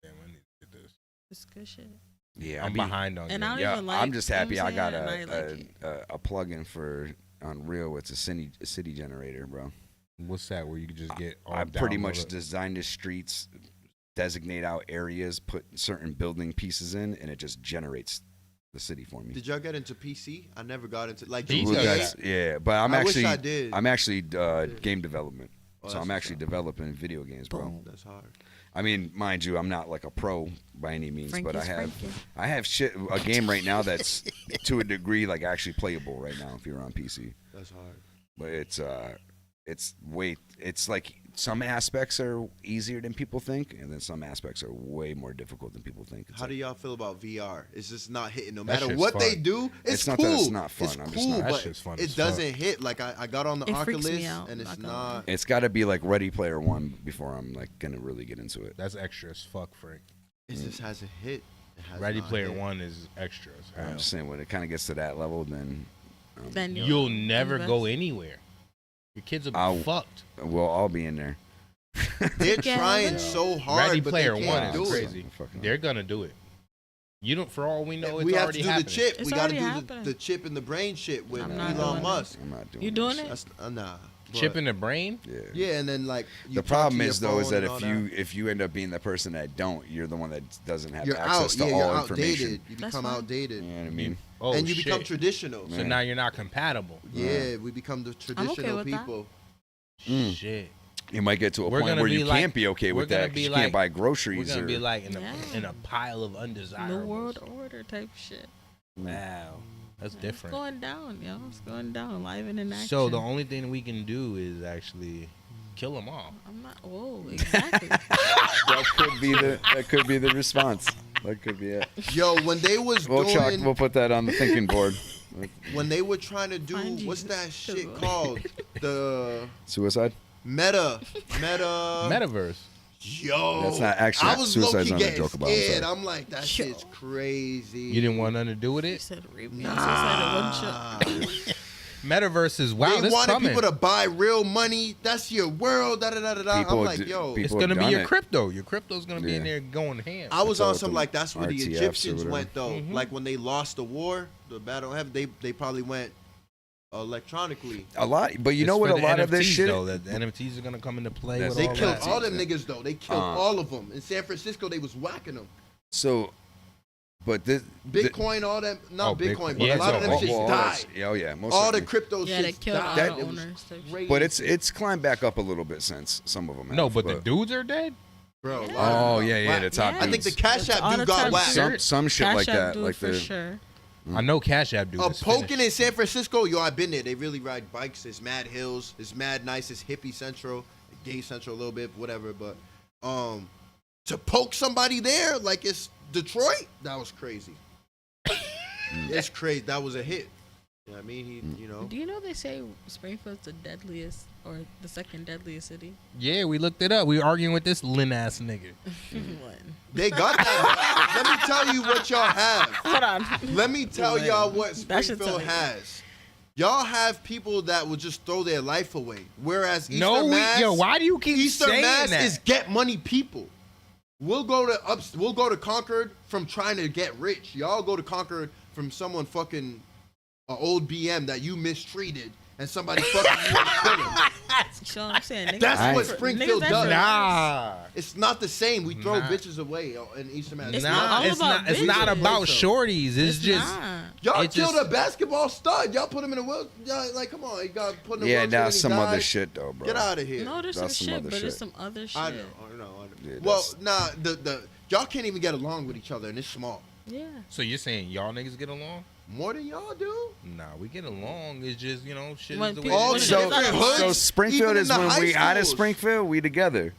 Damn, I need to get this. It's good shit. Yeah, I'm behind on And games. I don't Yeah, even like. I'm just happy you know I what got I'm saying? And I like it. a plug-in for Unreal. It's a city generator, bro. What's that? Where you can just get all I pretty download much it? design the streets, designate out areas, put certain building pieces in, and it just generates the city for me. Did y'all get into PC? I never got into like He Well, does that's- that. yeah, but I'm I wish actually I did. I'm actually game development. Oh, So that's I'm actually what's developing video games, bro. That's hard. I mean, mind you, I'm not like a pro by any means, but I Frankie's have a game right now that's to a degree like actually playable right now if you're on PC. That's hard. But it's like some aspects are easier than people think, and then some aspects are way more difficult than people think. It's How like, do y'all feel about VR? It's just not hitting. No That matter shit's what fun. they do, it's not cool. that it's not fun. It's I'm just cool, not- That but shit's fun it as doesn't hit. Like I got on the It freaks Oculus, me out, and it's not gonna lie. not. it's got to be like Ready Player One before I'm like gonna really get into it. That's extra as fuck, Frank. It just hasn't hit. It has Ready not Player hit. One is extra as hell. I'm just saying when it kind of gets to that level, then Then You'll never invest. go anywhere. Your kids will be I'll- fucked. well, I'll be in there. They're Yeah, trying but- so hard, Ready but Player they One can't is do crazy. Fucking They're gonna do it. You don't. For all we know, it's we have already to do happening. the chip. It's we got to already do happening. the chip and the brain shit with I'm not Elon doing it. Musk. I'm not doing. You doing this. it? That's, nah. Chip but- in the brain. Yeah. Yeah, and then like you The talk problem to your is though is phone that and all if you end up being the person that don't, you're the one that doesn't have you're access out. to Yeah, you're all information. outdated. You That's become fine. outdated. You know what I mean? Oh, and you shit. become traditional. So now you're not compatible. Yeah, we become the traditional with that. people. Mm. Shit. You might get to a We're point gonna where be you like- can't be okay we're with gonna that 'cause be you like- can't buy groceries. We're gonna or, be like Yeah. in a pile of undesirables. New World Order type shit. Wow, that's It's different. going down, yo. It's going down. Live and in action. So the only thing we can do is actually kill them all. I'm not. Whoa, exactly. that could be the response. That could be it. Yo, when they was doing, We'll put that on the thinking board. when they were trying to do, Find what's you. that shit called? The Suicide? Metaverse. Yo, That's not actually- I was Suicide's low-key not a getting joke about it, scared. sorry. I'm like, that shit's crazy. You didn't want nothing to do with You it. said rape me. I said one shot. Metaverse is wow. They This wanted coming. people to buy real money. That's your world. Da da da da da. I'm People like, do- yo, people It's gonna have be done your it. crypto. Your crypto's gonna be in Yeah. there going ham. I was That's all on with some the like that's where the RTFs or Egyptians whatever. went though. Mhm. Like when they lost the war, the battle, they probably went electronically. A lot, but you It's know what? for A the lot of this NFTs, shit. though, that the NFTs are gonna come into play. That's- With They all killed that. all them niggas though. They killed Uh. all of them in San Francisco. They was whacking them. So, but this Bitcoin, all them, not Oh, Bitcoin, Bitcoin. but Yeah, a lot of them so- shits all died. that's- Oh yeah, most All the certainly. crypto Yeah, they shits killed died. all the It was owners. type shit. crazy. But it's climbed back up a little bit since some of them. Have, No, but the dudes are dead. bro. Oh yeah, the top. Yeah. I think the dudes. Cash App All dude the got time. whacked. some shit Cash like App that, dude like for the sure. I know Cash App dude. A is poking finished. in San Francisco, yo, I've been there. They really ride bikes. It's mad hills. It's mad nice. It's hippie central, gay central a little bit, whatever. But to poke somebody there like it's Detroit, that was crazy. It's crazy. That was a hit. You know what I mean? He, you know. Do you know they say Springfield's the deadliest or the second deadliest city? Yeah, we looked it up. We were arguing with this lin ass nigga. What? They got that. Let me tell you what y'all have. Hold on. Let me tell y'all what That should Springfield tell you. has. Y'all have people that will just throw their life away. Whereas Eastern No, Mass, yo, why do you keep Eastern saying Mass that? is get money people. We'll go to Concord from trying to get rich. Y'all go to Concord from someone fucking an old BM that you mistreated and somebody fucking you and kill him. So I'm saying niggas That's that what for- Springfield niggas that does. for- Nah. It's not the same. We throw Nah. bitches away in Eastern Mass. It's Nah, not all it's about not. It's not bitches. about shorties. It's just. not. Y'all It killed just- a basketball stud. Y'all put him in a wheel. Y'all, like, come on. You got put in a yeah, wheelchair now and he some other died. shit though, bro. Get out of here. No, there's That's some some shit, other but shit. there's some other shit. I know. Yeah, Well, that's- nah, the y'all can't even get along with each other, and it's small. Yeah. So you're saying y'all niggas get along? More than y'all do. Nah, we get along. It's just shit When is the way. people- All it the is. different hoods, So Springfield even in is the when high we out of schools. Springfield, we together.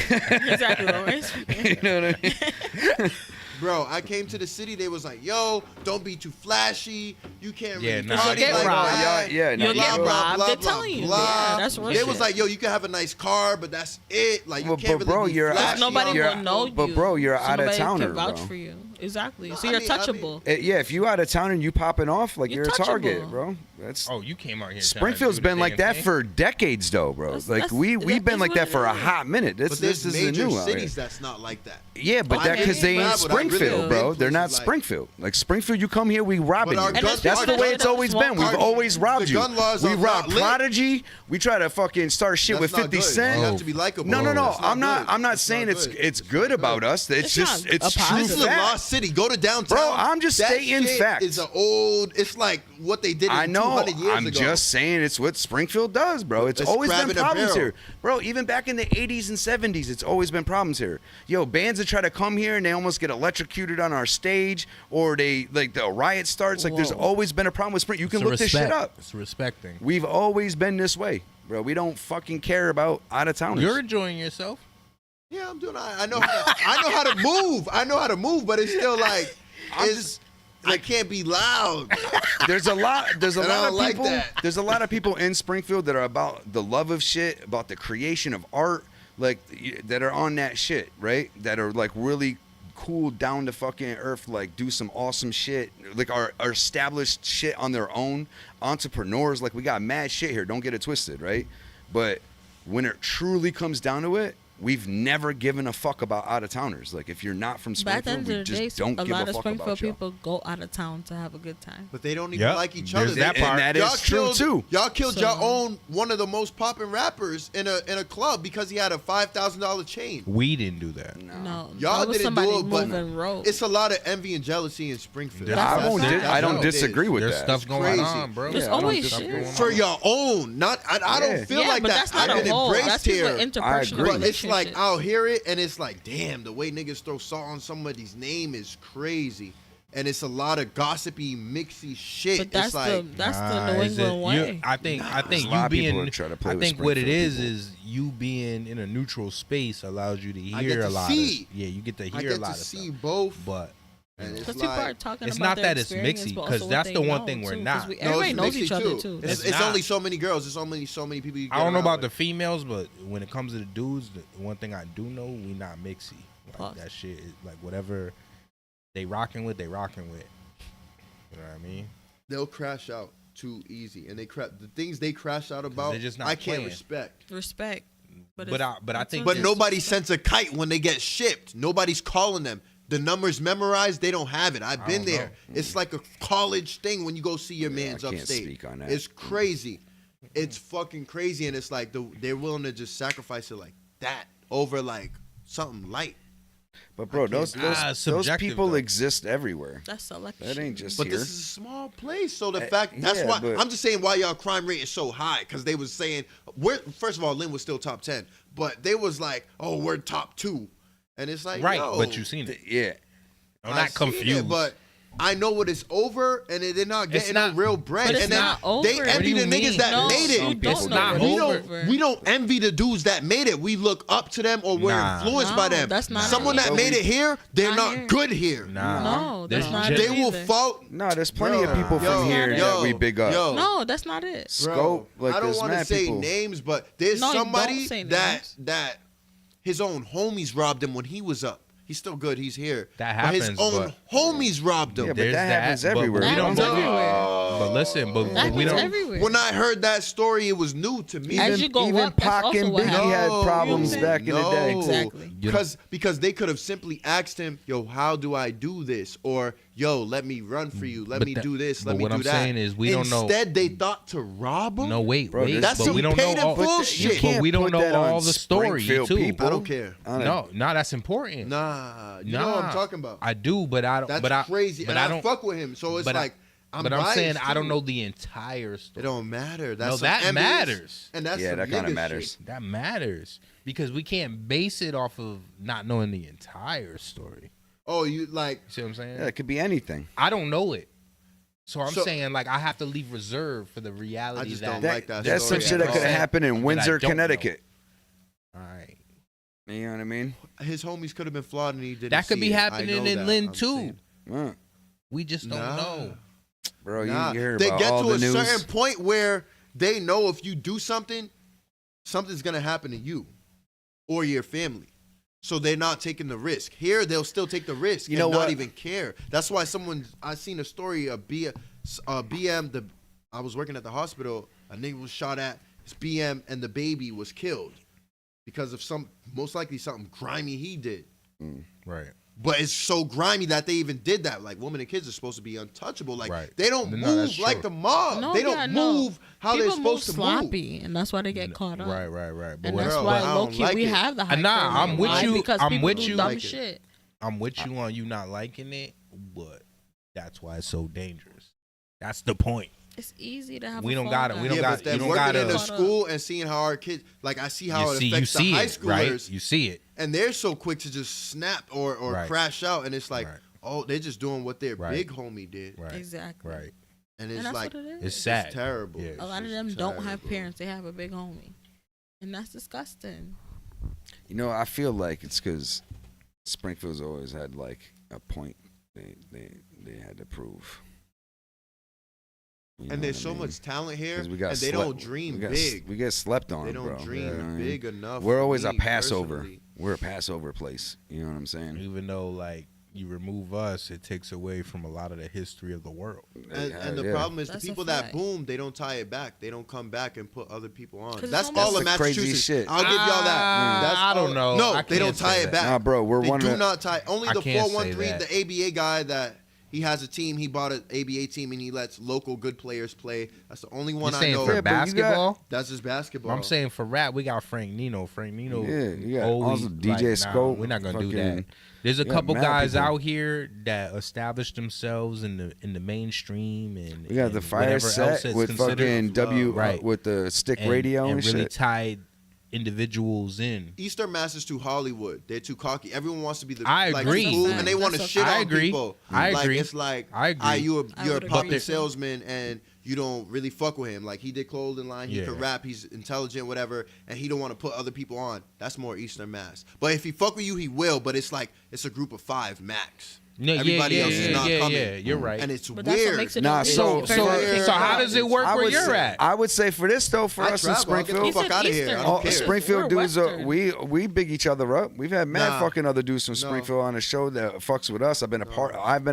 Exactly. Lawrence. You know what I mean? Bro, I came to the city. They was like, "Yo, don't be too flashy. You can't Yeah, really nah. party You'll get like robbed. that." Yeah, no, You'll you get go- robbed. They're telling you. Yeah, that's real They shit. was like, "Yo, you can have a nice car, but that's it. Like, you But- can't but really bro, be you're- flashy." Nobody You're- will know you. but bro, you're so out of nobody towner, can vouch bro. for you. Exactly. No, So I you're mean- touchable. Yeah, if you out of town and you popping off, like You're you're a target, touchable. bro. That's Oh, you came out here. Springfield's been like that for decades, though, bro. Like that's- we've been that's like what that it for a is. hot minute. But This there's is major new out here. cities that's not like that. Yeah, but I that mean, because they ain't but I really Springfield, been bro. They're not places like- Springfield. Like Springfield, you come here, we robbing But you. our gun- That's our the way gun- it's always been. We've our- always robbed the you. gun laws We are robbed not lit. Prodigy. We try to fucking start shit That's with not 50 good. Cent. You have to be likable. No. That's I'm not. good. I'm not That's saying not it's good. it's good about us. It's It's just not it's a true positive. This is a fact. lost city. Go to downtown. Bro, I'm just That stating shit facts. Is an old. It's like what they did. I know. 200 years I'm ago. just saying it's what Springfield does, bro. It's It's always been grabbing a problems barrel. here, bro. Even back in the 80s and 70s, it's always been problems here. Yo, bands that try to come here and they almost get electrocuted on our stage, or they like the riot starts. Like there's Whoa. always been a problem with Spring. You can It's a look this shit respect. up. It's a respect thing. We've always been this way. bro. We don't fucking care about out of towners. You're enjoying yourself. Yeah, I'm doing. I know how to move. I know how to move, but it's still like I can't be loud. There's a lot of like people. that. There's a lot of people in Springfield that are about the love of shit, about the creation of art, like that are on that shit, right? That are like really cool, down to fucking earth, like do some awesome shit, like are established shit on their own. Entrepreneurs, like we got mad shit here. Don't get it twisted, right? But when it truly comes down to it, we've never given a fuck about out of towners. Like if you're not from But at the Springfield, end we of the just day, don't a give lot a of fuck Springfield about y'all. people go out of town to have a good time. But they don't even like each other. There's that part. And that is true too. Y'all killed So- your own one of the most popping rappers in a club because he had a $5,000 chain. We didn't do that. No, Y'all that was didn't somebody do it, but moving road. it's a lot of envy and jealousy in Springfield. I don't disagree with There's that. stuff going crazy. on, bro. There's I don't always disagree shit. with For your own, not I don't feel like but that. that's not I've a been whole. embraced That's just here. an interpersonal agree. But it's like relationship. I'll hear it and it's like, damn, the way niggas throw salt on somebody's name is crazy. And it's a lot of gossipy, mixy shit. But that's it's like the New is it- England way. I think There's a you lot of people being. that try to play I with think what it Springfield is you being in a neutral space allows you to I get hear to a lot. see. Yeah, you get to hear I a get lot to of see stuff. both. But And it's Because people are like, talking it's about not their that it's experience, mixy, but 'cause also that's what the they one know, thing we're too, not. 'cause we- No, everybody it's knows mixy each other too. too. It's It's not. only so many girls. It's only so many people. You get I don't know around about the with. females, but when it comes to the dudes, the one thing I do know, we not mixy. Like Pause. that shit is like whatever they rocking with, they rocking with. You know what I mean? They'll crash out too easy, and the things they crash out about. they're just not I can't playing. respect. Respect. But it's- I it's think But just- nobody sends a kite when they get shipped. Nobody's calling them. The numbers memorized, they don't have it. I've been don't there. It's like a college thing when you go see your man's I can't upstate. speak on that. It's crazy. It's fucking crazy, and it's like they're willing to just sacrifice it like that over like something light. But bro, those subjective, people though. exist everywhere. That's selection. That ain't just But here. this is a small place, so the fact that's yeah, why but- I'm just saying why y'all crime rate is so high because they was saying first of all Lynn was still top 10, but they was like, oh, we're top 2, and it's like right, yo, but you seen it. Yeah. I'm I not seen it, confused. but I know what it's over, and they're not It's getting not- no real bread. But it's and then not over. they What do envy you the niggas mean? that No, made it. you don't know not what we it's don't over. we don't envy the dudes that made it. We look up to them or we're Nah. influenced by No, them. that's not Someone it. that made it here, they're Not not here. good here. Nah, No, that's There's not gen- it. They will either. fault. No, there's plenty of Bro, people yo, from here yo, that we big up. yo. No, that's not it. Scope, like I don't there's want to mad say people. names, but there's No, you don't somebody say that names. his own homies robbed him when he was up. He's still good. He's here. That But happens, his own homies robbed him. Yeah, but There's that happens but everywhere. we That don't happens everywhere. But listen, but That we happens don't. everywhere. When I heard that story, it was new to me. As you go even up, that's Pac also and what Biggie happens. had No. problems You know back in the day. Exactly. Because they could have simply asked him, "Yo, how do I do this?" Or "Yo, let me run for you. Let But me that- do this. but Let me what do I'm that." saying is we don't know- Instead, they thought to rob him. No, wait, Bro, wait. that's but some we don't know paid all. in bullshit. You But we don't put know that on all the story Springfield too. people. I don't care. No, that's important. Nah, you know what I'm talking about. I do, but I don't. That's but I, crazy, But and I I don't fuck with him. So it's but like I'm but I'm biased, saying I don't too. know the entire It story. don't matter. That's No, some that envious- matters. And that's Yeah, some that kinda nigga matters. shit. That matters because we can't base it off of not knowing the entire story. Oh, you like? See what I'm saying? Yeah, it could be anything. I don't know it, so I'm So- saying like I have to leave reserve for the reality I just that don't like that That's some story shit at that could all. have happened in That I Windsor, don't know. Connecticut. All right, You know what I mean? His homies could have been flawed, and he didn't. that could see be it. I happening know in that. Lynn I'm too. saying. We just don't Nah. know. Bro, you Nah. hear They about get all to the a news. certain point where they know if you do something, something's gonna happen to you or your family. So they're not taking the risk. Here, they'll still take the risk You and know not what? even care. That's why I seen a story of BM. I was working at the hospital. A nigga was shot at. His BM and the baby was killed because of most likely something grimy he did. Right. But it's so grimy that they even did that. Like, women and kids are supposed to be untouchable. Like, Right. they don't No, that's move like true. the mob. No, They don't yeah, no. move how People they're supposed move to sloppy, and that's why they get caught up. Right. But And what- that's Bro, why I don't low key like we it. have the high Nah, crime I'm rate. with Why? you. Because I'm people with do you. dumb Like it. shit. I'm with you on you not liking it, but that's why it's so dangerous. That's the point. It's easy to have. We a don't fall gotta- guy. we don't Yeah, got- but then you don't working gotta- in a school and seeing how our kids, like, I see how it you affects see the high it, schoolers. right? You see it. And they're so quick to just snap or Right. crash out. And it's like, Right. oh, they're just doing what their Right. big homie did. Right. Exactly. Right. And it's that's like what it is. It's sad. It's terrible. Yeah. A lot of them don't have parents. They have a big homie, and that's disgusting. You know, I feel like it's because Springfield's always had like a point they had to prove. You know And there's what so I mean? much talent here, 'Cause we got and they slept- don't dream we got, big. We get slept on, They don't bro. dream You know what I mean? big enough We're for always a me Passover. personally. We're a Passover place. You know what I'm saying? Even though like you remove us, it takes away from a lot of the history of the world. And the problem is the people that boom, they don't tie it back. They don't come back and put other people on. 'Cause That's it's all almost- of That's the crazy Massachusetts. shit. I'll give y'all that. That's I don't all- know. No, I they don't can't tie say it that. back. Nah, bro, we're they one do of the- not tie. Only I the can't say 413, that. the ABA guy that he has a team. He bought an ABA team and he lets local good players play. That's the only one You I saying know. for Yeah, but you got- basketball? That's just basketball. I'm saying for rap, we got Frank Nino. Frank Nino. Yeah, you got always, also DJ like, Scope, We're not gonna do fucking- that. There's a you got couple mad guys people. out here that established themselves in the mainstream and We got the and fire whatever else set that's with considered- fucking W right with the stick and, radio and, and really shit. tied individuals in. Eastern Mass is too Hollywood. They're too cocky. Everyone wants to be the I like, agree. cool, and they want to That's shit I on agree. people. I like, agree. It's like I agree. you're I a would puppet agree. salesman and you don't really fuck with him. Like he did clothing line, he Yeah. could rap, he's intelligent, whatever, and he don't want to put other people on. That's more Eastern Mass. But if he fuck with you, he will. But it's like it's a group of 5 max. Yeah, Everybody yeah, else yeah, is not yeah, coming. yeah, you're right. And it's But that's what weird. makes it Nah, it's so- very so- So how does it work I where would you're say, at? I would say for this though, for I us travel. in I'll get the Springfield, fuck out of here. I Eastern. don't all care. Springfield We're dudes Western. we big each other up. We've had mad Nah. fucking other dudes from No. Springfield on the show that fucks with us. I've been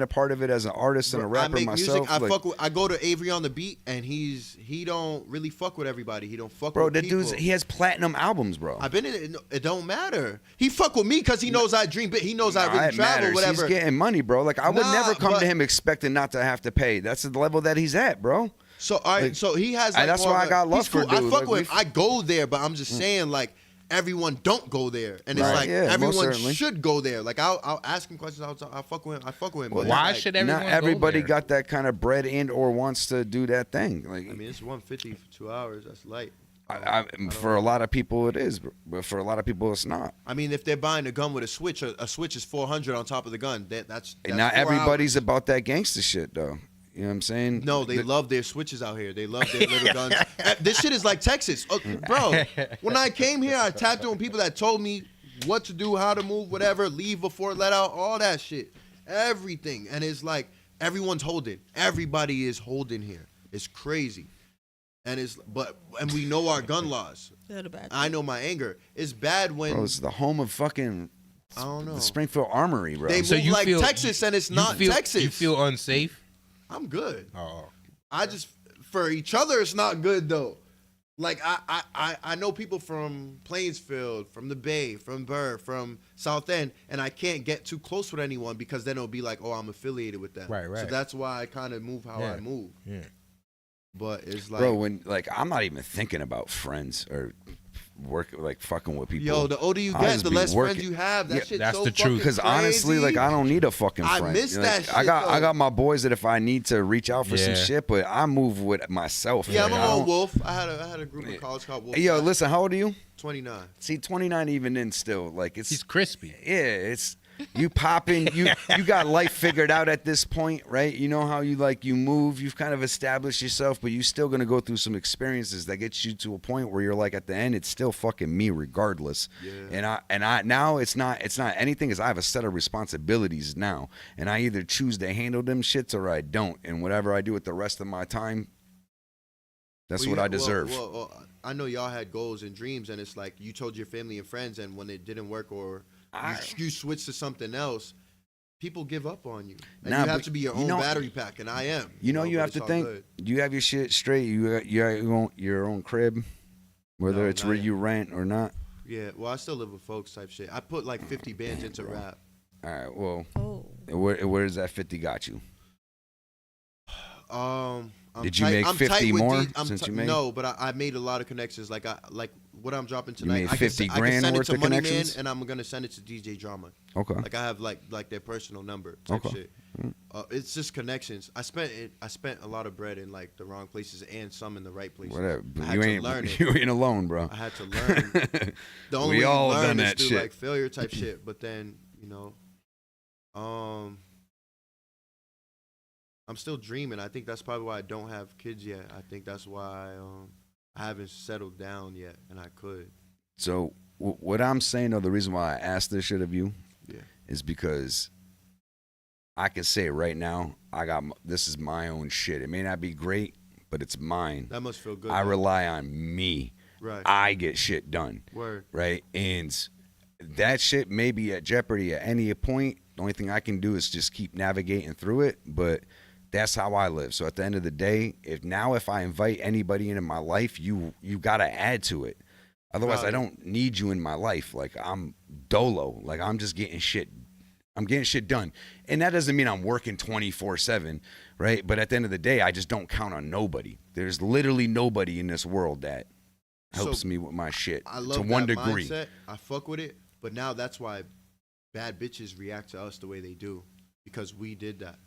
a part of it as an artist and a Bro, rapper I make myself. music. like, I go to Avery on the beat, and he don't really fuck with everybody. He don't fuck bro, with that people. dude's he has platinum albums, bro. I've been in it. It don't matter. He fuck with me because he knows I dream big. He knows I Nah, really it travel, matters. whatever. He's getting money, bro. Like I would Nah, never come but- to him expecting not to have to pay. That's the level that he's at, bro. So all right, Like, so he has. and Like, that's more why of I a- got love he's for cool. I dude. fuck Like, with. we- I go there, but I'm just saying like. Everyone don't go there, and it's Right. like Yeah, most everyone certainly. should go there. Like I'll ask him questions. I'll fuck with him. I fuck with him. Well, but why like, should everyone Not go everybody there? got that kind of bread and or wants to do that thing. Like I mean, it's 150 for 2 hours. That's light. for a lot of people it is, but for a lot of people it's not. I mean, if they're buying a gun with a switch is 400 on top of the gun. That's And not 4 everybody's hours. about that gangster shit though. You know what I'm saying? No, they love their switches out here. They love their little guns. This shit is like Texas. Bro, when I came here, I tapped on people that told me what to do, how to move, whatever, leave before let out, all that shit. Everything. And it's like everyone's holding. Everybody is holding here. It's crazy. And we know our gun laws. They're the bad I know my anger. It's bad when Bro, it's the home of fucking I don't know. the Springfield Armory, bro. They move like Texas and it's not Texas. You feel unsafe? I'm good. Oh. I just for each other it's not good though. Like I know people from Plainsfield, from the Bay, from Burr, from South End, and I can't get too close with anyone because then it'll be like, oh, I'm affiliated with them. Right. So that's why I kind of move how I move. Yeah. But it's like, bro, when like I'm not even thinking about friends or work like fucking with people. yo, the older you I get, just the be less working. friends you have. That Yeah, shit's that's so the fucking truth. Because honestly, like crazy. I don't need a fucking I friend. miss Like, that shit, I got though. my boys that if I need to reach out for some Yeah. shit, but I move with myself. Yeah, I'm like, a I lone don't- wolf. I had a group of college called Wolf. Hey, yo, listen, how old are you? 29. See, 29 even then still like it's He's crispy. yeah, it's you popping, you got life figured out at this point, right? You know how you move, you've kind of established yourself, but you still gonna go through some experiences that gets you to a point where you're like at the end, it's still fucking me regardless. Yeah. And I now it's not anything, is I have a set of responsibilities now. And I either choose to handle them shits or I don't. And whatever I do with the rest of my time, that's Well, what you- I deserve. Well, I know y'all had goals and dreams, and it's like you told your family and friends, and when it didn't work or you switched to something else, people give up on you. And Nah, you have but to be your you own know- battery pack, and I am. You know, you but have it's to all think. good. You have your shit straight. You got your own crib, whether No, it's not where yet. you rent or not. Yeah, well, I still live with folks type shit. I put like 50 bands into rap. All right. Well, Oh. where does that 50 got you? I'm Did you tight- make I'm 50 tight with more I'm since you ti- made? No, but I made a lot of connections. Like what I'm dropping You tonight. made I can 50 I can grand send it worth to of Money Man, connections? and I'm gonna send it to DJ Drama. Okay. Like I have like their personal number type Okay. shit. It's just connections. I spent a lot of bread in like the wrong places and some in the right places. Whatever. I But had you to ain't learn it. you ain't alone, bro. I had to learn. The only We way all you learn done is that through shit. like failure type shit. But then I'm still dreaming. I think that's probably why I don't have kids yet. I think that's why I haven't settled down yet, and I could. So what I'm saying, though, the reason why I asked this shit of you, is because I can say right now, this is my own shit. It may not be great, but it's mine. That must feel good. I man. rely on me. Right. I get shit done. Word. Right. And that shit may be at jeopardy at any point. The only thing I can do is just keep navigating through it. But that's how I live. So at the end of the day, if I invite anybody into my life, you got to add to it. Otherwise, I don't need you in my life. Like, I'm dolo. Like, I'm just getting shit. I'm getting shit done. And that doesn't mean I'm working 24/7, right? But at the end of the day, I just don't count on nobody. There's literally nobody in this world that helps me with my shit I love to one that degree. mindset. I fuck with it. But now that's why bad bitches react to us the way they do, because we did that.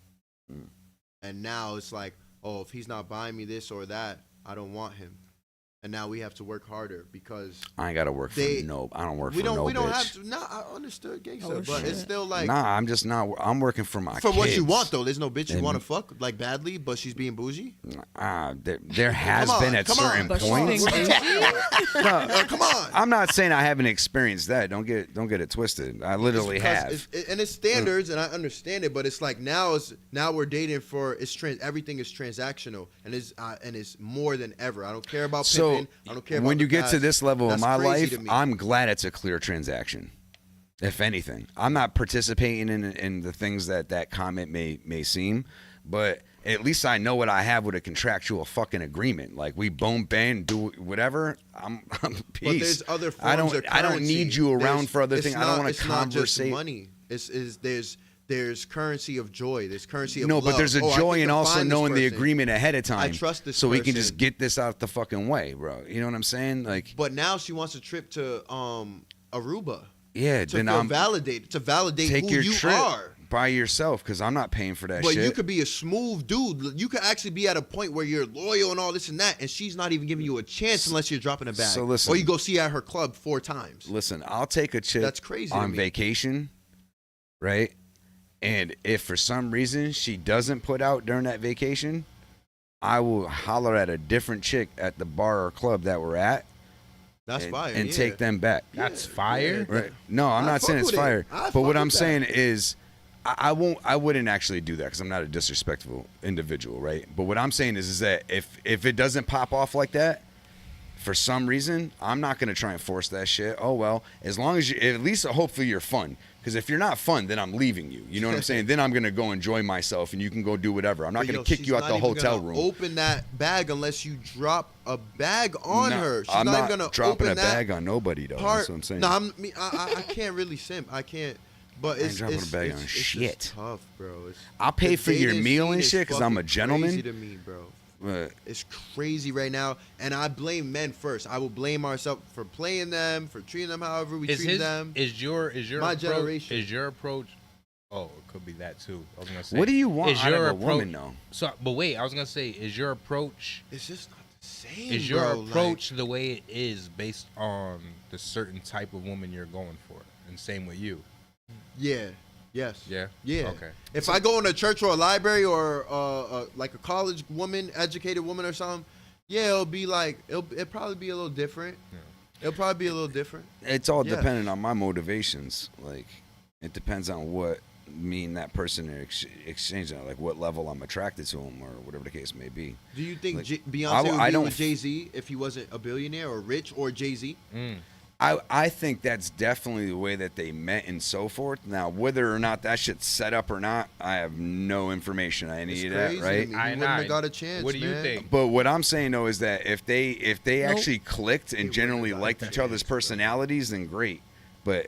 And now it's like, oh, if he's not buying me this or that, I don't want him. And now we have to work harder because I ain't gotta work for no. I don't work for no bitch. We don't have to. No, I understood gangsta, but it's still like. Nah, I'm just not. I'm working for my for kids. what you want though. There's no bitch you want to fuck like badly, but she's being bougie. There has been at certain points. Come on. I'm not saying I haven't experienced that. Don't get it twisted. I literally have. And it's standards, and I understand it, but it's like now we're dating for everything is transactional, and it's more than ever. I don't care about pimping. I don't care about when you get to this level That's of my crazy life, to me. I'm glad it's a clear transaction. If anything, I'm not participating in the things that comment may seem, but at least I know what I have with a contractual fucking agreement. Like, we boom bang do whatever. I'm peace. But there's other forms of currency. I don't need you around for other It's things. I don't want to It's not just conversate. money. There's currency of joy. There's currency of No, love. but there's a I joy need in to also find this knowing the person. agreement ahead of time. I trust this so we can person. just get this out the fucking way, bro. You know what I'm saying? Like, But now she wants a trip to Aruba. yeah, To then feel I'm validated. To validate take who your you trip are. by yourself because I'm not paying for that But shit. you could be a smooth dude. You could actually be at a point where you're loyal and all this and that, and she's not even giving you a chance unless you're dropping a bag. So listen. Or you go see her at her club 4 times. Listen, I'll take a chick That's crazy to on me. vacation, right? And if for some reason she doesn't put out during that vacation, I will holler at a different chick at the bar or club that we're at. That's fire. And yeah. take them back. That's fire. Right? No, I'm I not fuck saying it's with it. fire. I But fuck what I'm with that. saying is, I wouldn't actually do that because I'm not a disrespectful individual, right? But what I'm saying is that if it doesn't pop off like that, for some reason, I'm not gonna try and force that shit. Oh well, as long as you, at least hopefully you're fun. Because if you're not fun, then I'm leaving you. You know what I'm saying? Then I'm gonna go enjoy myself, and you can go do whatever. I'm not But gonna kick she's you out not the even hotel gonna room. Open that bag unless you drop a bag on No, her. She's I'm not not even gonna dropping open a that bag on nobody though. part. That's what I'm saying. No, I can't really simp. I can't. But I ain't it's dropping it's, a bag it's, on it's shit. just tough, bro. I'll pay the for your dating meal scene and is shit 'cause I'm a fucking gentleman. Crazy to me, bro. But It's crazy right now, and I blame men first. I will blame ourselves for playing them, for treating them however we treat them. Is your My approach, generation. Is your approach? Oh, it could be that too. I was gonna say. What do you want Is out your of a woman, approach- though? So, but wait, I was gonna say, is your approach? It's just not the same. Is your bro. approach the way it is based on the certain type of woman you're going for, and same with you? Yeah. Yes. Yeah. Yeah. Okay. If I go in a church or a library or like a college woman, educated woman or something, yeah, it'll be like it'll probably be a little different. Yeah. It'll probably be a little different. It's all Yeah. dependent on my motivations. Like, it depends on what me and that person are exchanging, like what level I'm attracted to them or whatever the case may be. Do you think Like, Beyonce would I be don't with Jay-Z if he wasn't a billionaire or rich or Jay-Z? I think that's definitely the way that they met and so forth. Now, whether or not that shit's set up or not, I have no information on any of that, crazy to right? me. He wouldn't have got a chance, What do you man. think? But what I'm saying though is that if they actually clicked and wouldn't generally have got liked a each other's chance, bro. personalities, then great. But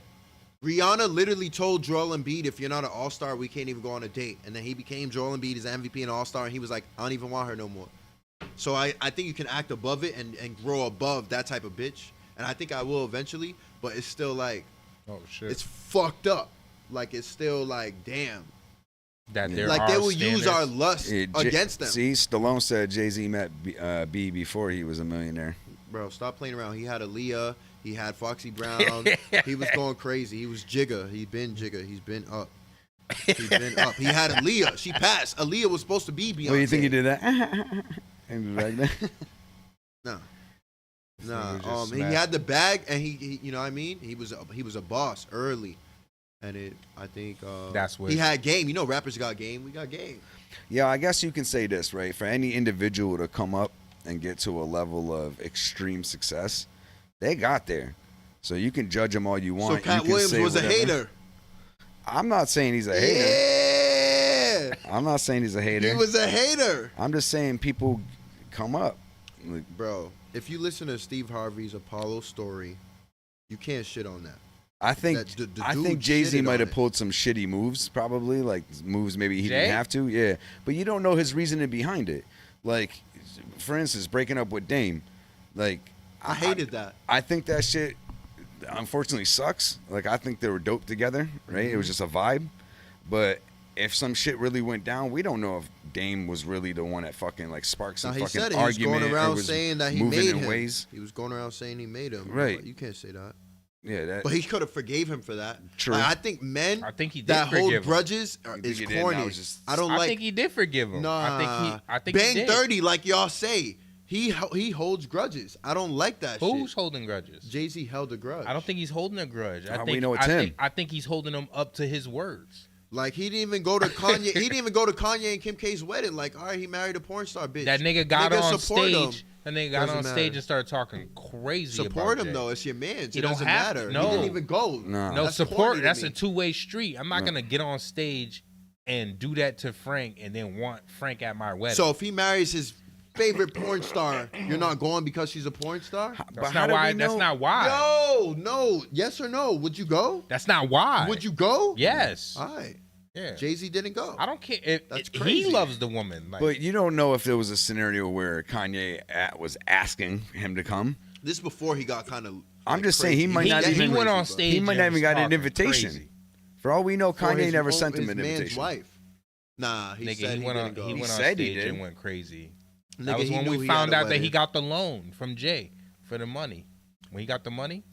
Rihanna literally told Joel Embiid, if you're not an all-star, we can't even go on a date. And then he became Joel Embiid, his MVP and all-star, and he was like, I don't even want her no more. So I think you can act above it and grow above that type of bitch. And I think I will eventually, but it's still like, Oh shit. it's fucked up. Like, it's still like, damn. that there Like, are they will use our standards. lust against them. See, Stallone said Jay-Z met B before he was a millionaire. Bro, stop playing around. He had Aaliyah. He had Foxy Brown. He was going crazy. He was Jigga. He's been Jigga. He's been up. He's been up. He had Aaliyah. She passed. Aaliyah was supposed to be Beyonce. Well, you think he did that? And back then? No. This nigga Nah. just He smashed. had the bag, and he you know what I mean. He was a boss early, and I think That's what he had game. You know, rappers got game. We got game. Yeah, I guess you can say this, right? For any individual to come up and get to a level of extreme success, they got there. So you can judge them all you want. So You Cat can Williams say was whatever. a hater. I'm not saying he's a hater. Yeah. I'm not saying he's a hater. He was a hater. I'm just saying people come up. Like, Bro, if you listen to Steve Harvey's Apollo story, you can't shit on that. I think The I dude think Jay-Z shitted might on have it. pulled some shitty moves, probably like moves maybe he Jay? didn't have to. Yeah, but you don't know his reasoning behind it. Like, for instance, breaking up with Dame. Like, I hated that. I think that shit unfortunately sucks. Like, I think they were dope together, right? It was just a vibe. But if some shit really went down, we don't know if Dame was really the one that fucking like sparked some Now, he fucking said it. He was argument going or around was saying that he moving made in him. ways. He was going around saying he made him. Right. You can't say that. Yeah, that. But he could have forgave him for that. True. Like, I think men I think he did that hold forgive him. grudges You think is he did? corny. Now it's just- I don't I like. think he did forgive him. Nah. I think he Bang did. 30, like y'all say. He holds grudges. I don't like that Who's shit. holding grudges? Jay-Z held a grudge. I don't think he's holding a grudge. How we know it's him? I think he's holding them up to his words. Like, he didn't even go to Kanye. He didn't even go to Kanye and Kim K's wedding. Like, all right, he married a porn star bitch. That nigga got Nigga, on support stage. him. That nigga got Doesn't on matter. stage and started talking crazy Support about him Jay. though. It's your man. It You don't doesn't have matter. to. No. He didn't even go. No, That's support. corny to That's me. a two-way street. I'm not gonna get on stage and do that to Frank and then want Frank at my wedding. So if he marries his favorite porn star, you're not going because she's a porn star? that's not why. That's not why. No. Yes or no? Would you go? That's not why. Would you go? Yes. All right. Yeah. Jay-Z didn't go. I don't care. If, That's he crazy. loves the woman. Like, But you don't know if there was a scenario where Kanye was asking him to come. This before he got kind of. I'm just saying he might not even. He went on stage. He might and not even was got an talking invitation. crazy. For all we know, For Kanye his never own- sent him his an man's invitation. wife. Nah, he Nigga, said he went on. didn't go. He went on said he stage did. and went crazy. Nigga, That was he when knew we he found had a out that he wedding. got the loan from Jay for the money. When he got the money,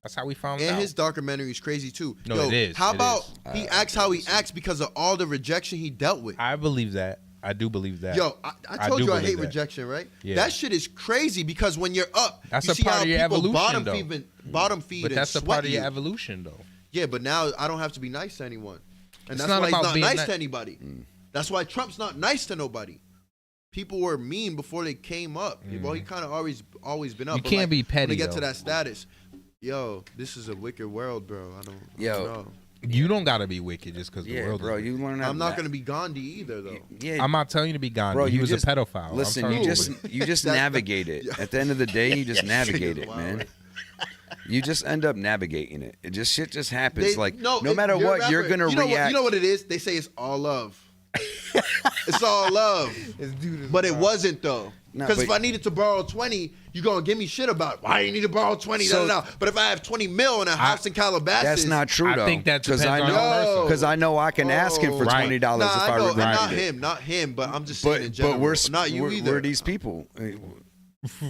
that's how we found And out. his documentary is crazy too. No, Yo, it is. How It about is. he acts how he acts because of all the rejection he dealt with? I believe that. I do believe that. Yo, I told do you I believe hate that. rejection, right? Yeah. That shit is crazy because when you're up, That's you a see part how of your people evolution, though. bottom feed But and that's a sweat part of your you. evolution, though. Yeah, but now I don't have to be nice to anyone, and It's that's not why he's about not being nice ni- to anybody. That's why Trump's not nice to nobody. People were mean before they came up. Well, he kind of always been up. You but, can't like, be petty, when they get to though. that status. Yo, this is a wicked world, bro. I don't know. You don't gotta be wicked just because the Yeah, world bro, is you wicked. learn. I'm not gonna be Gandhi either, though. Yeah, I'm not telling you to be Gandhi. bro, he was just, a pedophile. I'm Listen, telling you just That's- navigate it. At the end of the day, you just Yeah, navigate niggas it, wild. man. You just end up navigating it. Shit just happens. They- like no it- matter you're a what, you're rapper. gonna you know react. you know what it is? They say it's all love. It's all love. But it wasn't though. Nah, Because if but- I needed to borrow 20, you're gonna give me shit about why you need to borrow 20. So- But if I have 20 mil in a house in Calabasas, That's not true I though. think that because I depends on the know person. because I know I can ask him for Right. $20 Nah, if I know, regretted not it. not him. But I'm just saying in general. But we're not you either. We're these people.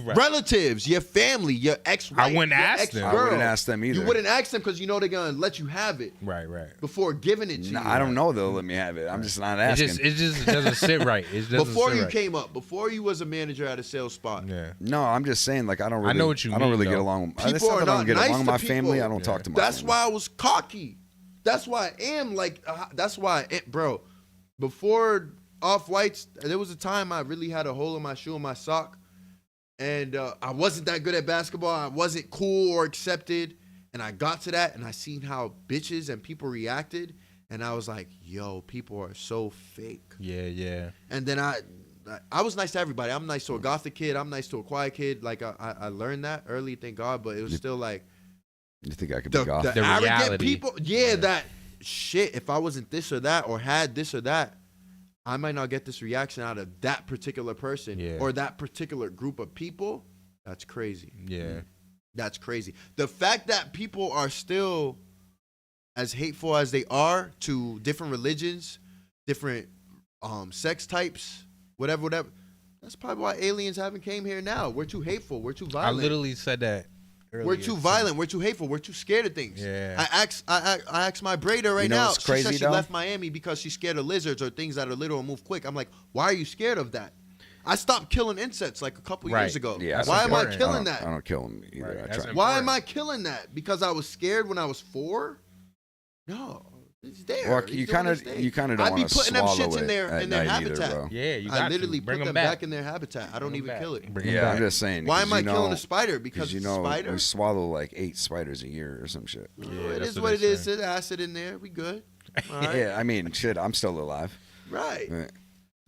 Relatives, your family, your ex-wife, I wouldn't your ask them. ex-girl. I wouldn't ask them either. You wouldn't ask them because you know they're gonna let you have it Right, right. before giving it to you. Nah, I don't know. They'll let me have it. I'm just not It asking. just doesn't sit right. It doesn't Before sit you right. came up, before you was a manager at a sales spot. Yeah. No, I'm just saying. Like I don't. I Really, know what you I don't mean, really get though. along. People It's not are that I don't not get nice along with my to family. people. I don't talk to my. That's family. why I was cocky. That's why I am like. That's why, bro. Before Off Whites, there was a time I really had a hole in my shoe and my sock, and I wasn't that good at basketball. I wasn't cool or accepted, and I got to that, and I seen how bitches and people reacted, and I was like, "Yo, people are so fake." Yeah, yeah. And then I was nice to everybody. I'm nice to a gothic kid. I'm nice to a quiet kid. Like I learned that early, thank God. But it was still like. You think I could The, be off? the The arrogant reality. people, that shit. If I wasn't this or that, or had this or that, I might not get this reaction out of that particular person Yeah. or that particular group of people. That's crazy. Yeah. That's crazy. The fact that people are still as hateful as they are to different religions, different sex types, whatever. That's probably why aliens haven't came here now. We're too hateful. We're too I violent. literally said that We're too violent. We're too hateful. We're too scared of things. Yeah. I asked my braider right You know now. what's She said crazy, she though? left Miami because she's scared of lizards or things that are little and move quick. I'm like, why are you scared of that? I stopped killing insects like a couple years ago. Yeah, why am I important. killing that? I don't kill them either. Right, I that's try. Why am I killing that? Because I was scared when I was 4? No. It's there. Well, It's you doing kind of its thing. don't I be want to putting them swallow shits in it their at in their night habitat. either, bro. Yeah, you I got literally to. Bring put them them back. back in their habitat. I don't Bring 'em even back. kill it. Bring 'em Yeah, I'm back. just saying. Why 'cause am I you killing know- a spider? Because you it's know a spider? we swallow like 8 spiders a year or some shit. Yeah, it that's is what it they is. say. There's acid in there. We good. All right. Yeah, I mean, shit. I'm still alive. Right. Right.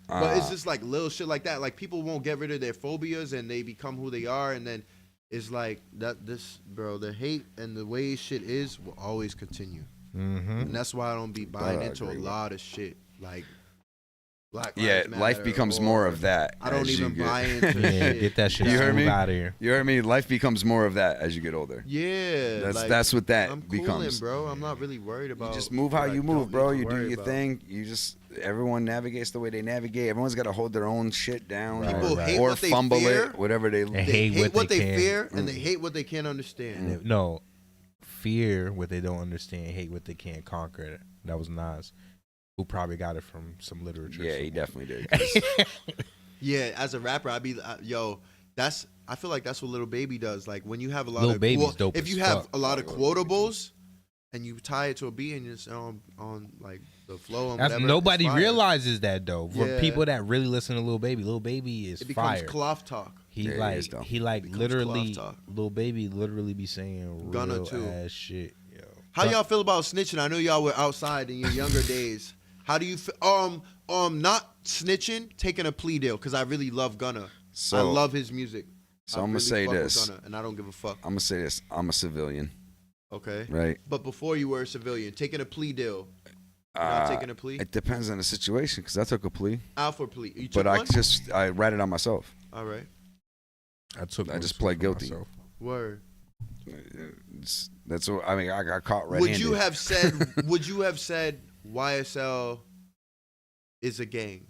But it's just like little shit like that. Like people won't get rid of their phobias and they become who they are, and then it's like that. This bro, the hate and the way shit is will always continue, and that's why I don't be buying I into a agree with lot of shit like Black Yeah, Lives life Matter becomes or- more of that. I don't as you even get- buy into Yeah, shit. get that shit You heard me? out of here. You heard me? Life becomes more of that as you get older. Yeah, That's what that I'm cooling, becomes. bro. I'm not really worried about. You just move how what I you don't move, bro. need to You do worry your about. thing. You just everyone navigates the way they navigate. Everyone's got to hold their own shit down, Right, People right. hate or what they fumble fear. it, whatever they. They They hate what they can. fear, and they hate what they can't understand. No, fear what they don't understand, hate what they can't conquer. That was Nas, who probably got it from some literature. Yeah, he somewhere. definitely did. 'cause- Yeah, as a rapper, I feel like that's what Lil Baby does. Like when you have a lot Lil of Baby's dope if as you have fuck. a lot of quotables and you tie it to a beat and it's on like the flow and That's, whatever. nobody it's fire. realizes that though. For Yeah. people that really listen to Lil Baby is It becomes fire. cloth talk. He Yeah, it like is, though. he like Becomes literally cloth talk. Lil Baby literally be saying Gunna, real too. ass shit. Yo. How y'all feel about snitching? I know y'all were outside in your younger days. How do you feel? Not snitching, taking a plea deal because I really love Gunna. So- I love his music. So I I'm gonna really say fuck with this. Gunna, and I don't give a fuck. I'm gonna say this. I'm a civilian, Okay. right? But before you were a civilian, taking a plea deal. You're not taking a plea? It depends on the situation, because I took a plea, Out for plea. You took but I one? I ratted on myself. All right. I took. I one just for pled guilty. myself. Word. That's what I mean. I got caught red-handed. Would you have said? Would you have said YSL is a gang,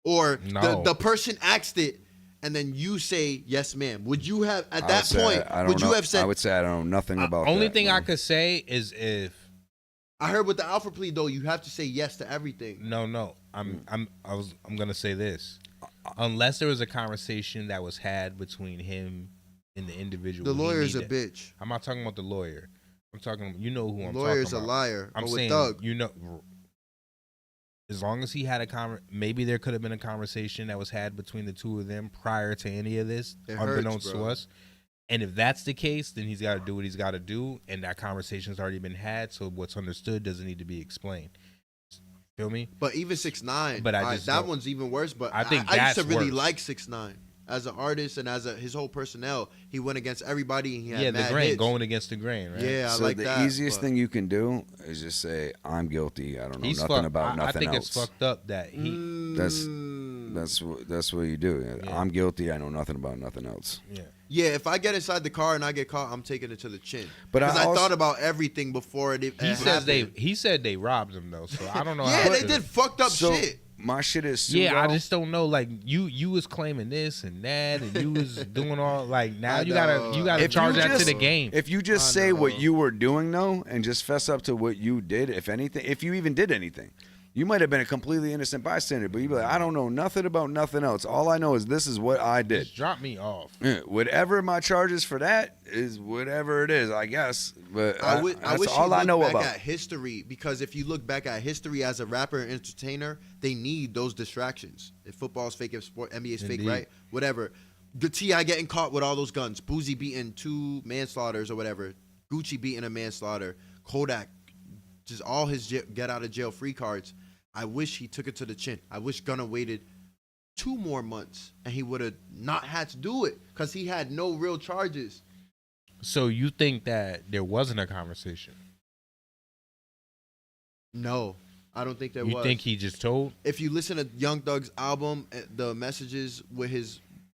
or No. the person asked it, and then you say yes, ma'am? Would you have at I that would say point? I don't Would you know. have said? I would say I don't know nothing about. Only that, thing man. I could say is if I heard with the alpha plea though, you have to say yes to everything. no, I'm gonna say this. Unless there was a conversation that was had between him and the individual. The he lawyer is a needed- bitch. I'm not talking about the lawyer. I'm talking. You know who I'm Lawyer's talking a about. liar. I'm Or with saying Thug. you know. As long as he had a maybe there could have been a conversation that was had between the two of them prior to any of this, It hurts, unbeknownst to bro. us. And if that's the case, then he's got to do what he's got to do, and that conversation's already been had. So what's understood doesn't need to be explained. Feel me? But even 6ix9ine, But I just that don't- one's even worse. But I think I used to that's really worse. like 6ix9ine as an artist and as his whole personnel. He went against everybody. And he had Yeah, the mad grain hits. going against the grain, right? Yeah, I So like the that. easiest but- thing you can do is just say I'm guilty. I don't know He's nothing fucked. about I nothing think else. it's fucked up that he. That's what you do. Yeah. I'm guilty. I know nothing about nothing else. Yeah. Yeah, if I get inside the car and I get caught, I'm taking it to the chin. But I Because I also- thought about everything before it. He says he said they robbed him though, so I don't know. Yeah, how they to- did fucked up So shit. my shit is too, Yeah, I bro. just don't know. Like you was claiming this and that, and you was doing all like now I you know. gotta If charge you that to just- the game. If you just I say what know. you were doing though, and just fess up to what you did, if anything, if you even did anything, you might have been a completely innocent bystander. But you be like, I don't know nothing about nothing else. All I know is this is what I did. Just drop me off. Yeah, whatever my charges for that is, whatever it is, I guess. But I that's wish all he I looked know back about. at history, because if you look back at history as a rapper and entertainer, they need those distractions. If football's fake, if sport NBA's fake, Indeed. right? Whatever. The T.I. getting caught with all those guns, Boozy beating 2 manslaughters or whatever, Gucci beating a manslaughter, Kodak, just all his get out of jail free cards. I wish he took it to the chin. I wish Gunna waited 2 more months and he would have not had to do it because he had no real charges. So you think that there wasn't a conversation? No, I don't think there You was. think he just told? If you listen to Young Thug's album, the messages with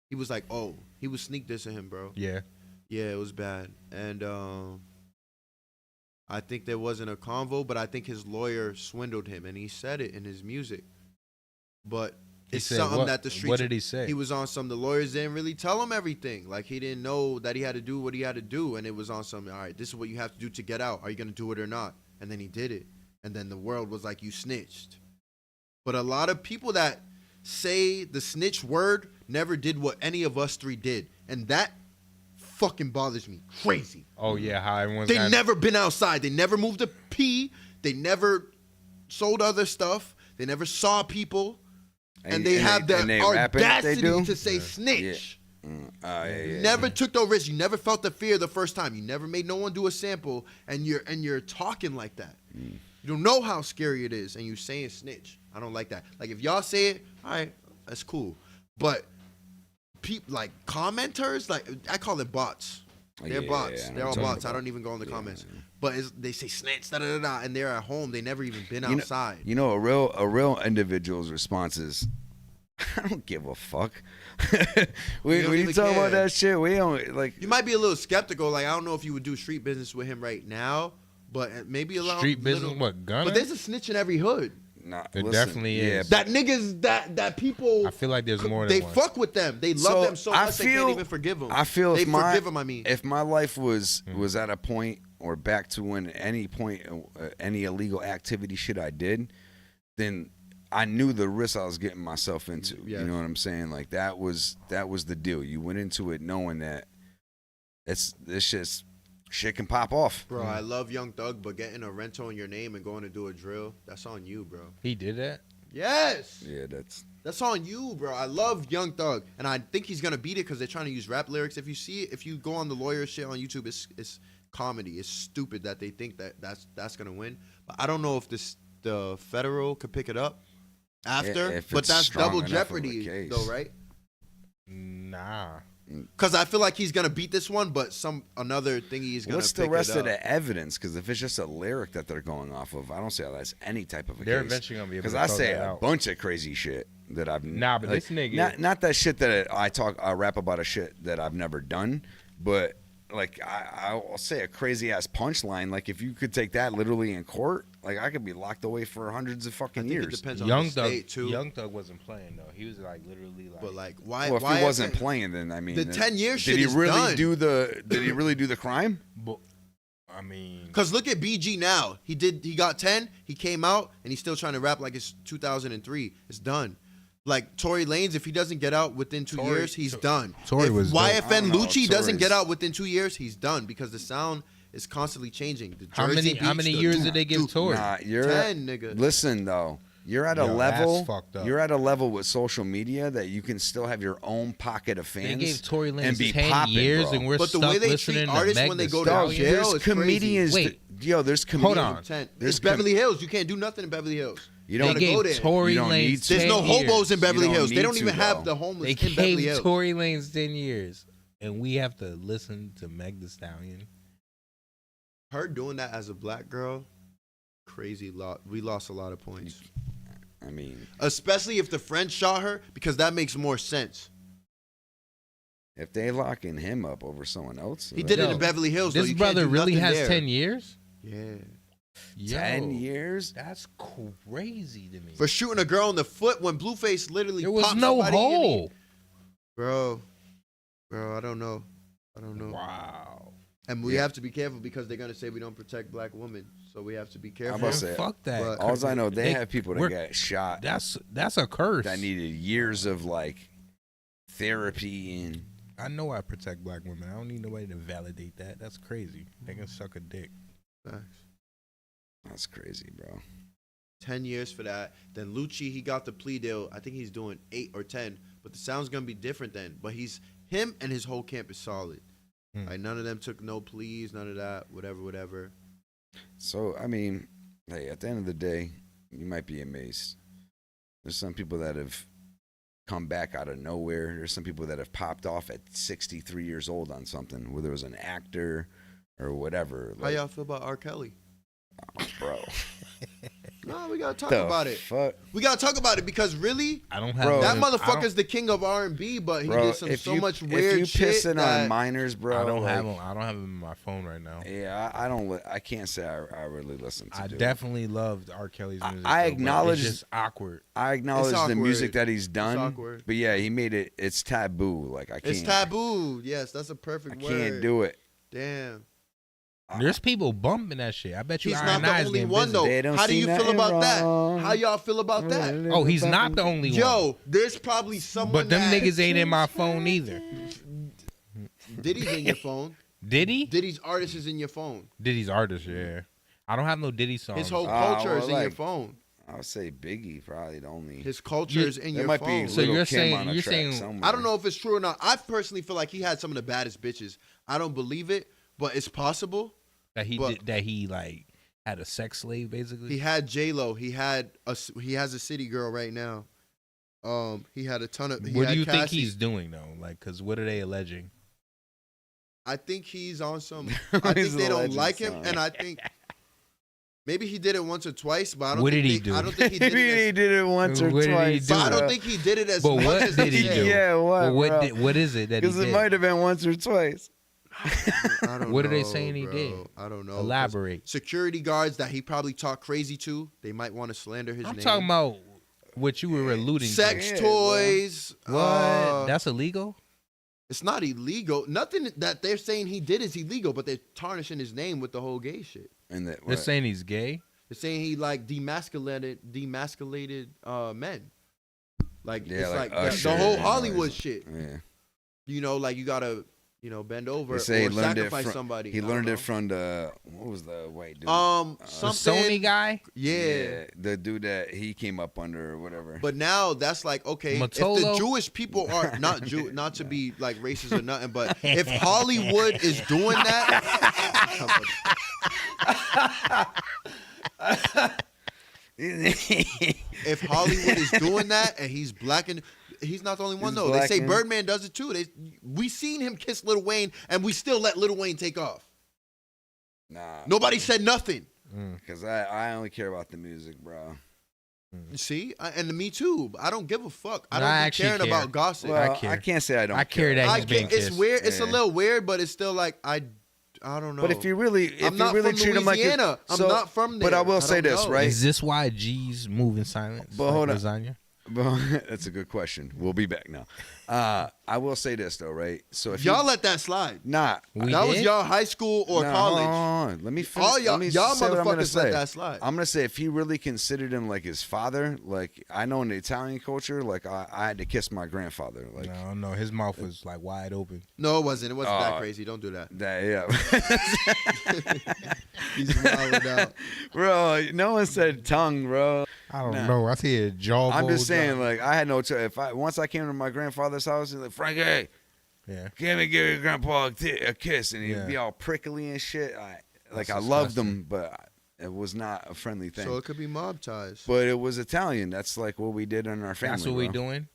he was like, oh, he was sneak dissing him, bro. Yeah. Yeah, it was bad. And I think there wasn't a convo, but I think his lawyer swindled him, and he said it in his music. But It's said something what? that the streets. What did he say? He was on some. The lawyers didn't really tell him everything. Like he didn't know that he had to do what he had to do, and it was on some. All right, this is what you have to do to get out. Are you gonna do it or not? And then he did it, and then the world was like, you snitched. But a lot of people that say the snitch word never did what any of us three did, and that fucking bothers me crazy. Oh yeah, how everyone's They never been outside. They never moved a pee. They never sold other stuff. They never saw people, and they have the audacity to say snitch. Never took no risk. You never felt the fear the first time. You never made no one do a sample, and you're talking like that. You don't know how scary it is, and you saying snitch. I don't like that. Like if y'all say it, all right, that's cool. But people like commenters, like I call them bots. They're bots. They're all bots. I don't even go in the comments. But they say snitch, da da da, and they're at home. They never even been outside. A real individual's response is, I don't give a fuck. when you talk about that shit, we don't like. You might be a little skeptical. Like I don't know if you would do street business with him right now, but maybe a lot. Street business, what gunner? But there's a snitch in every hood. Nah, there definitely is. That niggas that people. I feel like there's more. They than one. fuck with them. They love them so much they can't even forgive them. I feel they forgive them. I mean, if my life was at a point or back to when any point any illegal activity shit I did, then I knew the risk I was getting myself into. Yes. You know what I'm saying? Like that was the deal. You went into it knowing that shit can pop off. Bro, I love Young Thug, but getting a rental in your name and going to do a drill, that's on you, bro. He did that? Yes. Yeah, that's on you, bro. I love Young Thug, and I think he's gonna beat it because they're trying to use rap lyrics. If you go on the lawyer shit on YouTube, it's comedy. It's stupid that they think that's gonna win. But I don't know if the federal could pick it up after. But that's double jeopardy, though, right? Nah. Because I feel like he's gonna beat this one, but another thing he's gonna. What's pick the rest it up. of the evidence? Because if it's just a lyric that they're going off of, I don't see how that's any type of a They're case. eventually gonna be able to because I throw say that a out. bunch of crazy shit that I've but this nigga not that shit that I rap about a shit that I've never done, but like I'll say a crazy ass punchline. Like if you could take that literally in court, like I could be locked away for hundreds of fucking years. It depends on the state too. Young Thug wasn't playing though. He was like literally like. But like why? Well, if why he wasn't playing, then I mean, the 10 year shit did he is really done. Did he really do the crime? But, I mean, because look at BG now. He got 10. He came out and he's still trying to rap like it's 2003. It's done. Like Tory Lanez, if he doesn't get out within 2 years, he's done. Tory if was YFN dope. Lucci doesn't get out within 2 years, he's done because the sound is constantly changing. The How Jersey many beats, the years did they give Tory? Nah, you're 10, nigga. Listen though, you're at a Yo, level. that's fucked up. You're at a level with social media that you can still have your own pocket of fans. They gave Tory Lanez and be 10 popping, years, bro. and we're But the stuck way they listening treat to artists Meg when they Thee go to Stallion. jail There's is comedians. Wait. There's comedians. Hold on. 10. There's It's Beverly Hills. You can't do nothing in Beverly Hills. You They don't gave go there. Tory You don't need Lanez to. There's no 10 years. hobos in Beverly You don't Hills. They need don't to, even have bro. the homeless They in Beverly gave Hills. Tory Lanez 10 years, and we have to listen to Meg Thee Stallion. Her doing that as a black girl, crazy lot. We lost a lot of points. I mean, Especially if the friend shot her, because that makes more sense. if they locking him up over someone else, He did it in Beverly Hills. though. This You can't brother do really nothing has there. 10 years? Yeah. Yo, 10 years. That's crazy to me. For shooting a girl in the foot when Blueface literally There was popped no somebody in the- hole. Bro, I don't know. Wow. And we have to be careful because they're gonna say we don't protect black women, so we have to be I'm careful. about to say, Fuck that. But- all I know, they They- have people that we're- get shot That's a curse. that needed years of like therapy and. I know I protect black women. I don't need nobody to validate that. That's crazy. They can suck a dick. Facts. That's crazy, bro. 10 years for that. Then Lucci, he got the plea deal. I think he's doing 8 or 10, but the sound's gonna be different then. But him and his whole camp is solid. Like none of them took no pleas, none of that, whatever. So I mean, hey, at the end of the day, you might be amazed. There's some people that have come back out of nowhere. There's some people that have popped off at 63 years old on something, whether it was an actor or whatever. How y'all feel about R. Kelly? Bro. No, we gotta talk The about it. fuck? We gotta talk about it because really, I don't have Bro, that I motherfucker's the king of R&B, but he Bro, did so much weird if you shit. pissing that, on minors, bro, I don't like, have him. I don't have him in my phone right now. Yeah, I don't. I can't say I really listen to. I Dude. definitely loved R. Kelly's music. I though, but acknowledge it's just awkward. I acknowledge the awkward. music that he's done, awkward. but yeah, he made it. It's taboo. Like I can't. It's taboo. Yes, that's a perfect I word. can't do it. Damn. There's people bumping that shit. I bet you. He's R&I's not the only getting one busy. though. How do you feel about that? How y'all feel about that? Oh, he's not the only one. Yo, there's probably someone. But them that, niggas ain't in my phone either. Diddy's in your phone. Diddy? Diddy's artist is in your phone. Diddy's artist, yeah. I don't have no Diddy songs. His whole culture is in your like, phone. I would say Biggie probably the only. His culture is in there your might phone. Be So Little you're Kim saying- on a you're track saying- somewhere. I don't know if it's true or not. I personally feel like he had some of the baddest bitches. I don't believe it, but it's possible. That he But- did, that he like had a sex slave basically. He had J-Lo. He has a city girl right now. He had a ton of. What do you think Cassie. he's doing though? Like, cause what are they alleging? I think he's on some. I think He's they a don't legend, like him, son. and I think maybe he did it once or twice. But I don't. What think did he they- do? I don't think he did Maybe he it. did it once or What did he twice. do? But I don't think he did it as But much what as did he said. do? Yeah, what? But bro? what is it that he Because it did? might have been once or twice. I don't What know, are they saying he bro. did? I don't know. Elaborate. Security guards that he probably talked crazy to. They might want to slander his I'm name. talking about what you were alluding sex to. Yeah, toys. What? That's illegal? It's not illegal. Nothing that they're saying he did is illegal, but they're tarnishing his name with the whole gay shit. And that, They're what? saying he's gay? They're saying he like demasculated men. Like Yeah, it's like like Usher the whole and Hollywood all shit. Yeah. You know, like you gotta, bend over They say or he learned it sacrifice from somebody. He I don't learned know. it from the what was the white dude? The Something. Sony guy? Yeah. the dude that he came up under or whatever. But now that's like okay, if the Matolo? Jewish people are not not to be like racist or nothing, but if Hollywood is doing that, if Hollywood is doing that and he's black and he's not the only one He's though. They say black and- Birdman does it too. We seen him kiss Lil Wayne and we still let Lil Wayne take off. Nah, Nobody said nothing. because I only care about the music, bro. See, and me too. I don't give a fuck. I No, don't I be actually caring care. about gossip. Well, care. I can't say I don't. I care that I he's being can't, it's kissed. weird. It's a Yeah. little weird, but it's still like I don't know. But if you really, I'm not really from treat him like Louisiana. I'm not from there. But I will I say don't this, know. right? Is this why G's move in silence? But like hold on. lasagna? That's a good question. We'll be back now. I will say this though, right? So if y'all you, let that slide. nah, That was y'all high school or Nah, college. hold on. Let me finish. All y'all, let me y'all say what I'm gonna motherfuckers let say. that slide. I'm gonna say if he really considered him like his father, like I know in the Italian culture, like I had to kiss my grandfather, like No, his mouth was like wide open. No, it wasn't. It wasn't that crazy. Don't do that. that. Yeah, He's wilding out. bro. No one said tongue, bro. I don't Nah. know. I see a jaw. I'm just bulge saying, out. like I had no choice. Once I came to my grandfather's house, he's like, Frank, hey, Yeah. give your grandpa a kiss, and he'd Yeah. be all prickly and shit. I That's loved disgusting. him, but it was not a friendly thing. So it could be mob ties. But it was Italian. That's like what we did in our family. That's what we bro. doing.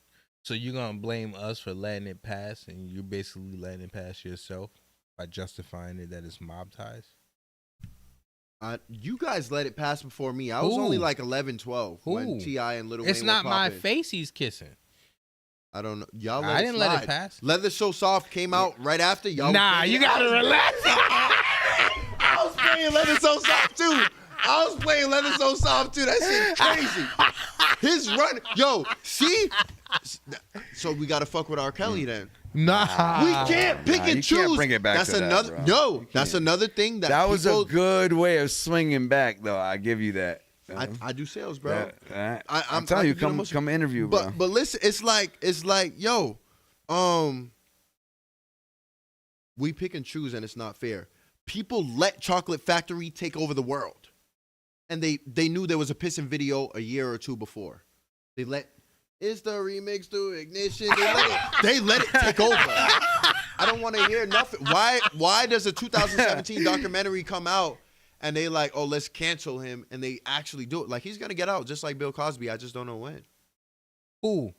So you're gonna blame us for letting it pass, and you're basically letting it pass yourself by justifying it that it's mob ties. You guys let it pass before me. I was Who? only like 11, 12 when Who? T.I. and Lil Wayne It's not were my popping. face he's kissing. I don't know. Y'all I let didn't it let it slide. pass. Leather So Soft came out right after. Y'all Nah, was you playing- gotta relax. I was playing Leather So Soft too. I was playing Leather So Soft too. That shit crazy. His run, yo, see? So we gotta fuck with R. Kelly then. Nah, We can't pick and you choose. can't bring it back That's to that, another. bro. No, that's another thing That was people, a good way of swinging back, though. I give you that. I do sales, bro. I'm telling you, come interview, bro. But listen, it's like yo, we pick and choose, and it's not fair. People let Chocolate Factory take over the world, and they knew there was a pissing video a year or two before. They let it's the remix to Ignition. They let it take over. I don't want to hear nothing. Why does a 2017 documentary come out and they like, oh, let's cancel him, and they actually do it? Like he's gonna get out just like Bill Cosby. I just don't know when. Who?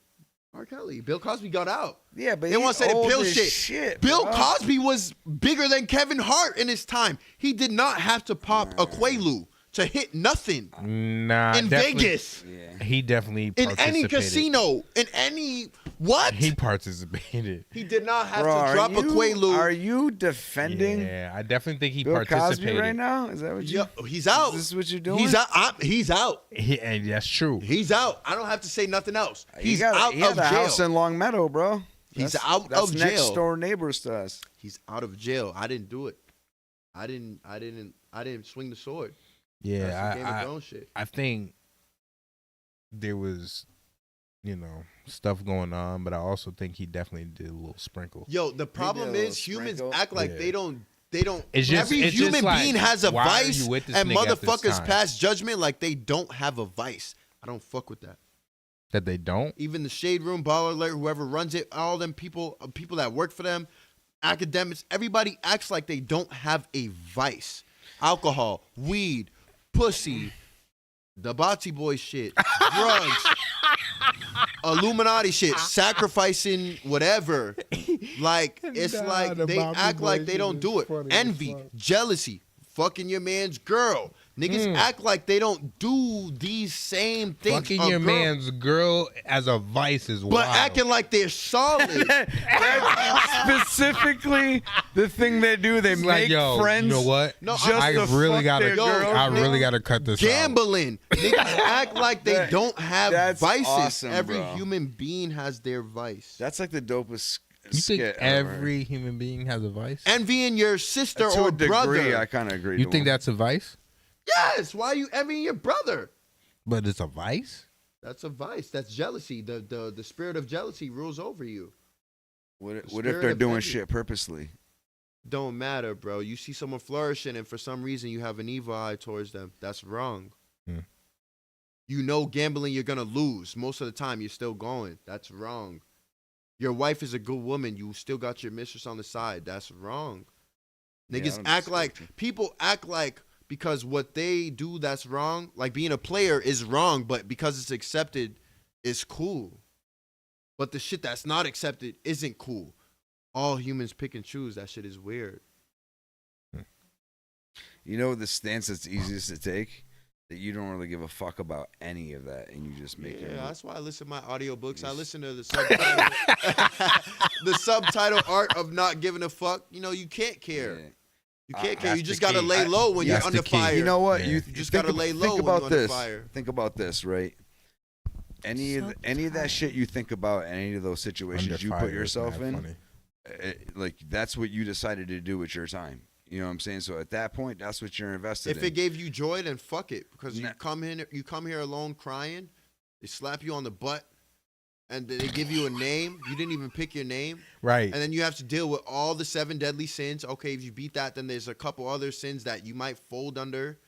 R. Kelly. Bill Cosby got out. Yeah, but they want to say the old pill as shit. Bill bro. Cosby was bigger than Kevin Hart in his time. He did not have to pop a Quaalude to hit nothing Nah, in definitely- Vegas, He definitely in participated. any casino, in any what? He participated. He did not have Bro, to drop a Quaalude. Are you defending Yeah, I definitely think he Bill participated. Cosby right now? Is that what you? Yo, he's out. Is this what you're doing? He's out. He's out. And that's true. He's out. I don't have to say nothing else. He's he got, out he had of a jail. house in Long Meadow, bro. He's That's- out that's of next jail. door neighbors to us. He's out of jail. I didn't do it. I didn't swing the sword. Yeah, That's some Game of Thrones shit. I think there was, stuff going on, but I also think he definitely did a little sprinkle. Yo, the problem did a is little humans sprinkle. act like Yeah. they don't. It's just- every it's just human like, being has a why are vice, you with this and nigga at this motherfuckers time? pass judgment like they don't have a vice. I don't fuck with that. That they don't? Even the Shade Room, Baller Alert, whoever runs it, all them people that work for them, academics, everybody acts like they don't have a vice. Alcohol, weed, pussy, the Batsy Boy shit, drugs, Illuminati shit, sacrificing whatever. Like, it's Nah, like the they Batsy act Boy like they shit don't is do it. funny as Envy, fuck. jealousy, fucking your man's girl. Niggas act like they don't do these same things. Fucking A your girl- man's girl as a vice is but wild. acting like they're solid. Specifically, the thing they do, they It's make like, yo, friends. you know what? No, just I to really fuck gotta, their girls, I bro. really gotta cut this out. Gambling. Niggas act like they don't have That's vices. awesome, Every bro. human being has their vice. That's like the dopest. You think skit ever. every human being has a vice? Envying your sister to or a degree, brother. I kind of agree. You to think him. that's a vice? Yes. Why are you envying your brother? But it's a vice? That's a vice. That's jealousy. The spirit of jealousy rules over you. What The if spirit they're of doing envy. shit purposely? Don't matter, bro. You see someone flourishing, and for some reason you have an evil eye towards them. That's wrong. Hmm. You know, gambling, you're gonna lose. Most of the time, you're still going. That's wrong. Your wife is a good woman. You still got your mistress on the side. That's wrong. Yeah, I Niggas don't act disagree like with you. people act like because what they do that's wrong. Like being a player is wrong, but because it's accepted, it's cool. But the shit that's not accepted isn't cool. All humans pick and choose. That shit is weird. You know the stance that's easiest to take? That you don't really give a fuck about any of that, and you just make Yeah, it. that's why I listen to my audiobooks. I listen to the subtitle, the subtitle art of not giving a fuck. You know, you can't care. You can't care. You That's just the gotta key. lay low when you're That's under the key. fire. You know what? Yeah. You just think gotta lay low Think when about you're under this. fire. Think about this, right? Any of that shit you think about, any of those situations Under you fire put is yourself mad in, funny. like that's what you decided to do with your time. You know what I'm saying? So at that point, that's what you're invested If in. it gave you joy, then fuck it. Because Nah. you come here alone crying, they slap you on the butt, and they give you a name. You didn't even pick your name. Right. And then you have to deal with all the 7 deadly sins. Okay, if you beat that, then there's a couple other sins that you might fold under.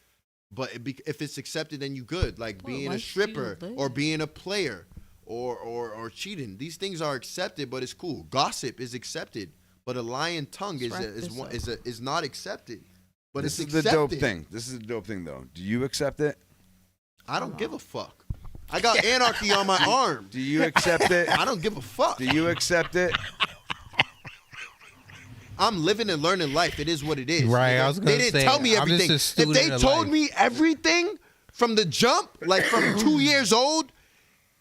But if it's accepted, then you good. Like Well, being why a should you stripper live? or being a player or cheating. These things are accepted, but it's cool. Gossip is accepted, but a lying tongue Let's wrap this up. is not accepted. But this it's is the dope accepted. thing. This is the dope thing, though. Do you accept it? I don't give a fuck. I got anarchy on my arm. Do you accept it? I don't give a fuck. Do you accept it? I'm living and learning life. It is what it is. Right, nigga. I was gonna They didn't say, tell me I'm just everything. a If student they of told life. me everything from the jump, like from 2 years old,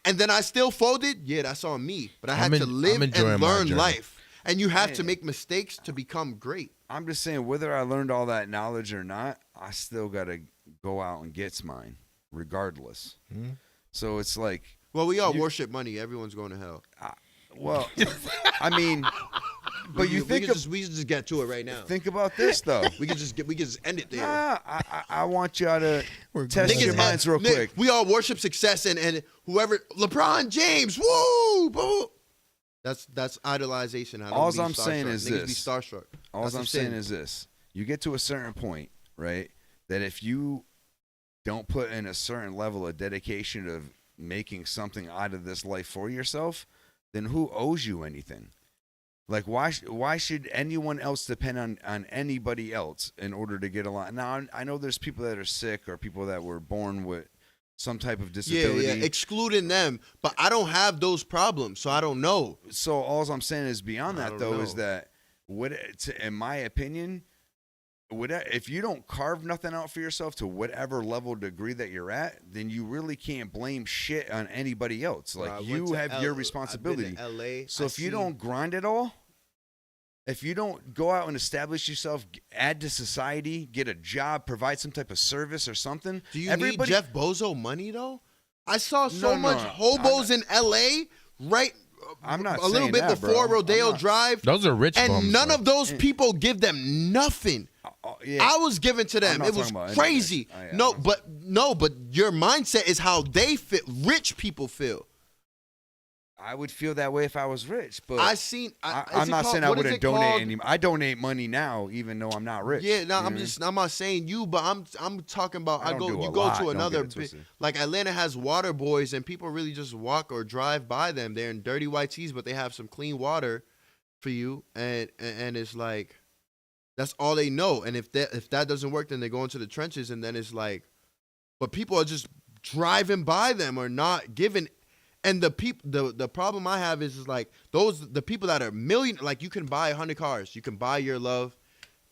and then I still folded, yeah, that's on me. But I had to live I'm enjoying and my learn journey. life. And you have to make mistakes to become great. I'm just saying, whether I learned all that knowledge or not, I still got to go out and get mine, regardless. Hmm. So it's like, Well, we all worship money. Everyone's going to hell. well, I mean, but you think we can just get to it right now. think about this though. We can just end it there. Nah, I want y'all to test Niggas your minds real Nick, quick. We all worship success and whoever LeBron James, woo, boo. That's idolization. I don't All be I'm saying starstruck. is Niggas this. be starstruck. All That's I'm a saying sin. is this. You get to a certain point, right? That if you don't put in a certain level of dedication of making something out of this life for yourself, then who owes you anything? Like, why should anyone else depend on anybody else in order to get along? Now, I know there's people that are sick or people that were born with some type of disability. Yeah, excluding them. But I don't have those problems, so I don't know. So all I'm saying is beyond I that, don't though, know. is that in my opinion, if you don't carve nothing out for yourself to whatever level degree that you're at, then you really can't blame shit on anybody else. Like, Bro, I you went to have your I've responsibility. been to LA. So if you don't grind it all, if you don't go out and establish yourself, add to society, get a job, provide some type of service or something. Do you need Jeff Bezos money though? I saw so much no, hobos in LA right I'm not a little saying bit that, before bro. Rodeo Drive. Those are rich and bums, none bro. of those people give them nothing. Yeah. I was giving to them. I'm It not was talking about crazy. anything. But your mindset is how they feel. Rich people feel. I would feel that way if I was rich, but I'm not saying I wouldn't donate any. I donate money now, even though I'm not rich. Yeah, no, You know what I mean? I'm not saying you, but I'm talking about I don't do you a go lot, to don't another get it twisted. like Atlanta has water boys and people really just walk or drive by them. They're in dirty white tees, but they have some clean water for you, and it's like that's all they know. And if that doesn't work, then they go into the trenches, and then it's like, but people are just driving by them or not giving. And the problem I have is like the people that are like you can buy 100 cars, you can buy your love,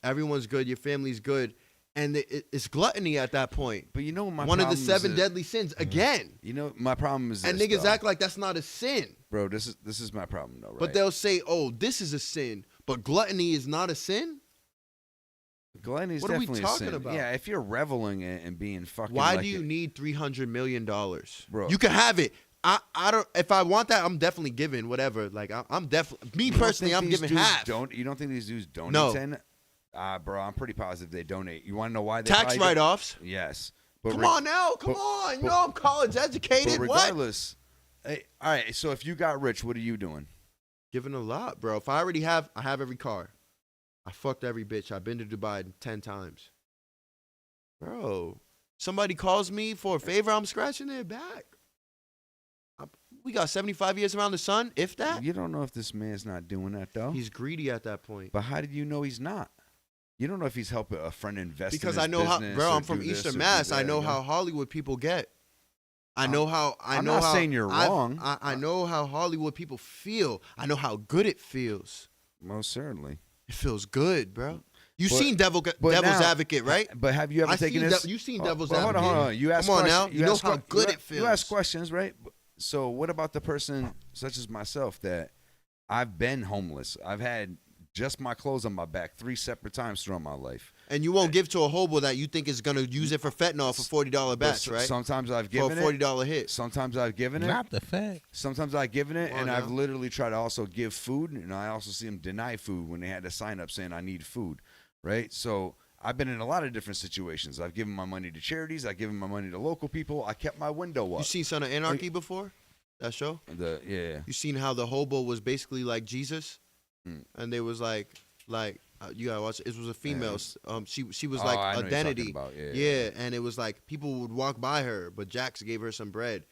everyone's good, your family's good, and it's gluttony at that point. But you know my one of the problem is 7 that- deadly sins again. You know my problem is And this, niggas though. act like that's not a sin, Bro, this is my problem though, right? but they'll say, "Oh, this is a sin," but gluttony is not a sin. Gluttony is What are we definitely talking a sin. about? Yeah, if you're reveling and being fucking. Why like do you it- need $300 million, Bro. You can have it. I don't. If I want that, I'm definitely giving whatever. Like I'm definitely me You don't personally, think I'm these giving dudes half. You don't think these dudes donate? No. Bro, I'm pretty positive they donate. You want to know why? They Tax probably don't? write-offs? Yes. But Come on now, come on. You know I'm college educated. But What? regardless, hey, all right. So if you got rich, what are you doing? Giving a lot, bro. If I already have, I have every car. I fucked every bitch. I've been to Dubai 10 times. Bro, somebody calls me for a favor, I'm scratching their back. We got 75 years around the sun, if that. You don't know if this man's not doing that though. He's greedy at that point. But how did you know he's not? You don't know if he's helping a friend invest. Because in his I know how, business bro. or I'm from do this or Eastern do Mass. that, I know you how Hollywood people get. I know how. I'm not saying you're wrong. I know how Hollywood people feel. I know how good it feels. Most certainly. It feels good, bro. You But- seen Devil's but now- Advocate, right? But have you ever I taken seen this? you seen Oh, Devil's but Advocate? Hold on. You ask Come on questions- now. You know ask how que- good you it feels. You ask questions, right? So what about the person such as myself that I've been homeless? I've had just my clothes on my back 3 separate times throughout my life. And you won't give to a hobo that you think is gonna use it for fentanyl for $40 But batch, right? Sometimes I've For given a $40 hit. Sometimes I've given it. Not the fact. Sometimes I've given it, Come on and I've now. literally tried to also give food, and I also see them deny food when they had to sign up saying I need food, right? So I've been in a lot of different situations. I've given my money to charities. I've given my money to local people. I kept my window up. You seen Son of Anarchy before? That show? Yeah. You seen how the hobo was basically like Jesus, Mm. and they was like you gotta watch it. It was a female. She was Oh, like I know you're identity. talking about. Yeah. Yeah, and it was like people would walk by her, but Jax gave her some bread.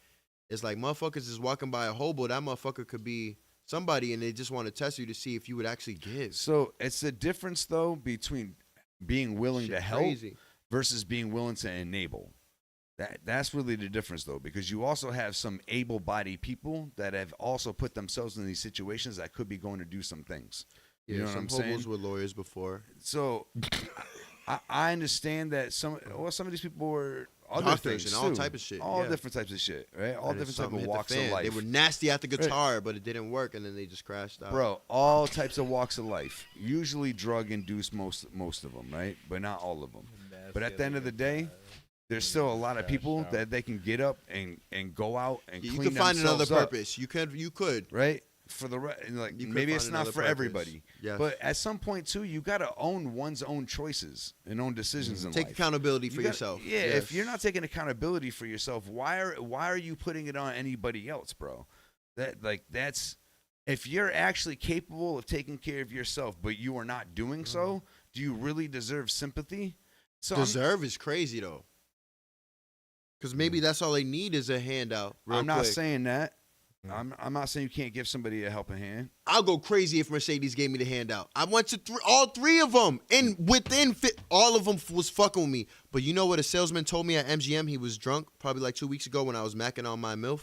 It's like motherfuckers is walking by a hobo. That motherfucker could be somebody, and they just want to test you to see if you would actually give. So it's the difference, though, between being willing Shit to help crazy. versus being willing to enable. That's really the difference, though, because you also have some able-bodied people that have also put themselves in these situations that could be going to do some things. You know what some I'm saying? hobos were lawyers before. So I understand that some of these people were other Doctors things and all too. type of shit, all yeah. different types of shit, right? All And if different type something of hit the walks of fan, life. They were nasty at the Right. guitar, but it didn't work, and then they just crashed out. Bro, all types of walks of life. Usually drug induced, most of them, right? But not all of them. But at the end of the day, there's still a lot of people that they can get up and go out and you clean could find another themselves up, purpose. You could. right? For the like, You could maybe find it's not another for purpose. everybody. Yes. But at some point too, you got to own one's own choices and own decisions in Take life. accountability You for gotta- yourself. Yeah, Yes. if you're not taking accountability for yourself, why are you putting it on anybody else, bro? That's if you're actually capable of taking care of yourself, but you are not doing so, do you really deserve sympathy? So Deserve is crazy though. Because maybe that's all they need is a handout. real I'm not quick. saying that. I'm not saying you can't give somebody a helping hand. I'll go crazy if Mercedes gave me the handout. I went to all 3 of them, and all of them was fucking with me. But you know what a salesman told me at MGM? He was drunk probably like 2 weeks ago when I was macking on my MILF.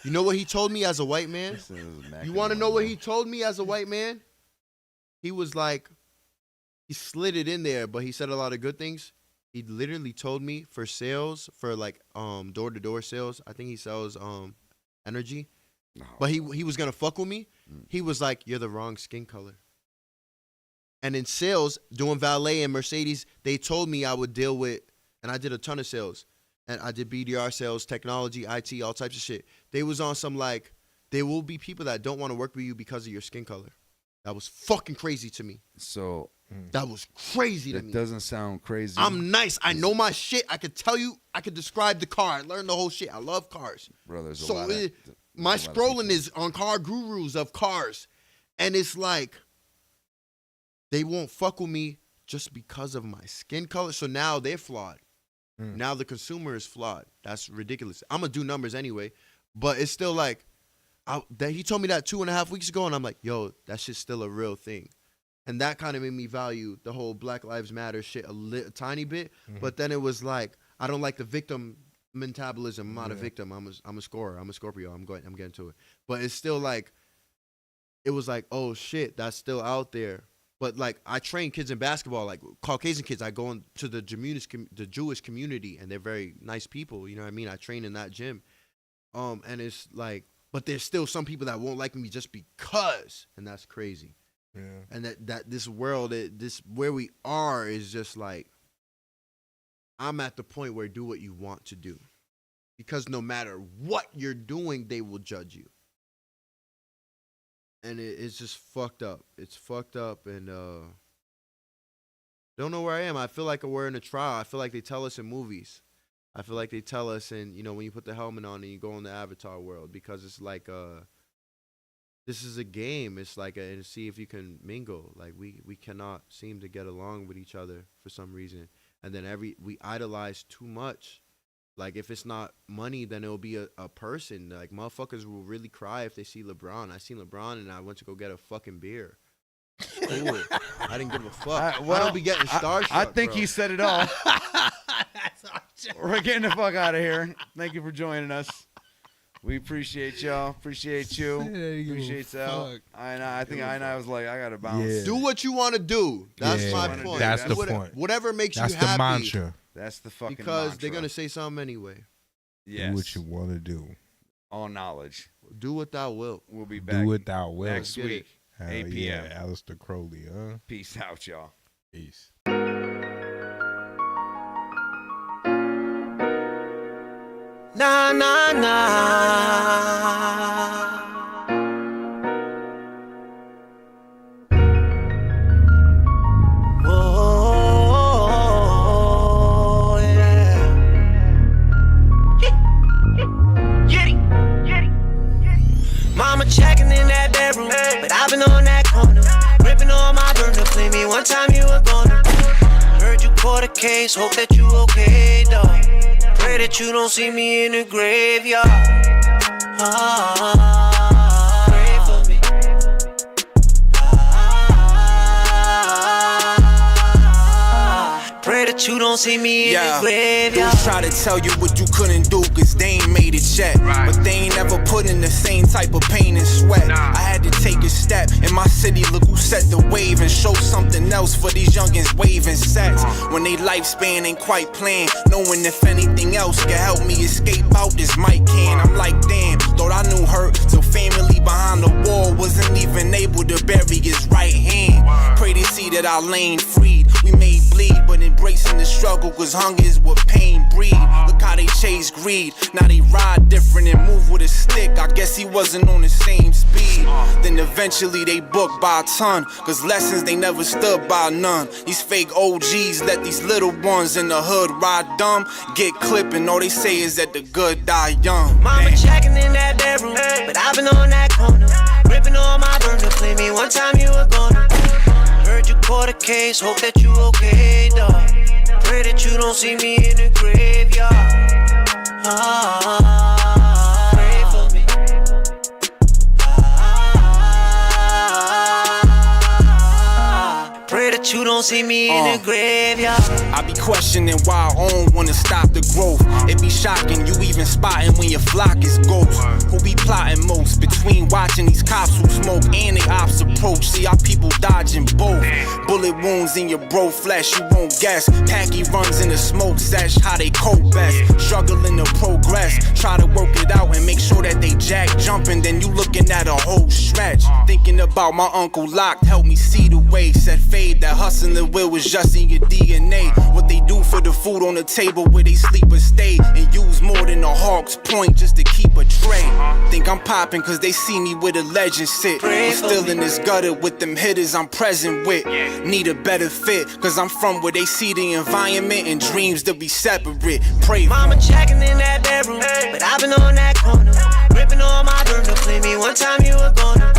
You know what he told me as a white man? You want to know what he told me as a white man? He was like, he slid it in there, but he said a lot of good things. He literally told me for sales, for like door-to-door sales, I think he sells energy. But he was gonna fuck with me. He was like, "You're the wrong skin color." And in sales, doing valet and Mercedes, they told me I would deal with, and I did a ton of sales. And I did BDR sales, technology, IT, all types of shit. They was on some like, there will be people that don't want to work with you because of your skin color. That was fucking crazy to me. So that was crazy to me. That doesn't sound crazy. I'm nice. I know my shit. I could tell you. I could describe the car. I learned the whole shit. I love cars. Bro, there's a so lot of, my scrolling is on car gurus of cars. And it's like, they won't fuck with me just because of my skin color. So now they're flawed. Now the consumer is flawed. That's ridiculous. I'm going to do numbers anyway. But it's still like, he told me that 2.5 weeks ago, and I'm like, yo, that shit's still a real thing. And that kind of made me value the whole Black Lives Matter shit a tiny bit. But then it was like, I don't like the victim metabolism. I'm not a victim. I'm a scorer. I'm a Scorpio. I'm getting to it. But it's still like, it was like, oh shit, that's still out there. But like, I train kids in basketball, like Caucasian kids. I go into the Jewish community, and they're very nice people. You know what I mean? I train in that gym. And it's like, but there's still some people that won't like me just because, and that's crazy. Yeah. And that this world, this where we are is just like, I'm at the point where do what you want to do. Because no matter what you're doing, they will judge you. And it's just fucked up. It's fucked up, and don't know where I am. I feel like we're in a trial. I feel like they tell us in movies. I feel like they tell us in, when you put the helmet on and you go in the Avatar world, because it's like this is a game. It's like and see if you can mingle. Like we cannot seem to get along with each other for some reason. And then we idolize too much. Like, if it's not money, then it'll be a person. Like, motherfuckers will really cry if they see LeBron. I seen LeBron, and I went to go get a fucking beer. Cool. I didn't give a fuck. I don't be getting starstruck, I think bro. he said it all. We're getting the fuck out of here. Thank you for joining us. We appreciate y'all. Appreciate you. Appreciate Sal. I think I was like, I gotta bounce. Yeah. Do what you want to do. That's my point. That's the point. Whatever makes That's you happy. the mantra. That's the fucking because mantra. they're gonna say something anyway. Yes. Do what you want to do. All knowledge. Do what thou wilt. We'll be back. Do what thou wilt. Next week. 8 p.m. Yeah, Aleister Crowley, huh? Peace out, y'all. Peace. Nah, nah, nah. Whoa, yeah. Get it. Mama checking in that bedroom, but I've been on that corner, gripping on my burner. Play me one time, you were gonna. Heard you caught a case, hope that you okay, dog. Pray that you don't see me in the graveyard. Pray for me. Pray that you don't see me in the graveyard. Dudes try to tell you what you couldn't do, cause they ain't made it yet. But they ain't never put in the same type of pain and sweat. I had to take a step. In my city, look who set the wave and show something else for these youngins waving sets. When they lifespan ain't quite planned, knowing if anything else can help me escape out this mic can. I'm like, damn, thought I knew her, so family behind the wall wasn't even able to bury his right hand. Pray to see that our lane freed. We may bleed, but embracing the struggle, cause hunger is what pain breed. Look how they chase greed. Now they ride different and move with a stick. I guess he wasn't on the same speed. Then eventually they booked by a ton, cause lessons they never stood by none. These fake OGs let these little ones in the hood ride dumb, get clipped, and all they say is that the good die young. Mama checking in that bedroom, but I've been on that corner, gripping on my burner. Play me one time, you were gonna. Heard you caught a case, hope that you okay, dog. Pray that you don't see me in the graveyard. Pray for me. Pray that you don't see me in the graveyard. I be questioning why I don't wanna stop the growth. It be shocking you even spotting when your flock is ghost. Who be plotting most between watching these cops who smoke and they ops approach. See our people dodging both. Bullet wounds in your bro flesh, you won't guess. Packy runs in the smoke sesh, how they cope best. Struggling to progress, try to work it out and make sure that they jack jumping. Then you looking at a whole stretch. Thinking about my Uncle Locked, help me see the way. Said fade, that hustling will was just in your DNA. What they do for the food on the table where they sleep or stay, and use more than a hawk's point just to keep a tray. Think I'm popping cause they see me where the legends sit. I'm still in this gutter with them hitters I'm present with. Need a better fit cause I'm from where they see the environment and dreams to be separate. Pray Mama checking in that bedroom, but I've been on that corner, ripping on my burner. Play me one time you were gonna.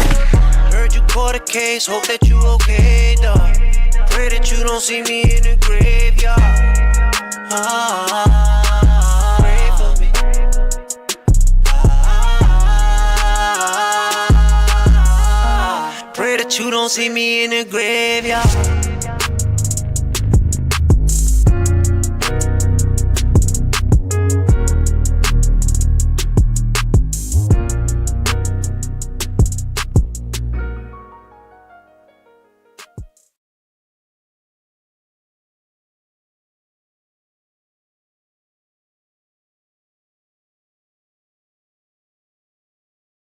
Heard you caught a case, hope that you okay, dog. Pray that you don't see me in the graveyard. Pray for me. Pray that you don't see me in the graveyard.